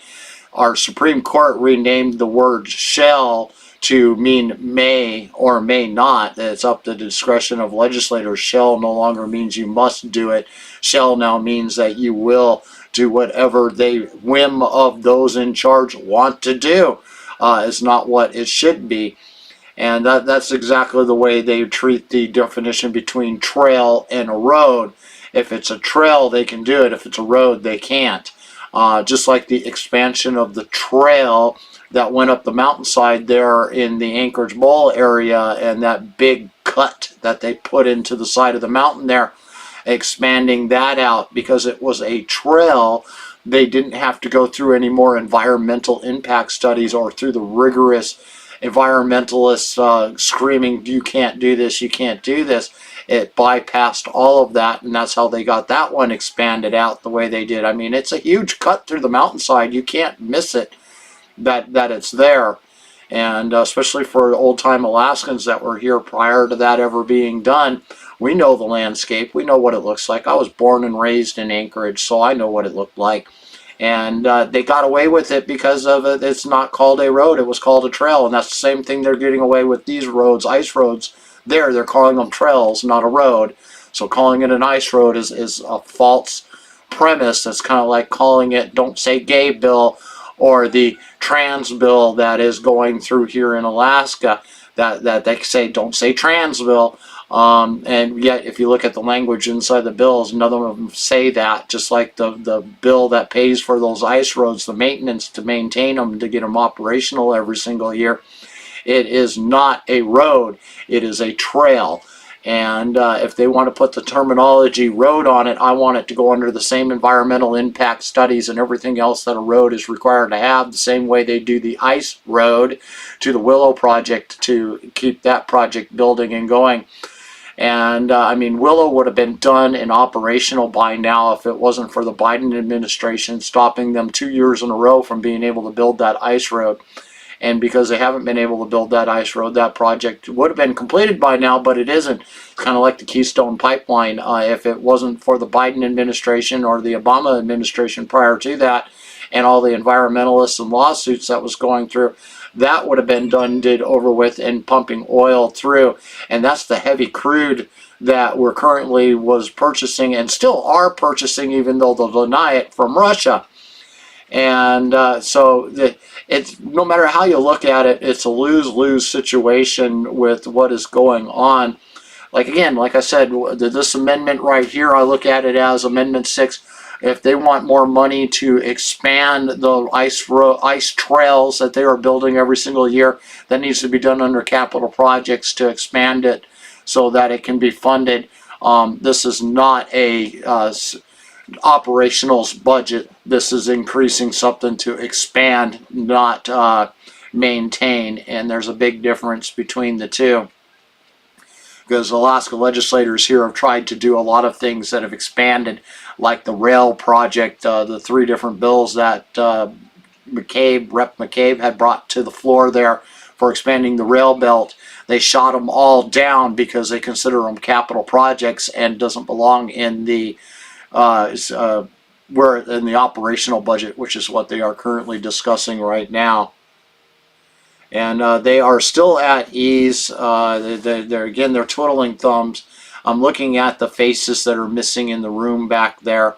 our Supreme Court renamed the word shall to mean may or may not. It's up to the discretion of legislators. Shall no longer means you must do it. Shall now means that you will do whatever they whim of those in charge want to do. Is not what it should be. And that's exactly the way they treat the definition between trail and a road. If it's a trail, they can do it. If it's a road, they can't. Just like the expansion of the trail that went up the mountainside there in the Anchorage Bowl area, and that big cut that they put into the side of the mountain there, expanding that out because it was a trail. They didn't have to go through any more environmental impact studies or through the rigorous environmentalists screaming, you can't do this, you can't do this. It bypassed all of that, and that's how they got that one expanded out the way they did. I mean, it's a huge cut through the mountainside. You can't miss it, that it's there. And especially for old-time Alaskans that were here prior to that ever being done, we know the landscape. We know what it looks like. I was born and raised in Anchorage, so I know what it looked like. And they got away with it because of it. It's not called a road. It was called a trail. And that's the same thing they're getting away with these roads, ice roads. They're calling them trails, not a road. So calling it an ice road is a false premise. It's kind of like calling it Don't Say Gay bill or the trans bill that is going through here in Alaska, that they say Don't Say Trans bill. And yet, if you look at the language inside the bills, none of them say that. Just like the bill that pays for those ice roads, the maintenance to maintain them, to get them operational every single year. It is not a road. It is a trail. And if they want to put the terminology road on it, I want it to go under the same environmental impact studies and everything else that a road is required to have, the same way they do the ice road to the Willow project to keep that project building and going. And I mean, Willow would have been done and operational by now if it wasn't for the Biden administration stopping them 2 years in a row from being able to build that ice road. And because they haven't been able to build that ice road, that project would have been completed by now, but it isn't. It's kind of like the Keystone Pipeline. If it wasn't for the Biden administration or the Obama administration prior to that, and all the environmentalists and lawsuits that was going through, that would have been done, did, over with, and pumping oil through. And that's the heavy crude that we're currently was purchasing and still are purchasing, even though they'll deny it, from Russia. And so it's, no matter how you look at it, it's a lose-lose situation with what is going on. Like, again, like I said, this amendment right here, I look at it as Amendment 6. If they want more money to expand the ice trails that they are building every single year, that needs to be done under capital projects to expand it so that it can be funded. This is not a operationals budget. This is increasing something to expand, not maintain, and there's a big difference between the two, because Alaska legislators here have tried to do a lot of things that have expanded, like the rail project, the 3 different bills that Rep. McCabe had brought to the floor there for expanding the rail belt. They shot them all down because they consider them capital projects and doesn't belong in the we're in the operational budget, which is what they are currently discussing right now. And they are still at ease. They're twiddling thumbs. I'm looking at the faces that are missing in the room back there,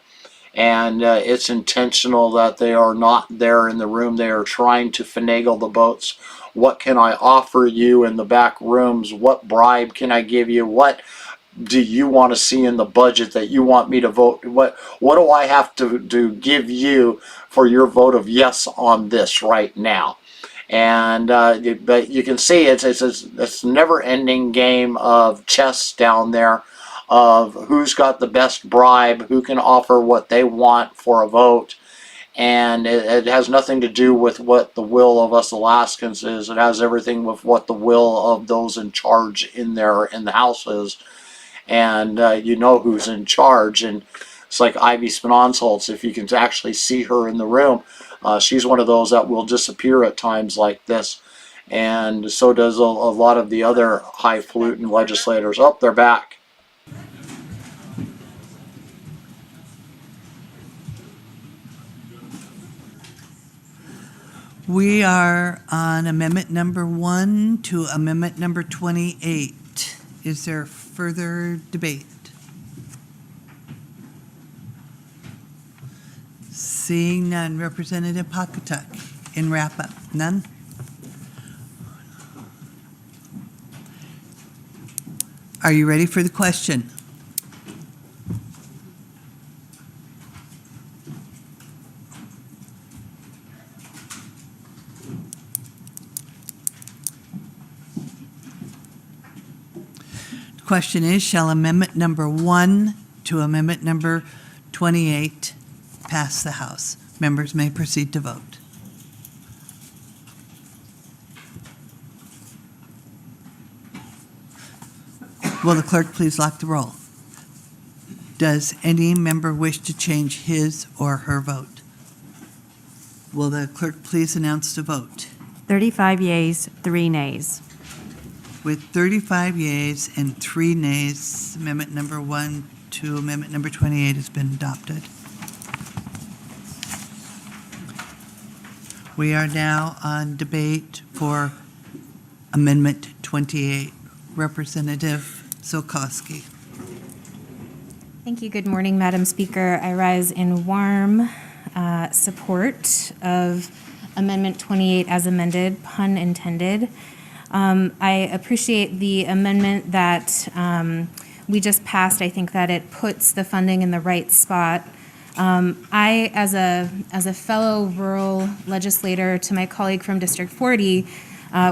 and it's intentional that they are not there in the room. They are trying to finagle the votes. What can I offer you in the back rooms? What bribe can I give you? What do you want to see in the budget that you want me to vote? What do I have to give you for your vote of yes on this right now? And but you can see it's a never-ending game of chess down there, of who's got the best bribe, who can offer what they want for a vote. And it has nothing to do with what the will of us Alaskans is. It has everything with what the will of those in charge in the House is. And you know who's in charge. And it's like Ivy Spinonsholz, if you can actually see her in the room. She's one of those that will disappear at times like this. And so does a lot of the other highfalutin legislators. Oh, they're back.
We are on amendment number 1 to amendment number 28. Is there further debate? Seeing none, Representative Pawcatuck, in wrap-up, none? Are you ready for the question? The question is, shall amendment number 1 to amendment number 28 pass the House? Members may proceed to vote. Will the clerk please lock the roll? Does any member wish to change his or her vote? Will the clerk please announce the vote?
35 yeas, 3 nays.
With 35 yeas and 3 nays, amendment number 1 to amendment number 28 has been adopted. We are now on debate for amendment 28. Representative Silkowski.
Thank you. Good morning, Madam Speaker. I rise in warm support of Amendment 28 as amended, pun intended. I appreciate the amendment that we just passed. I think that it puts the funding in the right spot. I, as a fellow rural legislator, to my colleague from District 40,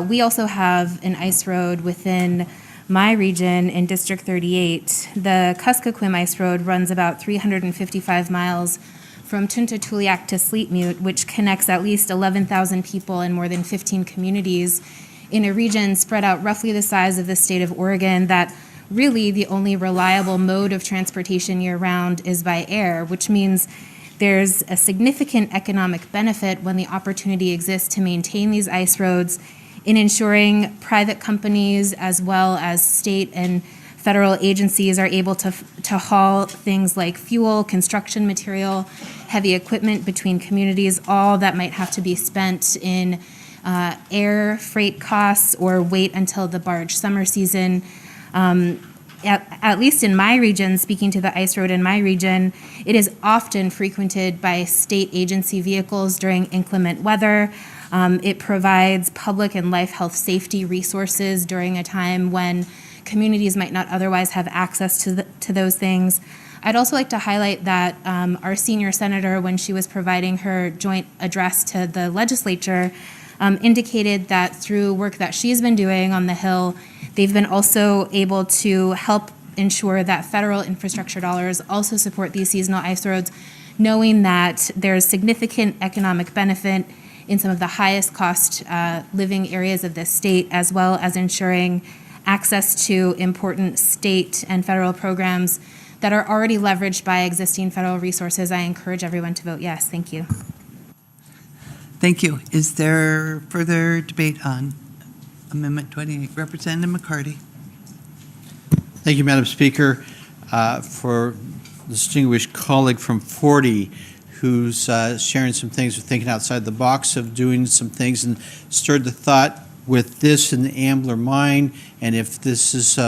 we also have an ice road within my region in District 38, the Kuskokwim Ice Road runs about 355 miles from Tuntatuliak to Sleetmute, which connects at least 11,000 people and more than 15 communities in a region spread out roughly the size of the state of Oregon, that really the only reliable mode of transportation year-round is by air, which means there's a significant economic benefit when the opportunity exists to maintain these ice roads in ensuring private companies as well as state and federal agencies are able to haul things like fuel, construction material, heavy equipment between communities, all that might have to be spent in air freight costs or wait until the barge summer season. At least in my region, speaking to the ice road in my region, it is often frequented by state agency vehicles during inclement weather. It provides public and life health safety resources during a time when communities might not otherwise have access to those things. I'd also like to highlight that our senior senator, when she was providing her joint address to the legislature, indicated that through work that she's been doing on the Hill, they've been also able to help ensure that federal infrastructure dollars also support these seasonal ice roads, knowing that there's significant economic benefit in some of the highest cost living areas of this state, as well as ensuring access to important state and federal programs that are already leveraged by existing federal resources. I encourage everyone to vote yes. Thank you.
Thank you. Is there further debate on Amendment 28? Representative McCarty.
Thank you, Madam Speaker. For the distinguished colleague from 40 who's sharing some things, thinking outside the box of doing some things, and stirred the thought with this in the Ambler mine, and if this is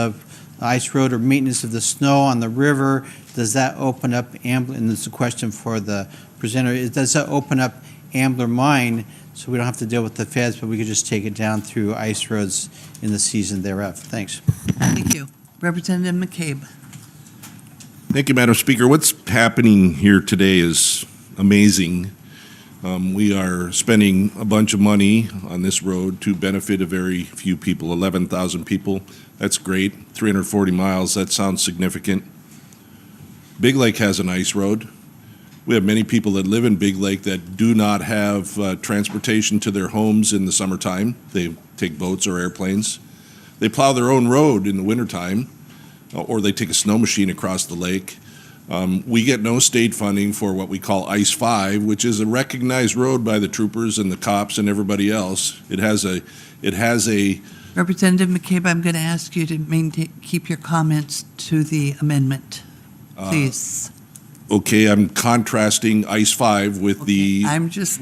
ice road or maintenance of the snow on the river, does that open up Ambler, and this is a question for the presenter, does that open up Ambler mine so we don't have to deal with the feds, but we could just take it down through ice roads in the season thereof? Thanks.
Thank you. Representative McCabe.
Thank you, Madam Speaker. What's happening here today is amazing. We are spending a bunch of money on this road to benefit a very few people, 11,000 people. That's great. 340 miles, that sounds significant. Big Lake has an ice road. We have many people that live in Big Lake that do not have transportation to their homes in the summertime. They take boats or airplanes. They plow their own road in the wintertime, or they take a snow machine across the lake. We get no state funding for what we call Ice 5, which is a recognized road by the troopers and the cops and everybody else. It has a
Representative McCabe, I'm going to ask you to keep your comments to the amendment, please.
Okay, I'm contrasting Ice 5 with the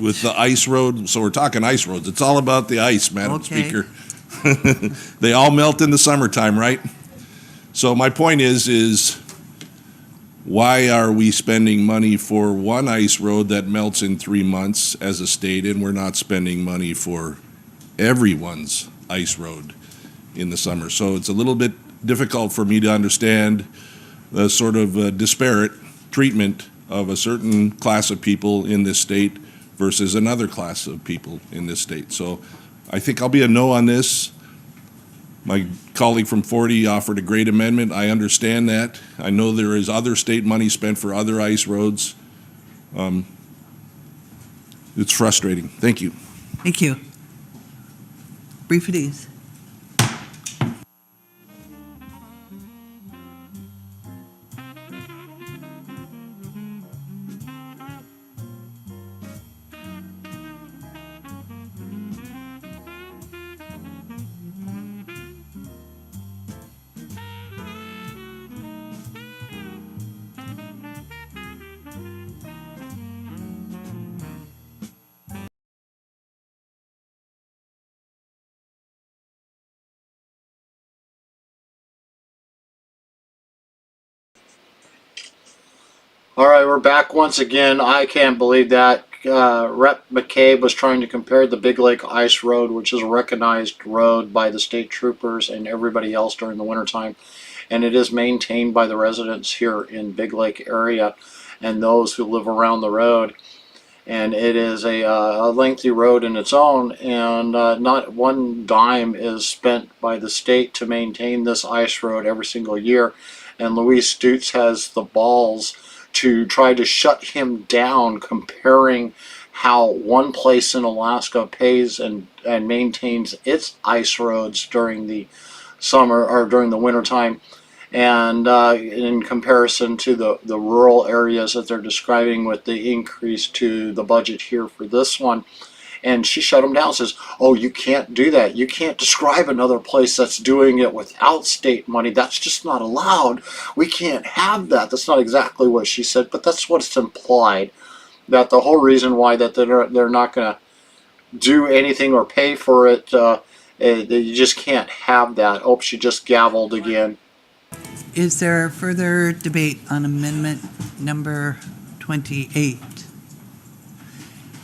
with
the ice road. So we're talking ice roads. It's all about the ice, Madam Speaker. They all melt in the summertime, right? So my point is why are we spending money for one ice road that melts in 3 months as a state, and we're not spending money for everyone's ice road in the summer? So it's a little bit difficult for me to understand the sort of disparate treatment of a certain class of people in this state versus another class of people in this state. So I think I'll be a no on this. My colleague from 40 offered a great amendment. I understand that. I know there is other state money spent for other ice roads. It's frustrating. Thank you.
Thank you. Brief at ease.
All right, we're back once again. I can't believe that. Rep. McCabe was trying to compare the Big Lake Ice Road, which is a recognized road by the state troopers and everybody else during the wintertime, and it is maintained by the residents here in Big Lake area and those who live around the road. And it is a lengthy road in its own, and not one dime is spent by the state to maintain this ice road every single year. And Luis Stutz has the balls to try to shut him down, comparing how one place in Alaska pays and maintains its ice roads during the summer or during the winter time, and in comparison to the rural areas that they're describing with the increase to the budget here for this one. And she shut him down, says, oh, you can't do that. You can't describe another place that's doing it without state money. That's just not allowed. We can't have that. That's not exactly what she said, but that's what's implied. That the whole reason why that they're not going to do anything or pay for it, you just can't have that. Oh, she just gavelled again.
Is there further debate on amendment number 28?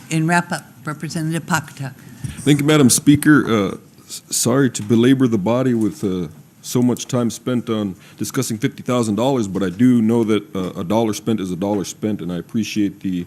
In wrap-up, Representative Pocketuck.
Thank you, Madam Speaker. Sorry to belabor the body with so much time spent on discussing $50,000, but I do know that a dollar spent is a dollar spent, and I appreciate the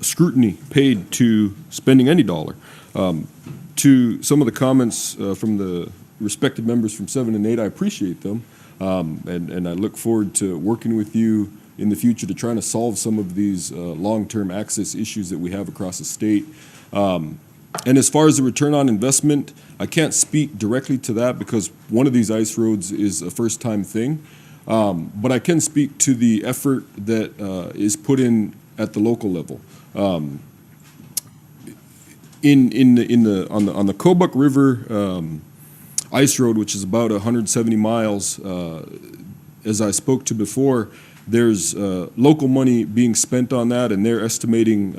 scrutiny paid to spending any dollar. To some of the comments from the respected members from 7 and 8, I appreciate them, and I look forward to working with you in the future to try to solve some of these long-term access issues that we have across the state. And as far as the return on investment, I can't speak directly to that because one of these ice roads is a first-time thing. But I can speak to the effort that is put in at the local level. On the Kobuk River ice road, which is about 170 miles, as I spoke to before, there's local money being spent on that, and they're estimating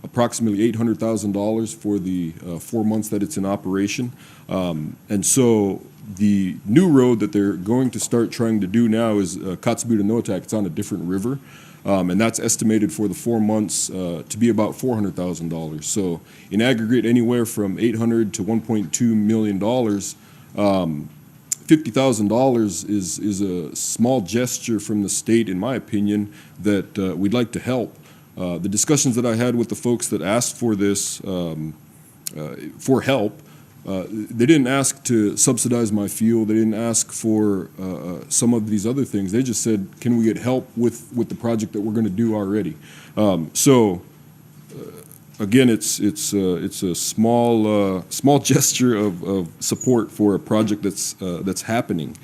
approximately $800,000 for the 4 months that it's in operation. And so the new road that they're going to start trying to do now is Kotzebue to Noatak. It's on a different river, and that's estimated for the 4 months to be about $400,000. So in aggregate, anywhere from $800 to $1.2 million. $50,000 is a small gesture from the state, in my opinion, that we'd like to help. The discussions that I had with the folks that asked for this, for help, they didn't ask to subsidize my fuel. They didn't ask for some of these other things. They just said, can we get help with the project that we're going to do already? Again, it's a small gesture of support for a project that's happening.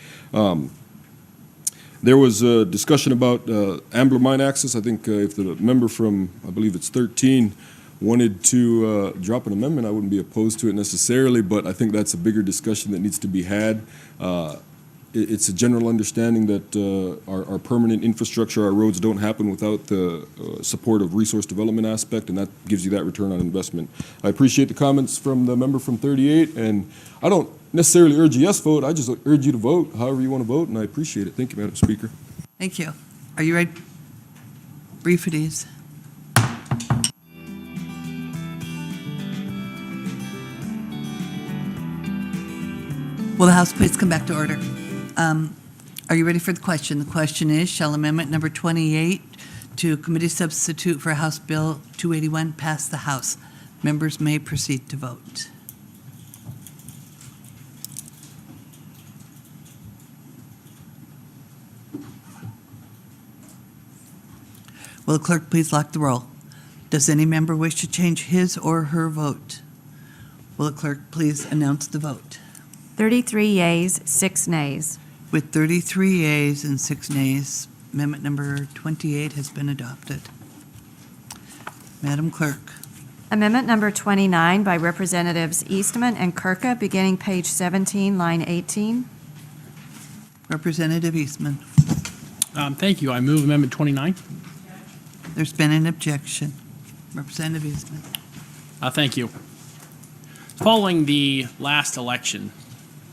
There was a discussion about Ambler mine access. I think if the member from, I believe it's 13, wanted to drop an amendment, I wouldn't be opposed to it necessarily, but I think that's a bigger discussion that needs to be had. It's a general understanding that our permanent infrastructure, our roads don't happen without the support of resource development aspect, and that gives you that return on investment. I appreciate the comments from the member from 38, and I don't necessarily urge a yes vote. I just urge you to vote however you want to vote, and I appreciate it. Thank you, Madam Speaker.
Thank you. Are you ready? Brief it is. Will the House please come back to order? Are you ready for the question? The question is, shall amendment number 28 to committee substitute for House Bill 281 pass the House? Members may proceed to vote. Will the clerk please lock the roll? Does any member wish to change his or her vote? Will the clerk please announce the vote?
33 yeas, 6 nays.
With 33 yeas and 6 nays, amendment number 28 has been adopted. Madam Clerk.
Amendment number 29 by Representatives Eastman and Kirka, beginning page 17, line 18.
Representative Eastman.
Thank you. I move Amendment 29.
There's been an objection. Representative Eastman.
Thank you. Following the last election,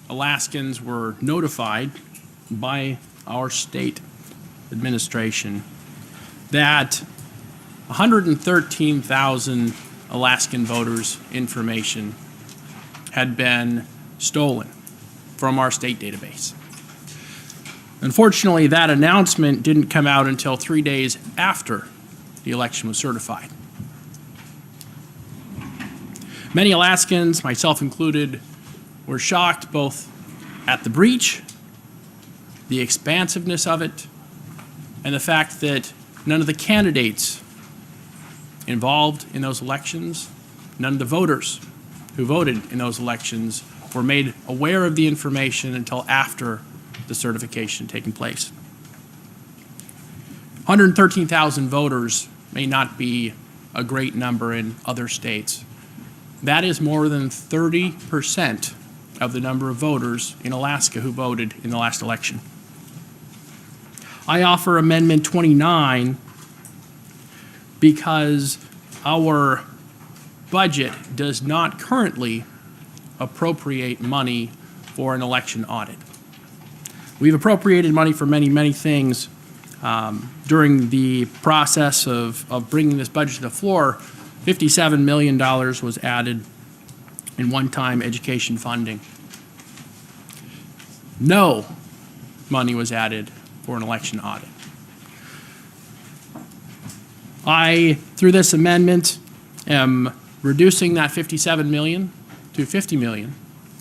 Alaskans were notified by our state administration that 113,000 Alaskan voters' information had been stolen from our state database. Unfortunately, that announcement didn't come out until 3 days after the election was certified. Many Alaskans, myself included, were shocked both at the breach, the expansiveness of it, and the fact that none of the candidates involved in those elections, none of the voters who voted in those elections were made aware of the information until after the certification taking place. 113,000 voters may not be a great number in other states. That is more than 30% of the number of voters in Alaska who voted in the last election. I offer Amendment 29 because our budget does not currently appropriate money for an election audit. We've appropriated money for many, many things during the process of bringing this budget to the floor. $57 million was added in one-time education funding. No money was added for an election audit. I, through this amendment, am reducing that $57 million to $50 million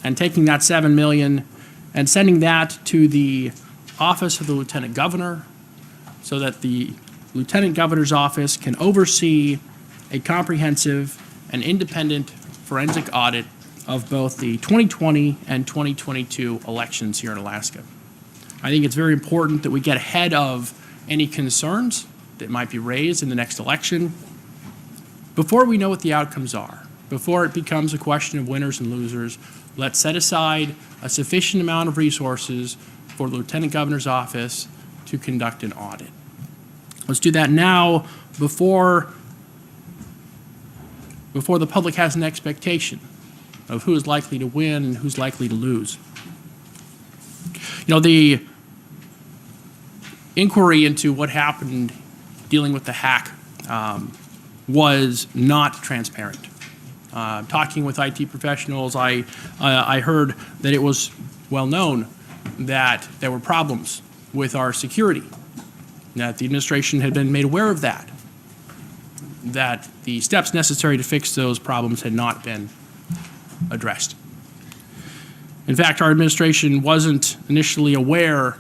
and taking that $7 million and sending that to the Office of the Lieutenant Governor so that the Lieutenant Governor's office can oversee a comprehensive and independent forensic audit of both the 2020 and 2022 elections here in Alaska. I think it's very important that we get ahead of any concerns that might be raised in the next election before we know what the outcomes are, before it becomes a question of winners and losers. Let's set aside a sufficient amount of resources for the Lieutenant Governor's office to conduct an audit. Let's do that now before the public has an expectation of who is likely to win and who's likely to lose. You know, the inquiry into what happened dealing with the hack was not transparent. Talking with IT professionals, I heard that it was well known that there were problems with our security, that the administration had been made aware of that the steps necessary to fix those problems had not been addressed. In fact, our administration wasn't initially aware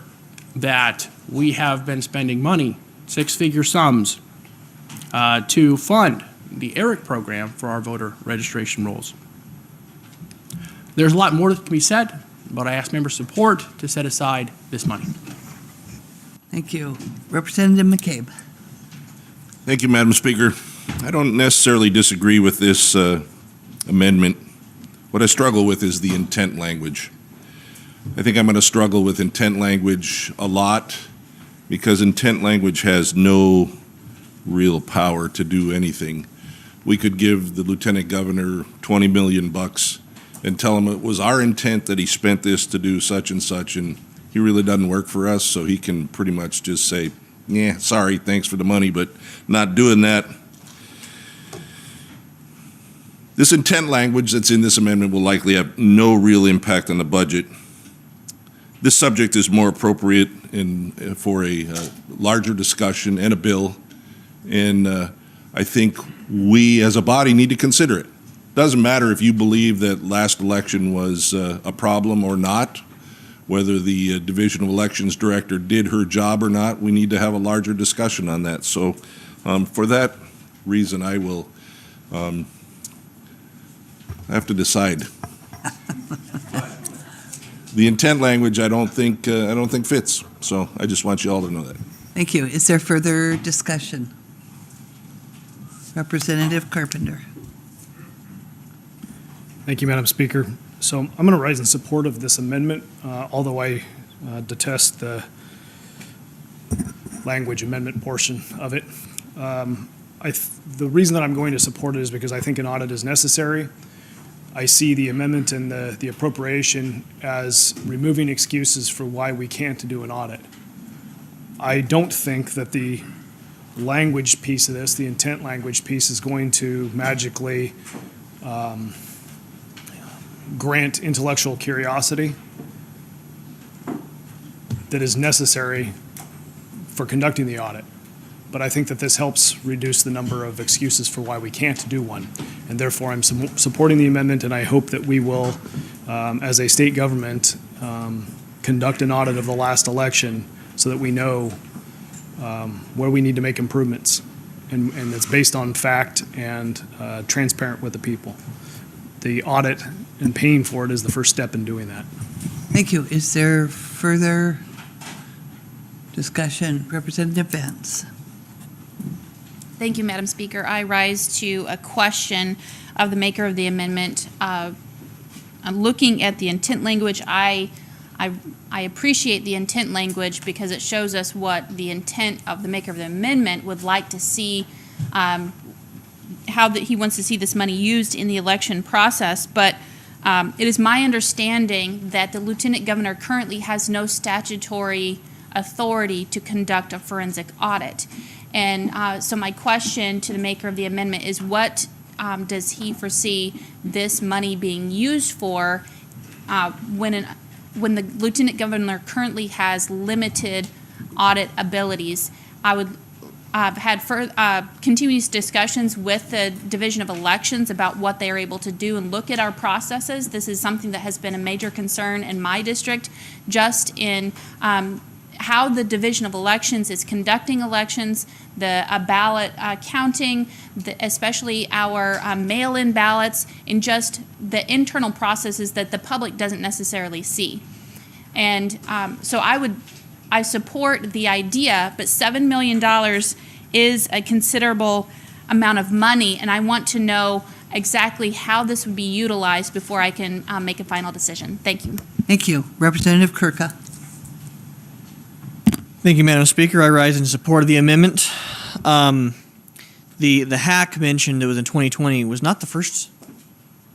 that we have been spending money, six-figure sums, to fund the ERIC program for our voter registration rolls. There's a lot more that can be said, but I ask member support to set aside this money.
Thank you. Representative McCabe.
Thank you, Madam Speaker. I don't necessarily disagree with this amendment. What I struggle with is the intent language. I think I'm going to struggle with intent language a lot because intent language has no real power to do anything. We could give the Lieutenant Governor $20 million and tell him it was our intent that he spent this to do such and such, and he really doesn't work for us, so he can pretty much just say, yeah, sorry, thanks for the money, but not doing that. This intent language that's in this amendment will likely have no real impact on the budget. This subject is more appropriate for a larger discussion and a bill, and I think we as a body need to consider it. Doesn't matter if you believe that last election was a problem or not, whether the Division of Elections Director did her job or not, we need to have a larger discussion on that. So for that reason, I will have to decide. The intent language I don't think fits. So I just want you all to know that.
Thank you. Is there further discussion? Representative Carpenter.
Thank you, Madam Speaker. So I'm going to rise in support of this amendment, although I detest the language amendment portion of it. The reason that I'm going to support it is because I think an audit is necessary. I see the amendment and the appropriation as removing excuses for why we can't do an audit. I don't think that the language piece of this, the intent language piece, is going to magically grant intellectual curiosity that is necessary for conducting the audit. But I think that this helps reduce the number of excuses for why we can't do one. And therefore, I'm supporting the amendment, and I hope that we will, as a state government, conduct an audit of the last election so that we know where we need to make improvements. And it's based on fact and transparent with the people. The audit and paying for it is the first step in doing that.
Thank you. Is there further discussion? Representative Vance.
Thank you, Madam Speaker. I rise to a question of the maker of the amendment. I'm looking at the intent language. I appreciate the intent language because it shows us what the intent of the maker of the amendment would like to see, how that he wants to see this money used in the election process. But it is my understanding that the Lieutenant Governor currently has no statutory authority to conduct a forensic audit. And so my question to the maker of the amendment is what does he foresee this money being used for when the Lieutenant Governor currently has limited audit abilities? I've had continuous discussions with the Division of Elections about what they are able to do and look at our processes. This is something that has been a major concern in my district, just in how the Division of Elections is conducting elections, the ballot counting, especially our mail-in ballots, and just the internal processes that the public doesn't necessarily see. And so I support the idea, but $7 million is a considerable amount of money, and I want to know exactly how this would be utilized before I can make a final decision. Thank you.
Thank you. Representative Kirka.
Thank you, Madam Speaker. I rise in support of the amendment. The hack mentioned that was in 2020 was not the first,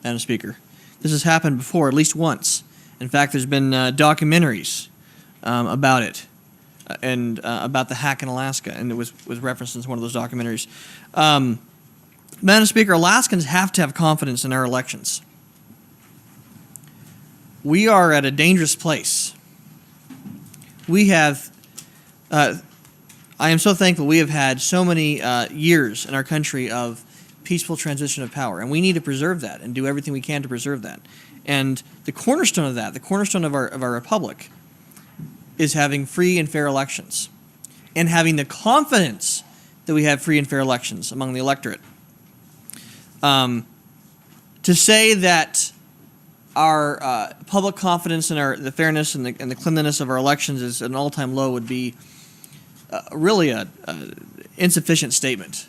Madam Speaker. This has happened before, at least once. In fact, there's been documentaries about it and about the hack in Alaska, and it was referenced in one of those documentaries. Madam Speaker, Alaskans have to have confidence in our elections. We are at a dangerous place. We have I am so thankful we have had so many years in our country of peaceful transition of power, and we need to preserve that and do everything we can to preserve that. And the cornerstone of that, the cornerstone of our republic, is having free and fair elections and having the confidence that we have free and fair elections among the electorate. To say that our public confidence in the fairness and the cleanliness of our elections is at an all-time low would be really a insufficient statement.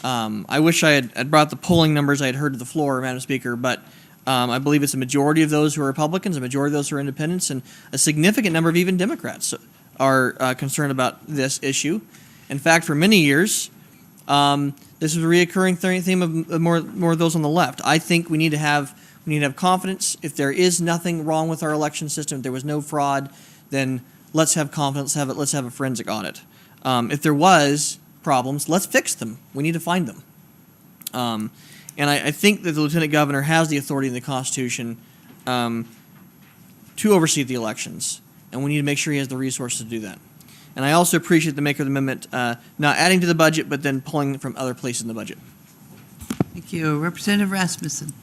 I wish I had brought the polling numbers I had heard to the floor, Madam Speaker, but I believe it's a majority of those who are Republicans, a majority of those who are independents, and a significant number of even Democrats are concerned about this issue. In fact, for many years, this was a reoccurring theme of more of those on the left. I think we need to have confidence. If there is nothing wrong with our election system, if there was no fraud, then let's have confidence. Let's have a forensic audit. If there was problems, let's fix them. We need to find them. And I think that the Lieutenant Governor has the authority in the Constitution to oversee the elections, and we need to make sure he has the resources to do that. And I also appreciate the maker of the amendment not adding to the budget, but then pulling from other places in the budget.
Thank you. Representative Rasmussen.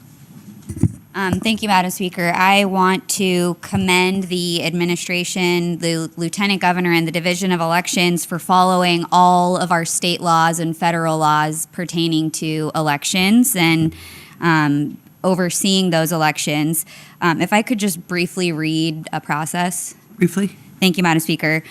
Thank you, Madam Speaker. I want to commend the administration, the Lieutenant Governor, and the Division of Elections for following all of our state laws and federal laws pertaining to elections and overseeing those elections. If I could just briefly read a process.
Briefly.
Thank you, Madam Speaker.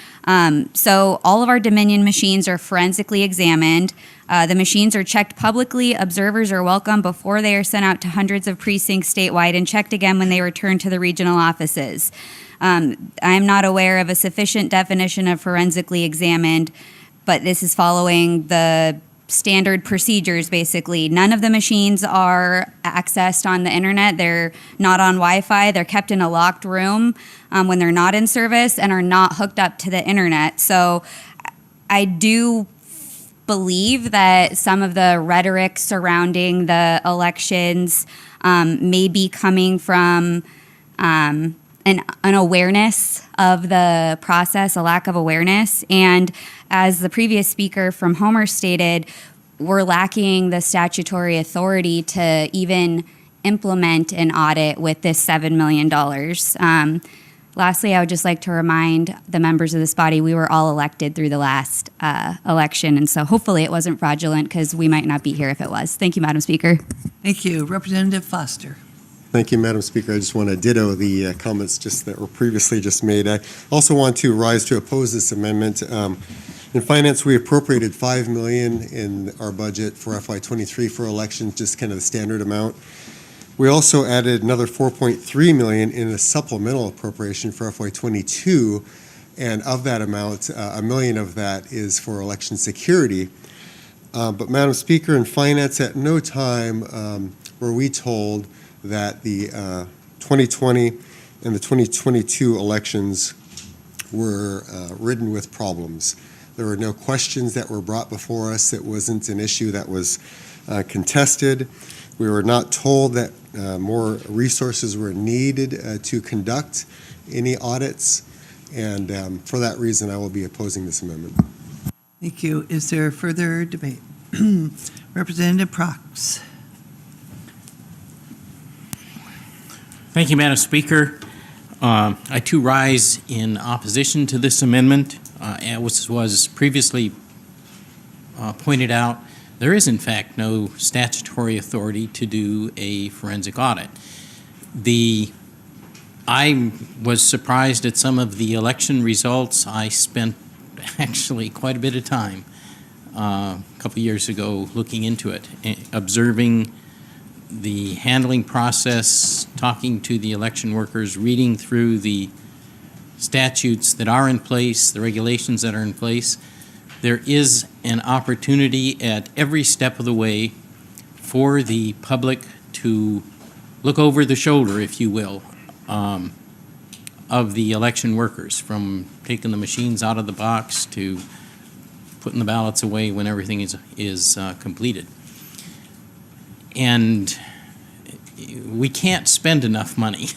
So all of our Dominion machines are forensically examined. The machines are checked publicly. Observers are welcome before they are sent out to hundreds of precincts statewide and checked again when they return to the regional offices. I am not aware of a sufficient definition of forensically examined, but this is following the standard procedures, basically. None of the machines are accessed on the internet. They're not on Wi-Fi. They're kept in a locked room when they're not in service and are not hooked up to the internet. So I do believe that some of the rhetoric surrounding the elections may be coming from an an awareness of the process, a lack of awareness. And as the previous speaker from Homer stated, we're lacking the statutory authority to even implement an audit with this $7 million. Lastly, I would just like to remind the members of this body, we were all elected through the last election, and so hopefully it wasn't fraudulent, because we might not be here if it was. Thank you, Madam Speaker.
Thank you. Representative Foster.
Thank you, Madam Speaker. I just want to ditto the comments that were previously just made. I also want to rise to oppose this amendment. In finance, we appropriated $5 million in our budget for FY23 for elections, just kind of the standard amount. We also added another $4.3 million in a supplemental appropriation for FY22, and of that amount, $1 million of that is for election security. But Madam Speaker, in finance, at no time were we told that the 2020 and the 2022 elections were ridden with problems. There were no questions that were brought before us. It wasn't an issue that was contested. We were not told that more resources were needed to conduct any audits, and for that reason, I will be opposing this amendment.
Thank you. Is there further debate? Representative Prox.
Thank you, Madam Speaker. I too rise in opposition to this amendment. As was previously pointed out, there is in fact no statutory authority to do a forensic audit. I was surprised at some of the election results. I spent actually quite a bit of time a couple years ago looking into it, observing the handling process, talking to the election workers, reading through the statutes that are in place, the regulations that are in place. There is an opportunity at every step of the way for the public to look over the shoulder, if you will, of the election workers, from taking the machines out of the box to putting the ballots away when everything is completed. And we can't spend enough money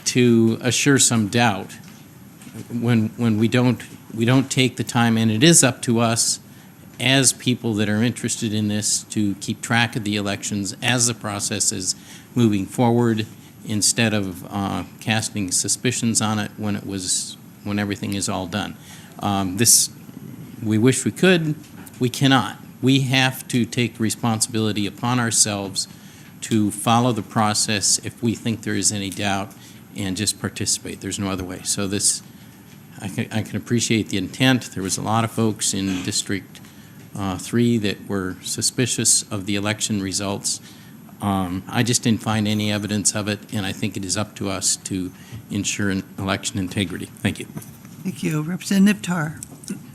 to assure some doubt when we don't take the time, and it is up to us as people that are interested in this to keep track of the elections as the process is moving forward, instead of casting suspicions on it when everything is all done. We wish we could, we cannot. We have to take responsibility upon ourselves to follow the process if we think there is any doubt, and just participate. There's no other way. So this, I can appreciate the intent. There was a lot of folks in District 3 that were suspicious of the election results. I just didn't find any evidence of it, and I think it is up to us to ensure an election integrity. Thank you.
Thank you. Representative Tarr.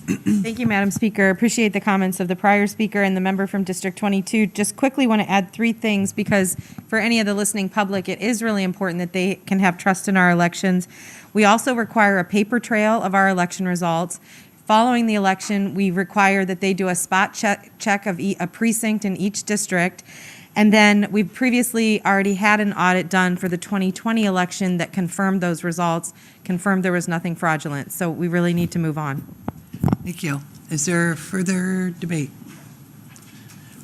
Thank you, Madam Speaker. Appreciate the comments of the prior speaker and the member from District 22. Just quickly want to add 3 things, because for any of the listening public, it is really important that they can have trust in our elections. We also require a paper trail of our election results. Following the election, we require that they do a spot check of a precinct in each district. And then we've previously already had an audit done for the 2020 election that confirmed those results, confirmed there was nothing fraudulent. So we really need to move on.
Thank you. Is there further debate?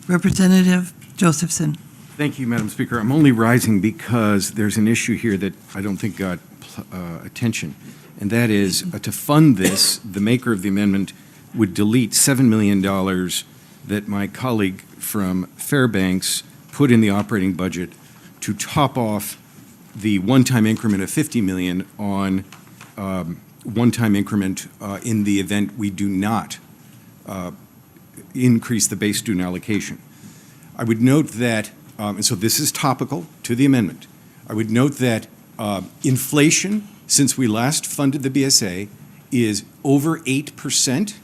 Representative Josephson.
Thank you, Madam Speaker. I'm only rising because there's an issue here that I don't think got attention, and that is to fund this, the maker of the amendment would delete $7 million that my colleague from Fairbanks put in the operating budget to top off the one-time increment of $50 million on one-time increment in the event we do not increase the base student allocation. I would note that, and so this is topical to the amendment, I would note that inflation since we last funded the BSA is over 8%,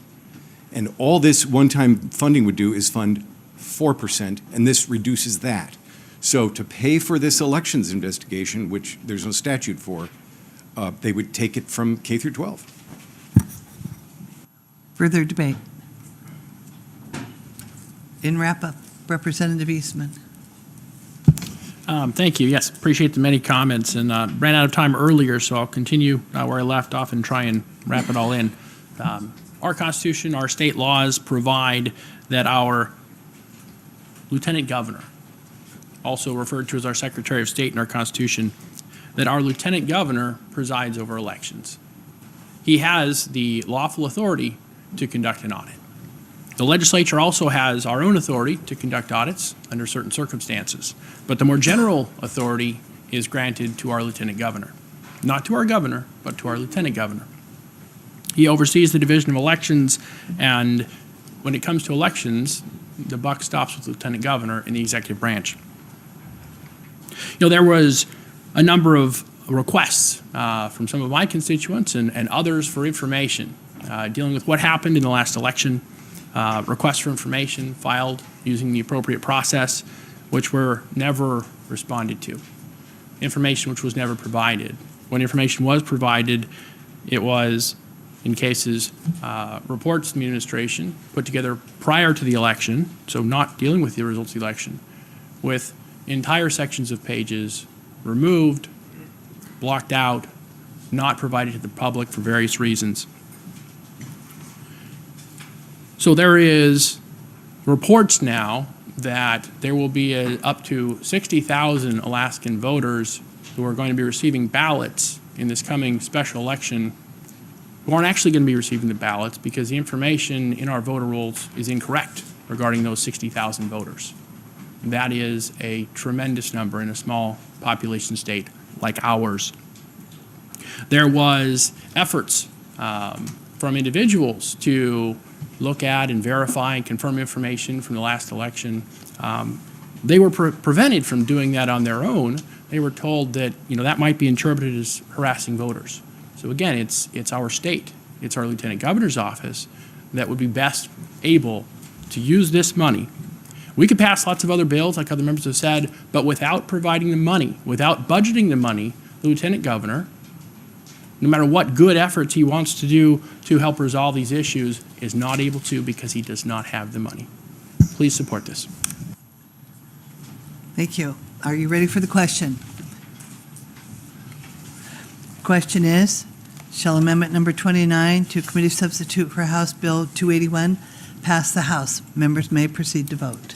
and all this one-time funding would do is fund 4%, and this reduces that. So to pay for this elections investigation, which there's no statute for, they would take it from K through 12.
Further debate. In wrap-up, Representative Eastman.
Thank you. Yes, appreciate the many comments, and ran out of time earlier, so I'll continue where I left off and try and wrap it all in. Our Constitution, our state laws provide that our Lieutenant Governor, also referred to as our Secretary of State in our Constitution, that our Lieutenant Governor presides over elections. He has the lawful authority to conduct an audit. The legislature also has our own authority to conduct audits under certain circumstances, but the more general authority is granted to our Lieutenant Governor. Not to our governor, but to our Lieutenant Governor. He oversees the division of elections, and when it comes to elections, the buck stops with the Lieutenant Governor in the executive branch. You know, there was a number of requests from some of my constituents and others for information dealing with what happened in the last election, requests for information filed using the appropriate process, which were never responded to. Information which was never provided. When information was provided, it was, in cases, reports to the administration put together prior to the election, so not dealing with the results of the election, with entire sections of pages removed, blocked out, not provided to the public for various reasons. So there is reports now that there will be up to 60,000 Alaskan voters who are going to be receiving ballots in this coming special election who aren't actually going to be receiving the ballots because the information in our voter rolls is incorrect regarding those 60,000 voters. That is a tremendous number in a small population state like ours. There was efforts from individuals to look at and verify and confirm information from the last election. They were prevented from doing that on their own. They were told that, that might be interpreted as harassing voters. So again, it's our state, it's our Lieutenant Governor's office that would be best able to use this money. We could pass lots of other bills, like other members have said, but without providing the money, without budgeting the money, the Lieutenant Governor, no matter what good efforts he wants to do to help resolve these issues, is not able to because he does not have the money. Please support this.
Thank you. Are you ready for the question? Question is, shall Amendment Number 29 to Committee Substitute for House Bill 281 pass the House? Members may proceed to vote.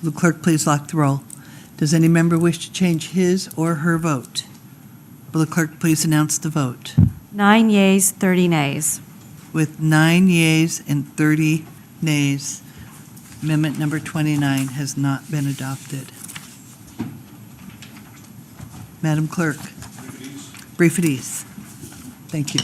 Will the clerk please lock the roll? Does any member wish to change his or her vote? Will the clerk please announce the vote?
9 yeas, 30 nays.
With 9 yeas and 30 nays, Amendment Number 29 has not been adopted. Madam Clerk, brief at ease. Thank you.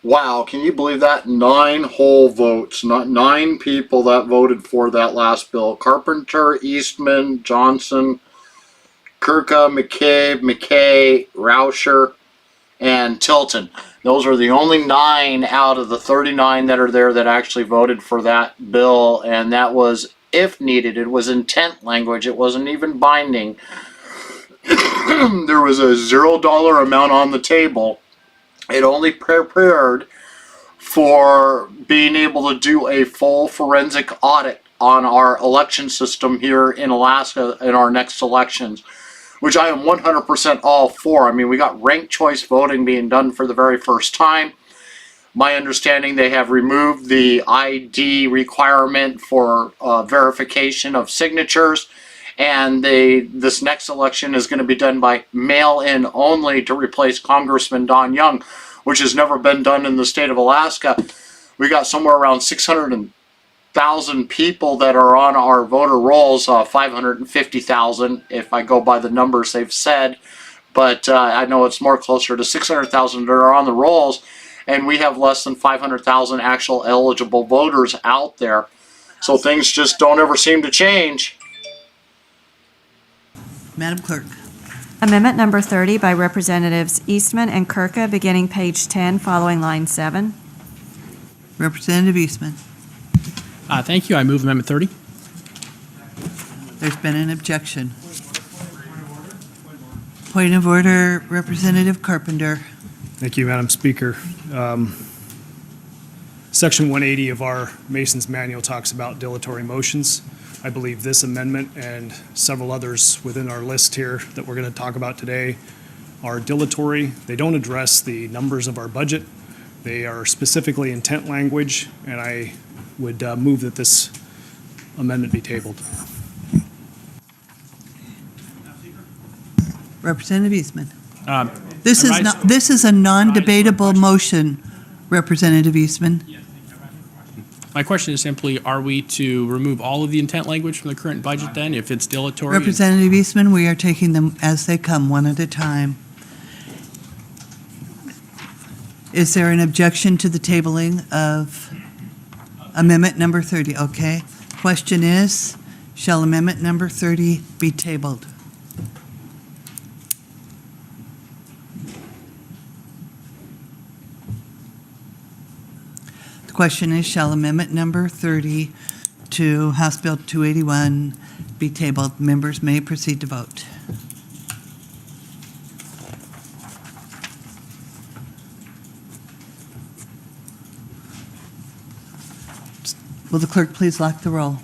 Wow, can you believe that? 9 whole votes, not 9 people that voted for that last bill. Carpenter, Eastman, Johnson, Kirka, McCabe, McKay, Rauscher, and Tilton. Those are the only 9 out of the 39 that are there that actually voted for that bill, and that was if needed. It was intent language. It wasn't even binding. There was a $0 amount on the table. It only prepared for being able to do a full forensic audit on our election system here in Alaska in our next elections, which I am 100% all for. I mean, we got ranked choice voting being done for the very first time. My understanding, they have removed the ID requirement for verification of signatures, and this next election is going to be done by mail-in only to replace Congressman Don Young, which has never been done in the state of Alaska. We got somewhere around 600,000 people that are on our voter rolls, 550,000 if I go by the numbers they've said. but I know it's more closer to 600,000 that are on the rolls, and we have less than 500,000 actual eligible voters out there. So things just don't ever seem to change.
Madam Clerk.
Amendment number 30 by Representatives Eastman and Kirka, beginning page 10, following line 7.
Representative Eastman.
Thank you. I move Amendment 30.
There's been an objection. Point of order, Representative Carpenter.
Thank you, Madam Speaker. Section 180 of our Mason's Manual talks about dilatory motions. I believe this amendment and several others within our list here that we're going to talk about today are dilatory. They don't address the numbers of our budget. They are specifically intent language, and I would move that this amendment be tabled.
Representative Eastman.
Um,
This
I
is
rise-
not, this is a non-debatable motion, Representative Eastman.
My question is simply, are we to remove all of the intent language from the current budget then, if it's dilatory?
Representative Eastman, we are taking them as they come, one at a time. Is there an objection to the tabling of amendment number 30? Okay. Question is, shall amendment number 30 be tabled? The question is, shall amendment number 30 to House Bill 281 be tabled? Members may proceed to vote. Will the clerk please lock the roll?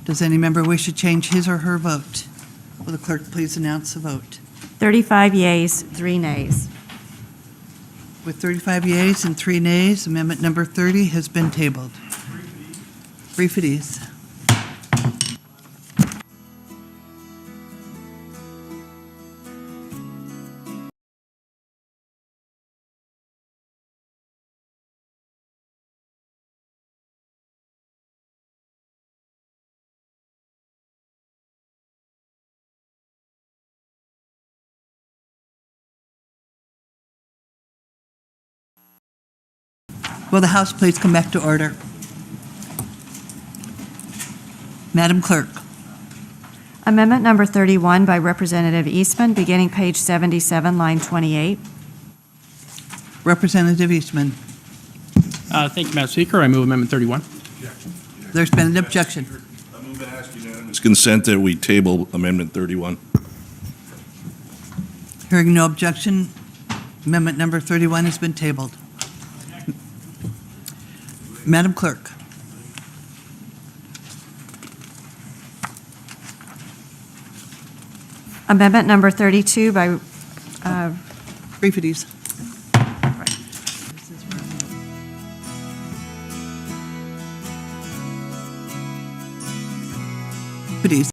Does any member wish to change his or her vote? Will the clerk please announce the vote?
35 yeas, 3 nays.
With 35 yeas and 3 nays, amendment number 30 has been tabled. Brief at ease. Will the House please come back to order? Madam Clerk.
Amendment number 31 by Representative Eastman, beginning page 77, line 28.
Representative Eastman.
Thank you, Madam Speaker. I move Amendment 31.
There's been an objection.
I move and ask unanimous consent that we table Amendment 31.
Hearing no objection, amendment number 31 has been tabled. Madam Clerk.
Amendment number 32 by
Brief at ease. At ease.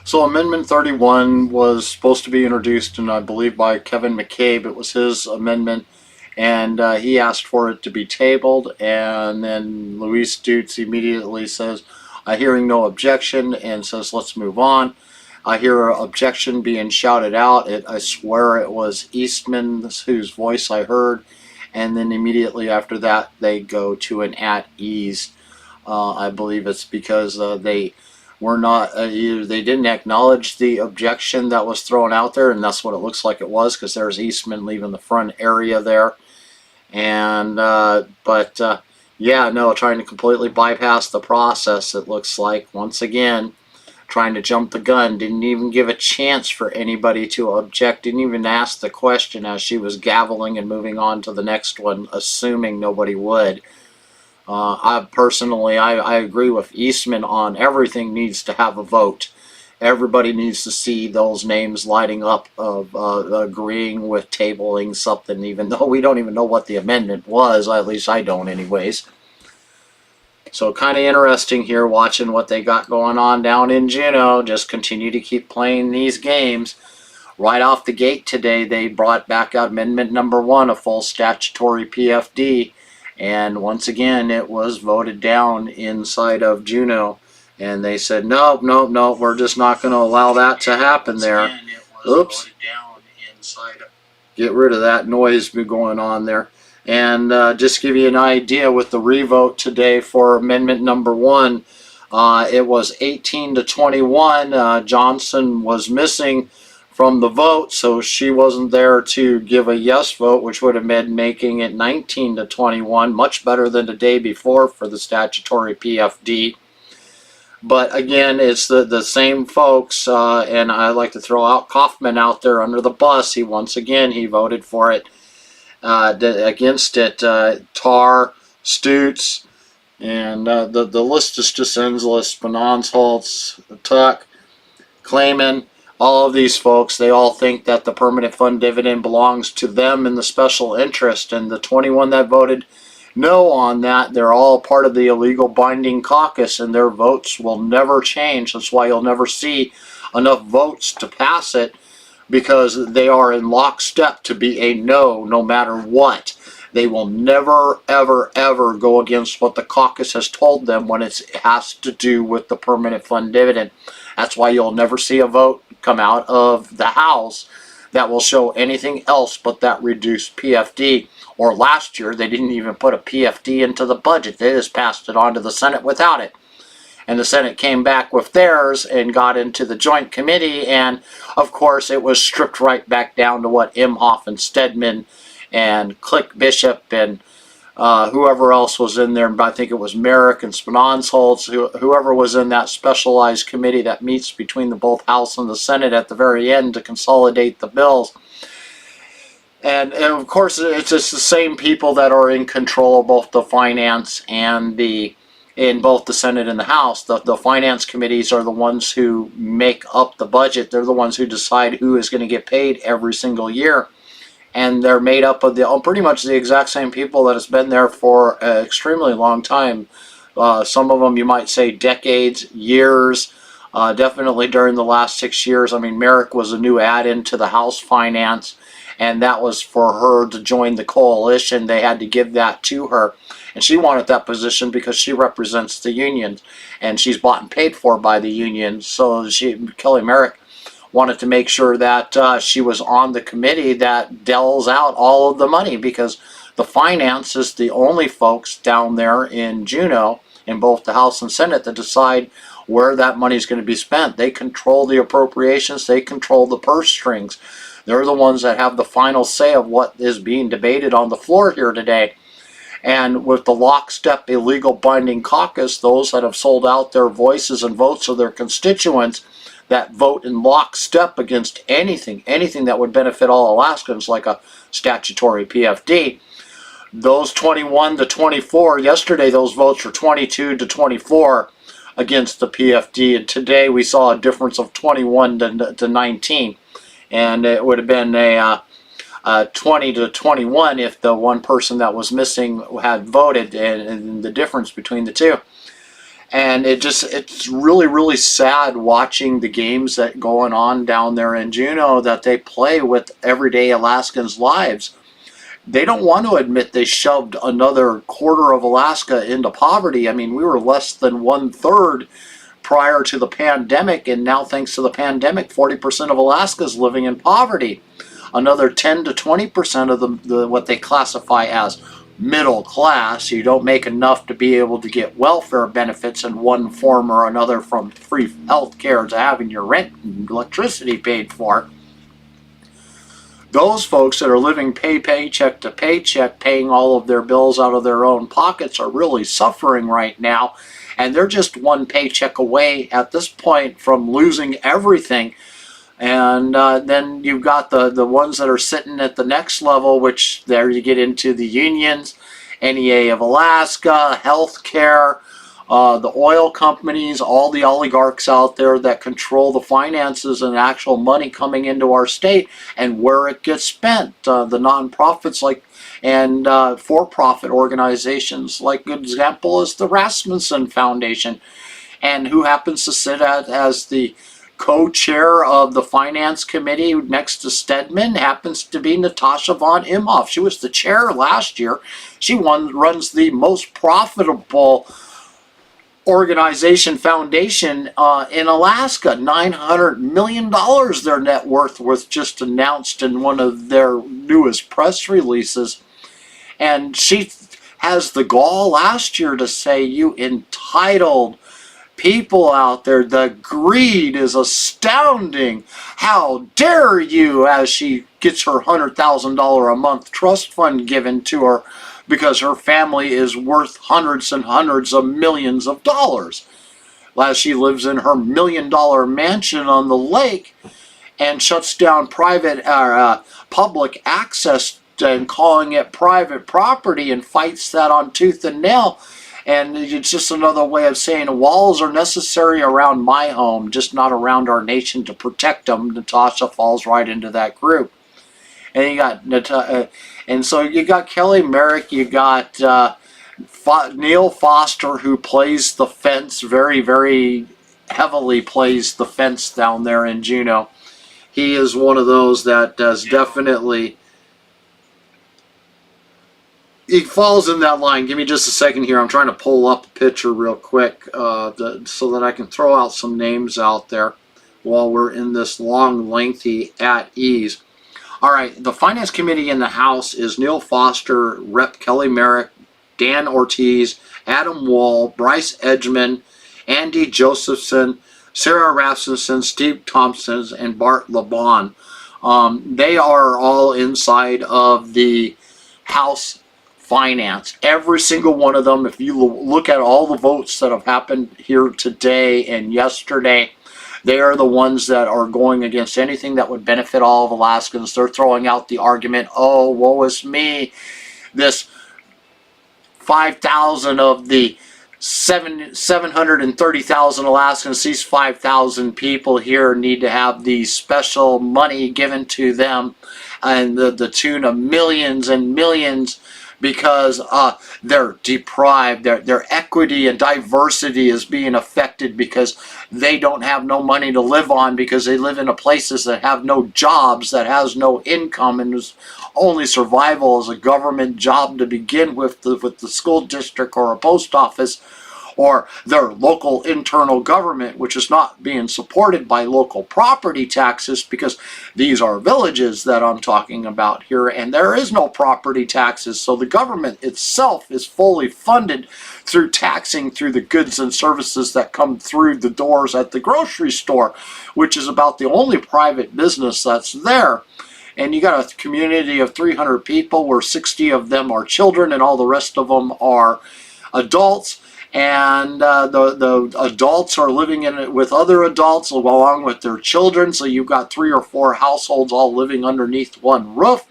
So Amendment 31 was supposed to be introduced, and I believe by Kevin McCabe. It was his amendment, and he asked for it to be tabled, and then Luis Dutz immediately says, hearing no objection, and says, let's move on. I hear an objection being shouted out. I swear it was Eastman whose voice I heard, and then immediately after that, they go to an at ease. I believe it's because they were not, either they didn't acknowledge the objection that was thrown out there, and that's what it looks like it was, because there's Eastman leaving the front area there. And, yeah, no, trying to completely bypass the process, it looks like, once again, trying to jump the gun, didn't even give a chance for anybody to object, didn't even ask the question as she was gaveling and moving on to the next one, assuming nobody would. I personally agree with Eastman on everything needs to have a vote. Everybody needs to see those names lighting up of agreeing with tabling something, even though we don't even know what the amendment was. At least I don't anyways. So kind of interesting here watching what they got going on down in Juneau. Just continue to keep playing these games. right off the gate today, they brought back out amendment number 1, a full statutory PFD. And once again, it was voted down inside of Juneau. And they said, nope, nope, nope, we're just not going to allow that to happen there. Oops. Get rid of that noise going on there. And just to give you an idea, with the revote today for amendment number 1, it was 18 to 21. Johnson was missing from the vote, so she wasn't there to give a yes vote, which would have been making it 19 to 21, much better than the day before for the statutory PFD. But again, it's the same folks, and I like to throw out Kaufman out there under the bus. He voted for it, against it. Tar, Stutes, and the list is just endless. Bonanz-Holtz, Tuck, Clayman, all of these folks, they all think that the permanent fund dividend belongs to them in the special interest, and the 21 that voted no on that, they're all part of the illegal binding caucus, and their votes will never change. That's why you'll never see enough votes to pass it, because they are in lockstep to be a no matter what. They will never, ever, ever go against what the caucus has told them when it has to do with the permanent fund dividend. That's why you'll never see a vote come out of the House that will show anything else but that reduced PFD. Or last year, they didn't even put a PFD into the budget. They just passed it on to the Senate without it. And the Senate came back with theirs and got into the joint committee, and of course it was stripped right back down to what Imhoff and Stedman and Click Bishop and whoever else was in there. I think it was Merrick and Bonanz-Holtz, whoever was in that specialized committee that meets between the both House and the Senate at the very end to consolidate the bills. And of course, it's just the same people that are in control of both the finance and in both the Senate and the House. The finance committees are the ones who make up the budget. They're the ones who decide who is going to get paid every single year. And they're made up of pretty much the exact same people that has been there for an extremely long time. Some of them you might say decades, years, definitely during the last 6 years. I mean, Merrick was a new add-in to the House Finance, and that was for her to join the coalition. They had to give that to her. And she wanted that position because she represents the unions, and she's bought and paid for by the union. So Kelly Merrick wanted to make sure that she was on the committee that dells out all of the money, because the finance is the only folks down there in Juneau, in both the House and Senate, that decide where that money is going to be spent. They control the appropriations. They control the purse strings. They're the ones that have the final say of what is being debated on the floor here today. And with the lockstep illegal binding caucus, those that have sold out their voices and votes of their constituents that vote in lockstep against anything that would benefit all Alaskans, like a statutory PFD, those 21 to 24, yesterday those votes were 22 to 24 against the PFD, and today we saw a difference of 21 to 19. And it would have been a 20 to 21 if the one person that was missing had voted, and the difference between the two. And it's really, really sad watching the games that going on down there in Juneau that they play with everyday Alaskans' lives. They don't want to admit they shoved another quarter of Alaska into poverty. I mean, we were less than 1/3 prior to the pandemic, and now thanks to the pandemic, 40% of Alaska is living in poverty. Another 10 to 20% of the what they classify as middle class. You don't make enough to be able to get welfare benefits in one form or another, from free health care to having your rent and electricity paid for. Those folks that are living paycheck to paycheck, paying all of their bills out of their own pockets, are really suffering right now. And they're just one paycheck away at this point from losing everything. And then you've got the ones that are sitting at the next level, which there you get into the unions, NEA of Alaska, healthcare, the oil companies, all the oligarchs out there that control the finances and actual money coming into our state and where it gets spent. The nonprofits and for-profit organizations, like good example is the Rasmuson Foundation, and who happens to sit as the co-chair of the finance committee next to Stedman happens to be Natasha von Imhoff. She was the chair last year. She runs the most profitable organization foundation in Alaska. $900 million their net worth was just announced in one of their newest press releases. And she has the gall last year to say, you entitled people out there, the greed is astounding. How dare you, as she gets her $100,000 a month trust fund given to her because her family is worth hundreds and hundreds of millions of dollars. As she lives in her $1 million mansion on the lake and shuts down public access and calling it private property and fights that on tooth and nail. And it's just another way of saying walls are necessary around my home, just not around our nation to protect them. Natasha falls right into that group. And you got and so you got Kelly Merrick, you got Neil Foster, who plays the fence, very, very heavily plays the fence down there in Juneau. He is one of those that does definitely. He falls in that line. Give me just a second here. I'm trying to pull up a picture real quick so that I can throw out some names out there while we're in this long, lengthy at ease. All right, the Finance Committee in the House is Neil Foster, Rep. Kelly Merrick, Dan Ortiz, Adam Wall, Bryce Edgman, Andy Josephson, Sarah Rasmuson, Steve Thompson, and Bart LeBon. They are all inside of the House Finance. Every single one of them, if you look at all the votes that have happened here today and yesterday, they are the ones that are going against anything that would benefit all of Alaskans. They're throwing out the argument, oh, woe is me, this 5,000 of the 730,000 Alaskans, these 5,000 people here need to have the special money given to them and the tune of millions and millions because they're deprived. Their equity and diversity is being affected because they don't have no money to live on because they live in places that have no jobs, that has no income, and whose only survival is a government job to begin with the school district or a post office or their local internal government, which is not being supported by local property taxes because these are villages that I'm talking about here, and there is no property taxes. So the government itself is fully funded through taxing through the goods and services that come through the doors at the grocery store, which is about the only private business that's there. And you got a community of 300 people where 60 of them are children and all the rest of them are adults. And the adults are living in it with other adults along with their children. So you've got 3 or 4 households all living underneath one roof.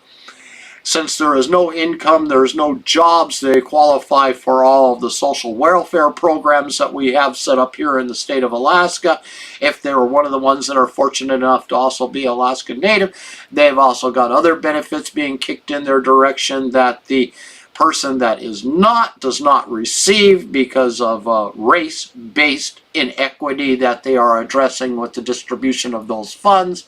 Since there is no income, there's no jobs, they qualify for all of the social welfare programs that we have set up here in the state of Alaska. If they were one of the ones that are fortunate enough to also be Alaskan Native, they've also got other benefits being kicked in their direction that the person that is not does not receive because of race-based inequity that they are addressing with the distribution of those funds.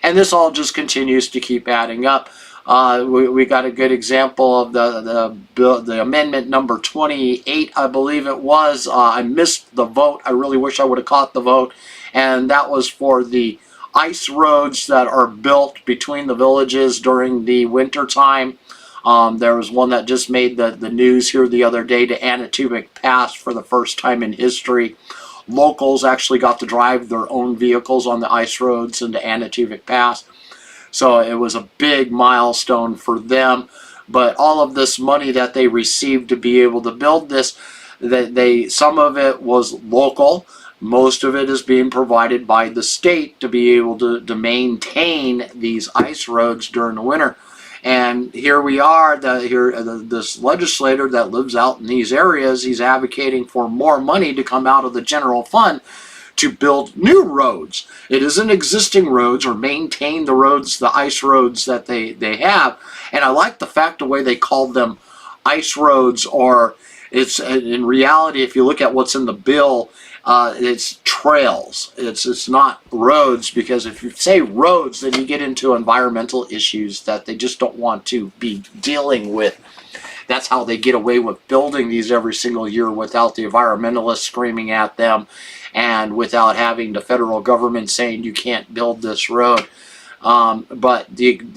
And this all just continues to keep adding up. We got a good example of the amendment number 28, I believe it was. I missed the vote. I really wish I would have caught the vote. And that was for the ice roads that are built between the villages during the winter time. There was one that just made the news here the other day to Anatupic Pass for the first time in history. Locals actually got to drive their own vehicles on the ice roads into Anatupic Pass. So it was a big milestone for them. But all of this money that they received to be able to build this, some of it was local. Most of it is being provided by the state to be able to maintain these ice roads during the winter. And here we are, this legislator that lives out in these areas, he's advocating for more money to come out of the general fund to build new roads. It isn't existing roads or maintain the roads, the ice roads that they have. And I like the fact the way they called them ice roads, or it's in reality, if you look at what's in the bill, It's trails. It's not roads, because if you say roads, then you get into environmental issues that they just don't want to be dealing with. That's how they get away with building these every single year without the environmentalists screaming at them and without having the federal government saying you can't build this road. But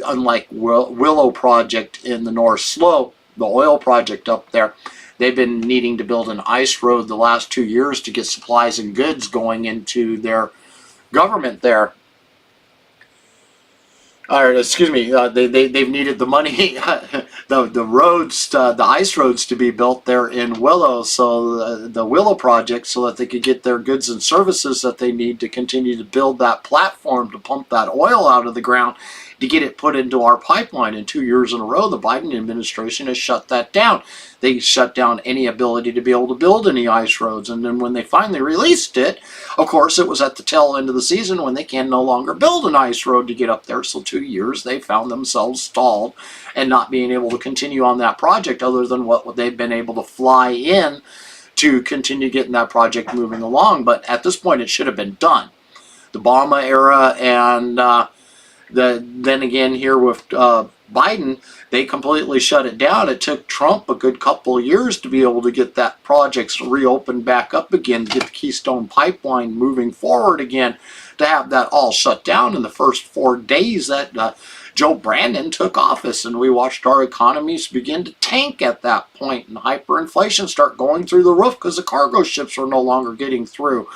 unlike Willow Project in the North Slope, the oil project up there, they've been needing to build an ice road the last 2 years to get supplies and goods going into their government there. Or excuse me, they've needed the money, the roads, the ice roads to be built there in Willow, so the Willow project, so that they could get their goods and services that they need to continue to build that platform to pump that oil out of the ground to get it put into our pipeline. And 2 years in a row, the Biden administration has shut that down. They shut down any ability to be able to build any ice roads. And then when they finally released it, of course, it was at the tail end of the season when they can no longer build an ice road to get up there. So 2 years, they found themselves stalled and not being able to continue on that project, other than what they've been able to fly in to continue getting that project moving along. But at this point, it should have been done. The Obama era and then again here with Biden, they completely shut it down. It took Trump a good couple of years to be able to get that project reopened back up again, to get the Keystone Pipeline moving forward again, to have that all shut down in the first 4 days that Joe Brandon took office. And we watched our economies begin to tank at that point, and hyperinflation start going through the roof because the cargo ships were no longer getting through.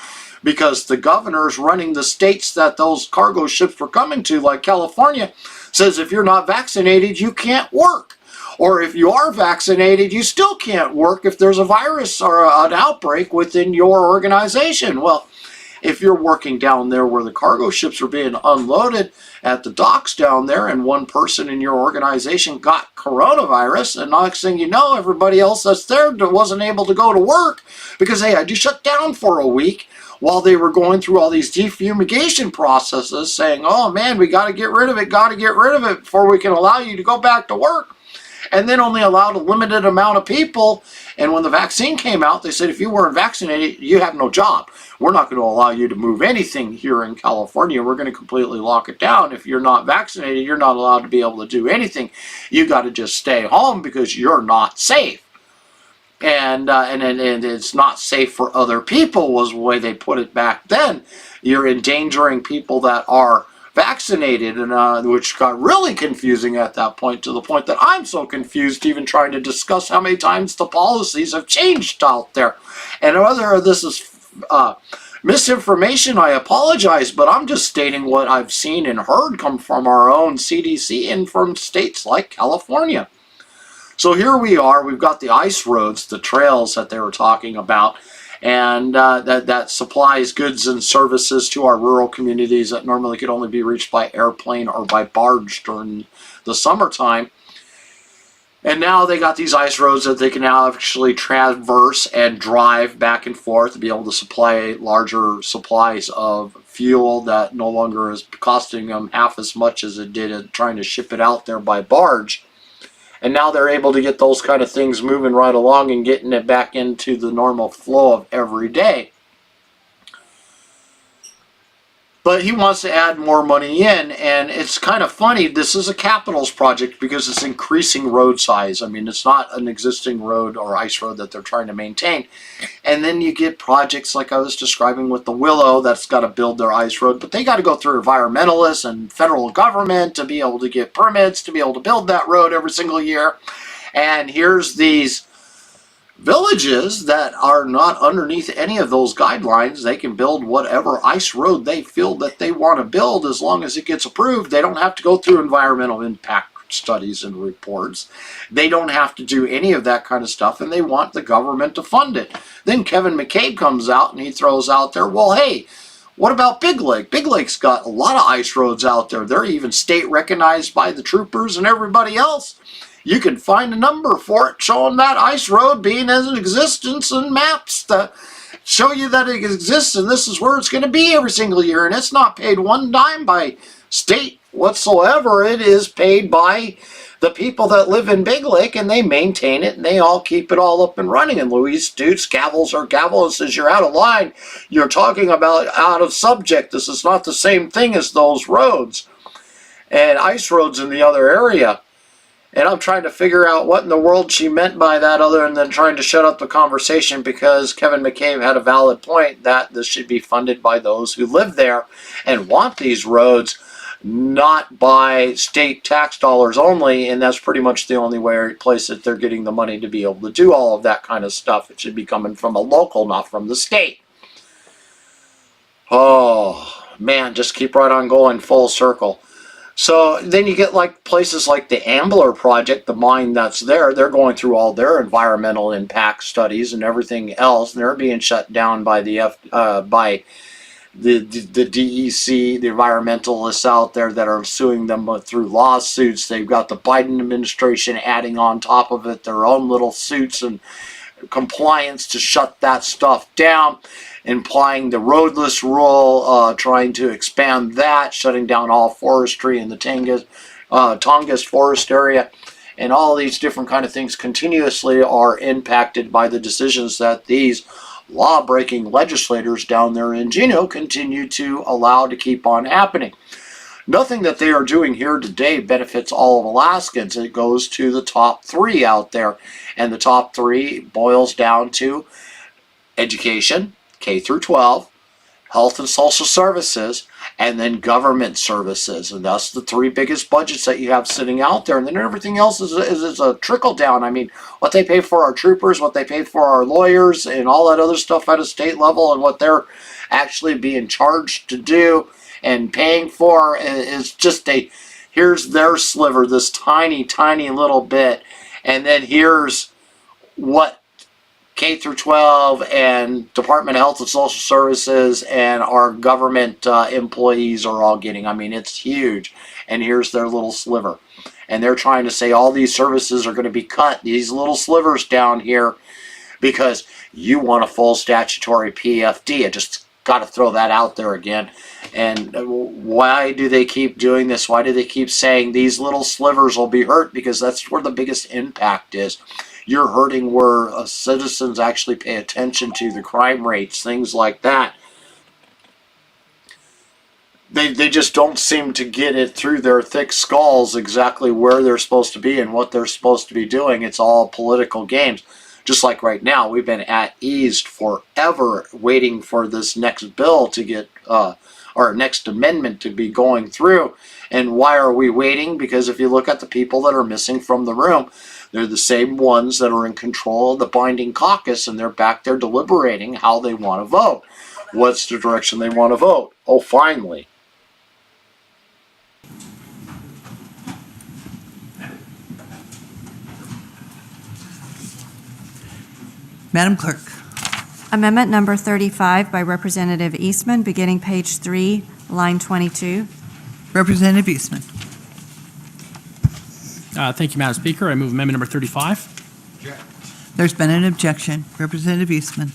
Because the governors running the states that those cargo ships were coming to, like California, says if you're not vaccinated, you can't work. Or if you are vaccinated, you still can't work if there's a virus or an outbreak within your organization. Well, if you're working down there where the cargo ships are being unloaded at the docks down there, and one person in your organization got coronavirus, and next thing you know, everybody else that's there wasn't able to go to work because they had to shut down for a week, while they were going through all these defumigation processes, saying, oh man, we got to get rid of it before we can allow you to go back to work. And then only allowed a limited amount of people. And when the vaccine came out, they said, if you weren't vaccinated, you have no job. We're not going to allow you to move anything here in California. We're going to completely lock it down. If you're not vaccinated, you're not allowed to be able to do anything. You got to just stay home because you're not safe. And it's not safe for other people, was the way they put it back then. You're endangering people that are vaccinated, and which got really confusing at that point, to the point that I'm so confused even trying to discuss how many times the policies have changed out there. And whether this is misinformation, I apologize, but I'm just stating what I've seen and heard come from our own CDC and from states like California. So here we are, we've got the ice roads, the trails that they were talking about, and that supplies goods and services to our rural communities that normally could only be reached by airplane or by barge during the summertime. And now they got these ice roads that they can now actually traverse and drive back and forth to be able to supply larger supplies of fuel that no longer is costing them half as much as it did trying to ship it out there by barge. And now they're able to get those kind of things moving right along and getting it back into the normal flow of every day. But he wants to add more money in, and it's kind of funny. This is a capitals project because it's increasing road size. I mean, it's not an existing road or ice road that they're trying to maintain. And then you get projects like I was describing with the Willow that's got to build their ice road, but they got to go through environmentalists and federal government to be able to get permits to be able to build that road every single year. And here's these villages that are not underneath any of those guidelines. They can build whatever ice road they feel that they want to build as long as it gets approved. They don't have to go through environmental impact studies and reports. They don't have to do any of that kind of stuff, and they want the government to fund it. Then Kevin McCabe comes out and he throws out there, well, hey, what about Big Lake? Big Lake's got a lot of ice roads out there. They're even state recognized by the troopers and everybody else. You can find a number for it showing that ice road being in existence and maps to show you that it exists and this is where it's going to be every single year. And it's not paid one dime by state whatsoever. It is paid by the people that live in Big Lake, and they maintain it, and they all keep it all up and running. And Louise Dukes gavels her gavel and says, you're out of line. You're talking about out of subject. This is not the same thing as those roads and ice roads in the other area. And I'm trying to figure out what in the world she meant by that, other than trying to shut up the conversation, because Kevin McCabe had a valid point that this should be funded by those who live there and want these roads, not by state tax dollars only. And that's pretty much the only place that they're getting the money to be able to do all of that kind of stuff. It should be coming from a local, not from the state. Oh, man, just keep right on going full circle. So then you get like places like the Ambler Project, the mine that's there. They're going through all their environmental impact studies and everything else, and they're being shut down by the DEC, the environmentalists out there that are suing them through lawsuits. They've got the Biden administration adding on top of it their own little suits and compliance to shut that stuff down, implying the roadless rule, trying to expand that, shutting down all forestry in the Tongass forest area. And all these different kind of things continuously are impacted by the decisions that these law-breaking legislators down there in Juneau continue to allow to keep on happening. Nothing that they are doing here today benefits all of Alaskans. It goes to the top three out there. And the top three boils down to education, K through 12, health and social services, and then government services. And that's the three biggest budgets that you have sitting out there. And then everything else is a trickle down. I mean, what they pay for our troopers, what they pay for our lawyers, and all that other stuff at a state level, and what they're actually being charged to do and paying for is just here's their sliver, this tiny, tiny little bit. And then here's what K through 12 and Department of Health and Social Services and our government employees are all getting. I mean, it's huge. And here's their little sliver. And they're trying to say all these services are going to be cut, these little slivers down here, because you want a full statutory PFD. I just got to throw that out there again. And why do they keep doing this? Why do they keep saying these little slivers will be hurt? Because that's where the biggest impact is. You're hurting where citizens actually pay attention to the crime rates, things like that. They just don't seem to get it through their thick skulls exactly where they're supposed to be and what they're supposed to be doing. It's all political games. Just like right now, we've been at ease forever waiting for this next bill to get, or next amendment to be going through. And why are we waiting? Because if you look at the people that are missing from the room, they're the same ones that are in control of the binding caucus, and they're back there deliberating how they want to vote. What's the direction they want to vote? Oh, finally.
Madam Clerk.
Amendment number 35 by Representative Eastman, beginning page 3, line 22.
Representative Eastman.
Thank you, Madam Speaker. I move amendment number 35.
There's been an objection. Representative Eastman.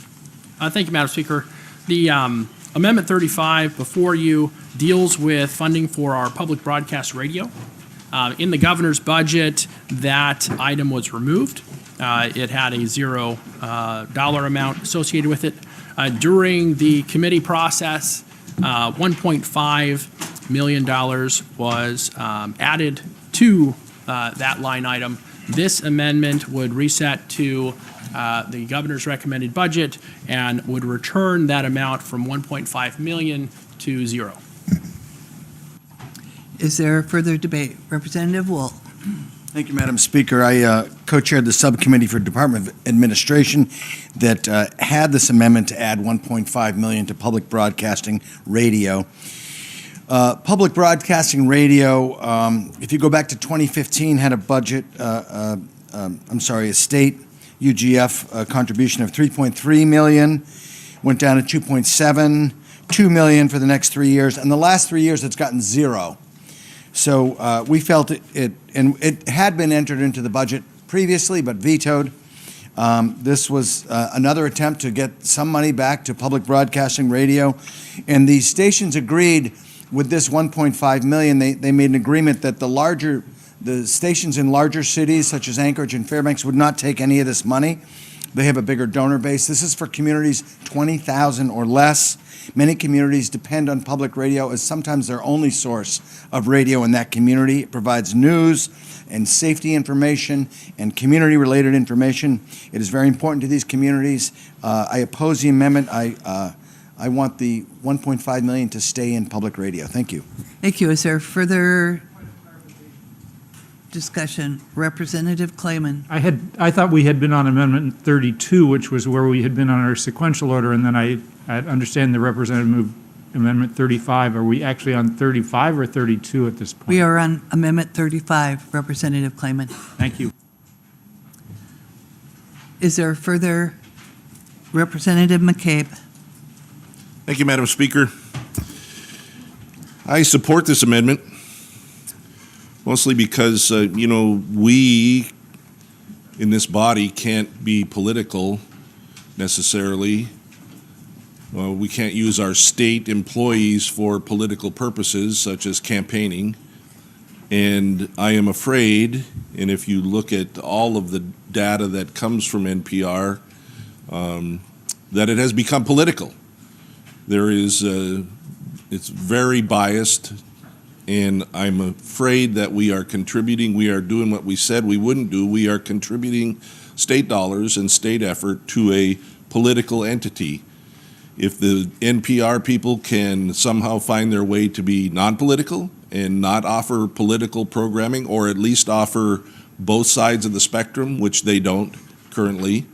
Thank you, Madam Speaker. The Amendment 35 before you deals with funding for our public broadcast radio. In the governor's budget, that item was removed. It had a $0 amount associated with it. During the committee process, $1.5 million was added to that line item. This amendment would reset to the governor's recommended budget and would return that amount from 1.5 million to 0.
Is there further debate? Representative Wool.
Thank you, Madam Speaker. I co-chaired the subcommittee for Department of Administration that had this amendment to add $1.5 million to public broadcasting radio. Public broadcasting radio, if you go back to 2015, had a budget, a state UGF contribution of $3.3 million, went down to $2.7, $2 million for the next 3 years, and the last 3 years it's gotten 0. So we felt it had been entered into the budget previously, but vetoed. This was another attempt to get some money back to public broadcasting radio, and the stations agreed with this $1.5 million. They made an agreement that the larger The stations in larger cities such as Anchorage and Fairbanks would not take any of this money. They have a bigger donor base. This is for communities 20,000 or less. Many communities depend on public radio as sometimes their only source of radio in that community. It provides news and safety information and community-related information. It is very important to these communities. I oppose the amendment. I want the $1.5 million to stay in public radio. Thank you.
Thank you. Is there further discussion? Representative Clayman.
I thought we had been on Amendment 32, which was where we had been on our sequential order, and then I understand the representative moved Amendment 35. Are we actually on 35 or 32 at this point?
We are on Amendment 35, Representative Clayman.
Thank you.
Is there further? Representative McCabe.
Thank you, Madam Speaker. I support this amendment, mostly because, we in this body can't be political necessarily. We can't use our state employees for political purposes, such as campaigning. And I am afraid, and if you look at all of the data that comes from NPR, that it has become political. It's very biased, and I'm afraid that we are contributing, we are doing what we said we wouldn't do. We are contributing state dollars and state effort to a political entity. If the NPR people can somehow find their way to be non-political and not offer political programming, or at least offer both sides of the spectrum, which they don't currently,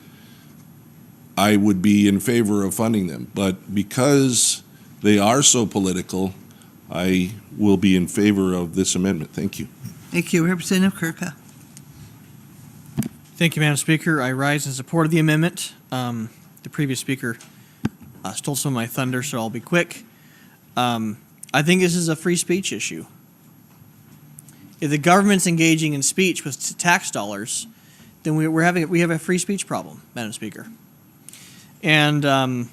I would be in favor of funding them. But because they are so political, I will be in favor of this amendment. Thank you.
Thank you. Representative Kirka.
Thank you, Madam Speaker. I rise in support of the amendment. The previous speaker stole some of my thunder, so I'll be quick. I think this is a free speech issue. If the government's engaging in speech with tax dollars, then we have a free speech problem, Madam Speaker. And I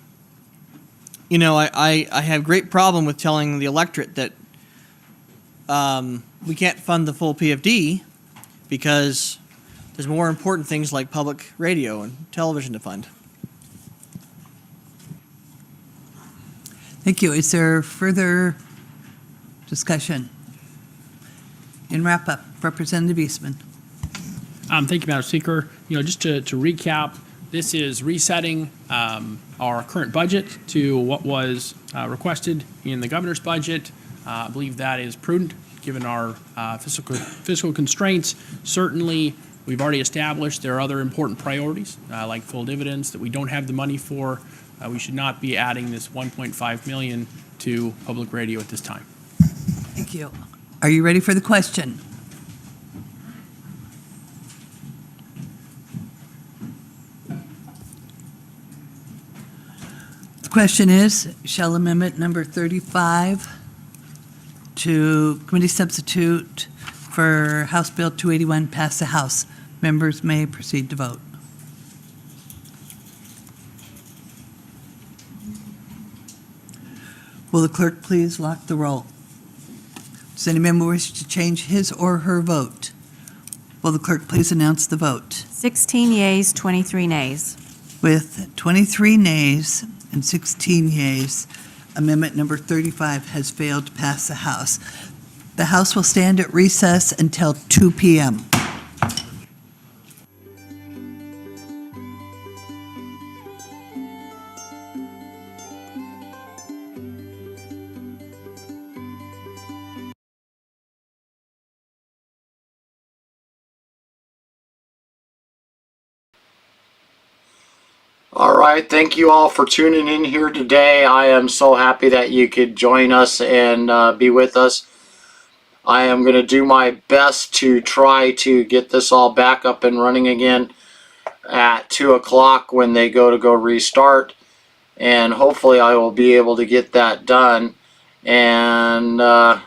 have great problem with telling the electorate that we can't fund the full PFD because there's more important things like public radio and television to fund.
Thank you. Is there further discussion? In wrap-up, Representative Eastman.
Thank you, Madam Speaker. Just to recap, this is resetting our current budget to what was requested in the governor's budget. I believe that is prudent given our fiscal constraints. Certainly, we've already established there are other important priorities like full dividends that we don't have the money for. We should not be adding this $1.5 million to public radio at this time.
Thank you. Are you ready for the question? The question is, shall amendment number 35 to committee substitute for House Bill 281 pass the House? Members may proceed to vote. Will the clerk please lock the roll? Does any member wish to change his or her vote? Will the clerk please announce the vote?
16 yeas, 23 nays.
With 23 nays and 16 yeas, amendment number 35 has failed to pass the House. The House will stand at recess until 2 p.m.
All right, thank you all for tuning in here today. I am so happy that you could join us and be with us. I am going to do my best to try to get this all back up and running again at 2 o'clock when they go restart. And hopefully I will be able to get that done. And, oh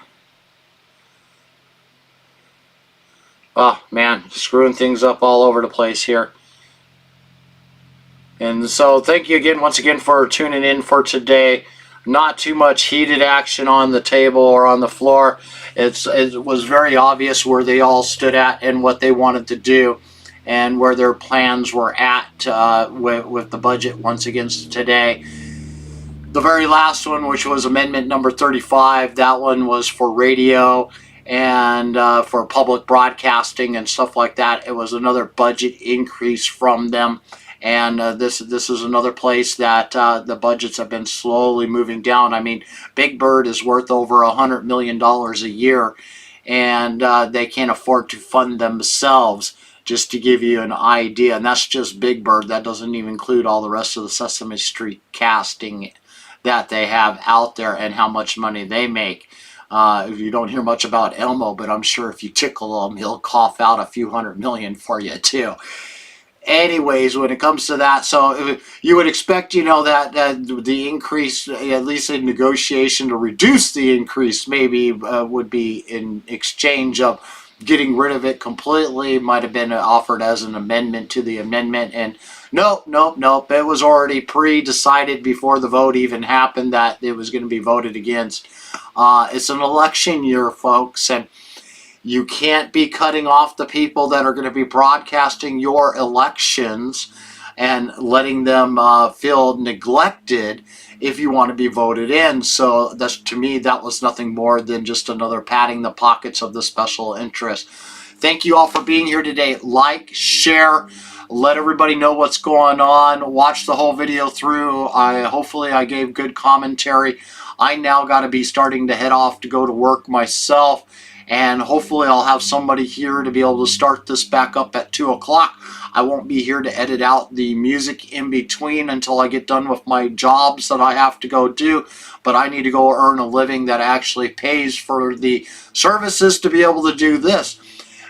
man, screwing things up all over the place here. And so thank you again, once again, for tuning in for today. not too much heated action on the table or on the floor. It was very obvious where they all stood at and what they wanted to do, and where their plans were at with the budget once again today. The very last one, which was amendment number 35, that one was for radio and for public broadcasting and stuff like that. It was another budget increase from them. And this is another place that the budgets have been slowly moving down. I mean, Big Bird is worth over $100 million a year, and they can't afford to fund themselves, just to give you an idea. And that's just Big Bird. That doesn't even include all the rest of the Sesame Street casting that they have out there and how much money they make. You don't hear much about Elmo, but I'm sure if you tickle him, he'll cough out a few $100 million for you too. Anyways, when it comes to that, so you would expect, that the increase, at least in negotiation to reduce the increase, maybe would be in exchange of getting rid of it completely. Might have been offered as an amendment to the amendment, and nope. It was already pre-decided before the vote even happened that it was going to be voted against. It's an election year, folks, and you can't be cutting off the people that are going to be broadcasting your elections and letting them feel neglected if you want to be voted in. So that's, to me, that was nothing more than just another patting the pockets of the special interest. Thank you all for being here today. Like, share, let everybody know what's going on. Watch the whole video through. Hopefully I gave good commentary. I now got to be starting to head off to go to work myself. And hopefully I'll have somebody here to be able to start this back up at 2 o'clock. I won't be here to edit out the music in between until I get done with my jobs that I have to go do. But I need to go earn a living that actually pays for the services to be able to do this.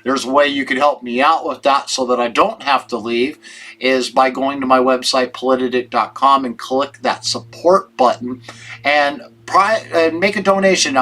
There's a way you could help me out with that so that I don't have to leave, is by going to my website, politidic.com, and click that support button and make a donation.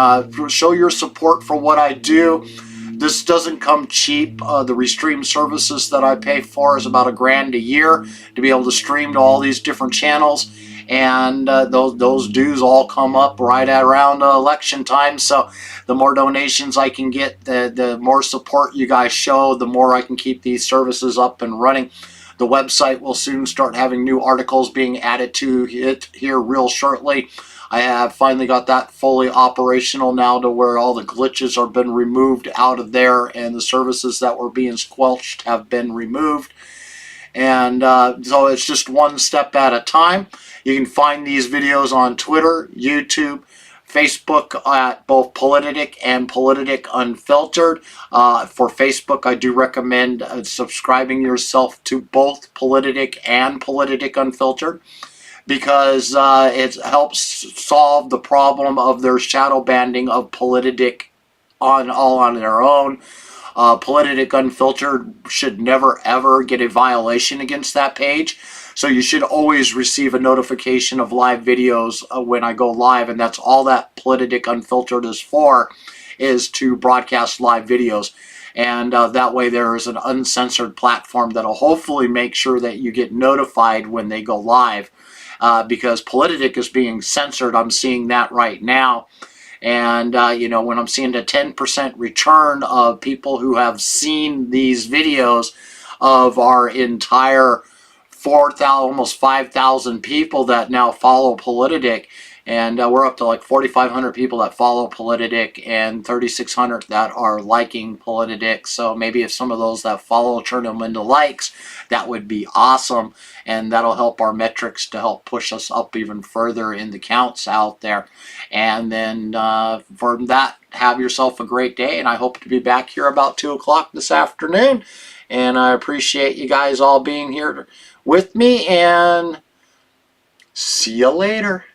Show your support for what I do. This doesn't come cheap. The restream services that I pay for is about $1,000 a year to be able to stream to all these different channels. And those dues all come up right at around election time. So the more donations I can get, the more support you guys show, the more I can keep these services up and running. The website will soon start having new articles being added to it here real shortly. I have finally got that fully operational now, to where all the glitches have been removed out of there and the services that were being squelched have been removed. And so it's just one step at a time. You can find these videos on Twitter, YouTube, Facebook at both Politidic and Politidic Unfiltered. For Facebook, I do recommend subscribing yourself to both Politidic and Politidic Unfiltered, because it helps solve the problem of their shadow banning of Politidic all on their own. Politidic Unfiltered should never ever get a violation against that page. So you should always receive a notification of live videos when I go live, and that's all that Politidic Unfiltered is for, is to broadcast live videos. And that way there is an uncensored platform that'll hopefully make sure that you get notified when they go live. Because Politidic is being censored. I'm seeing that right now. And, when I'm seeing a 10% return of people who have seen these videos of our entire 4,000, almost 5,000 people that now follow Politidic, and we're up to like 4,500 people that follow Politidic and 3,600 that are liking Politidic. So maybe if some of those that follow turn them into likes, that would be awesome, and that'll help our metrics to help push us up even further in the counts out there. And then from that, have yourself a great day, and I hope to be back here about 2 o'clock this afternoon. And I appreciate you guys all being here with me, and see you later.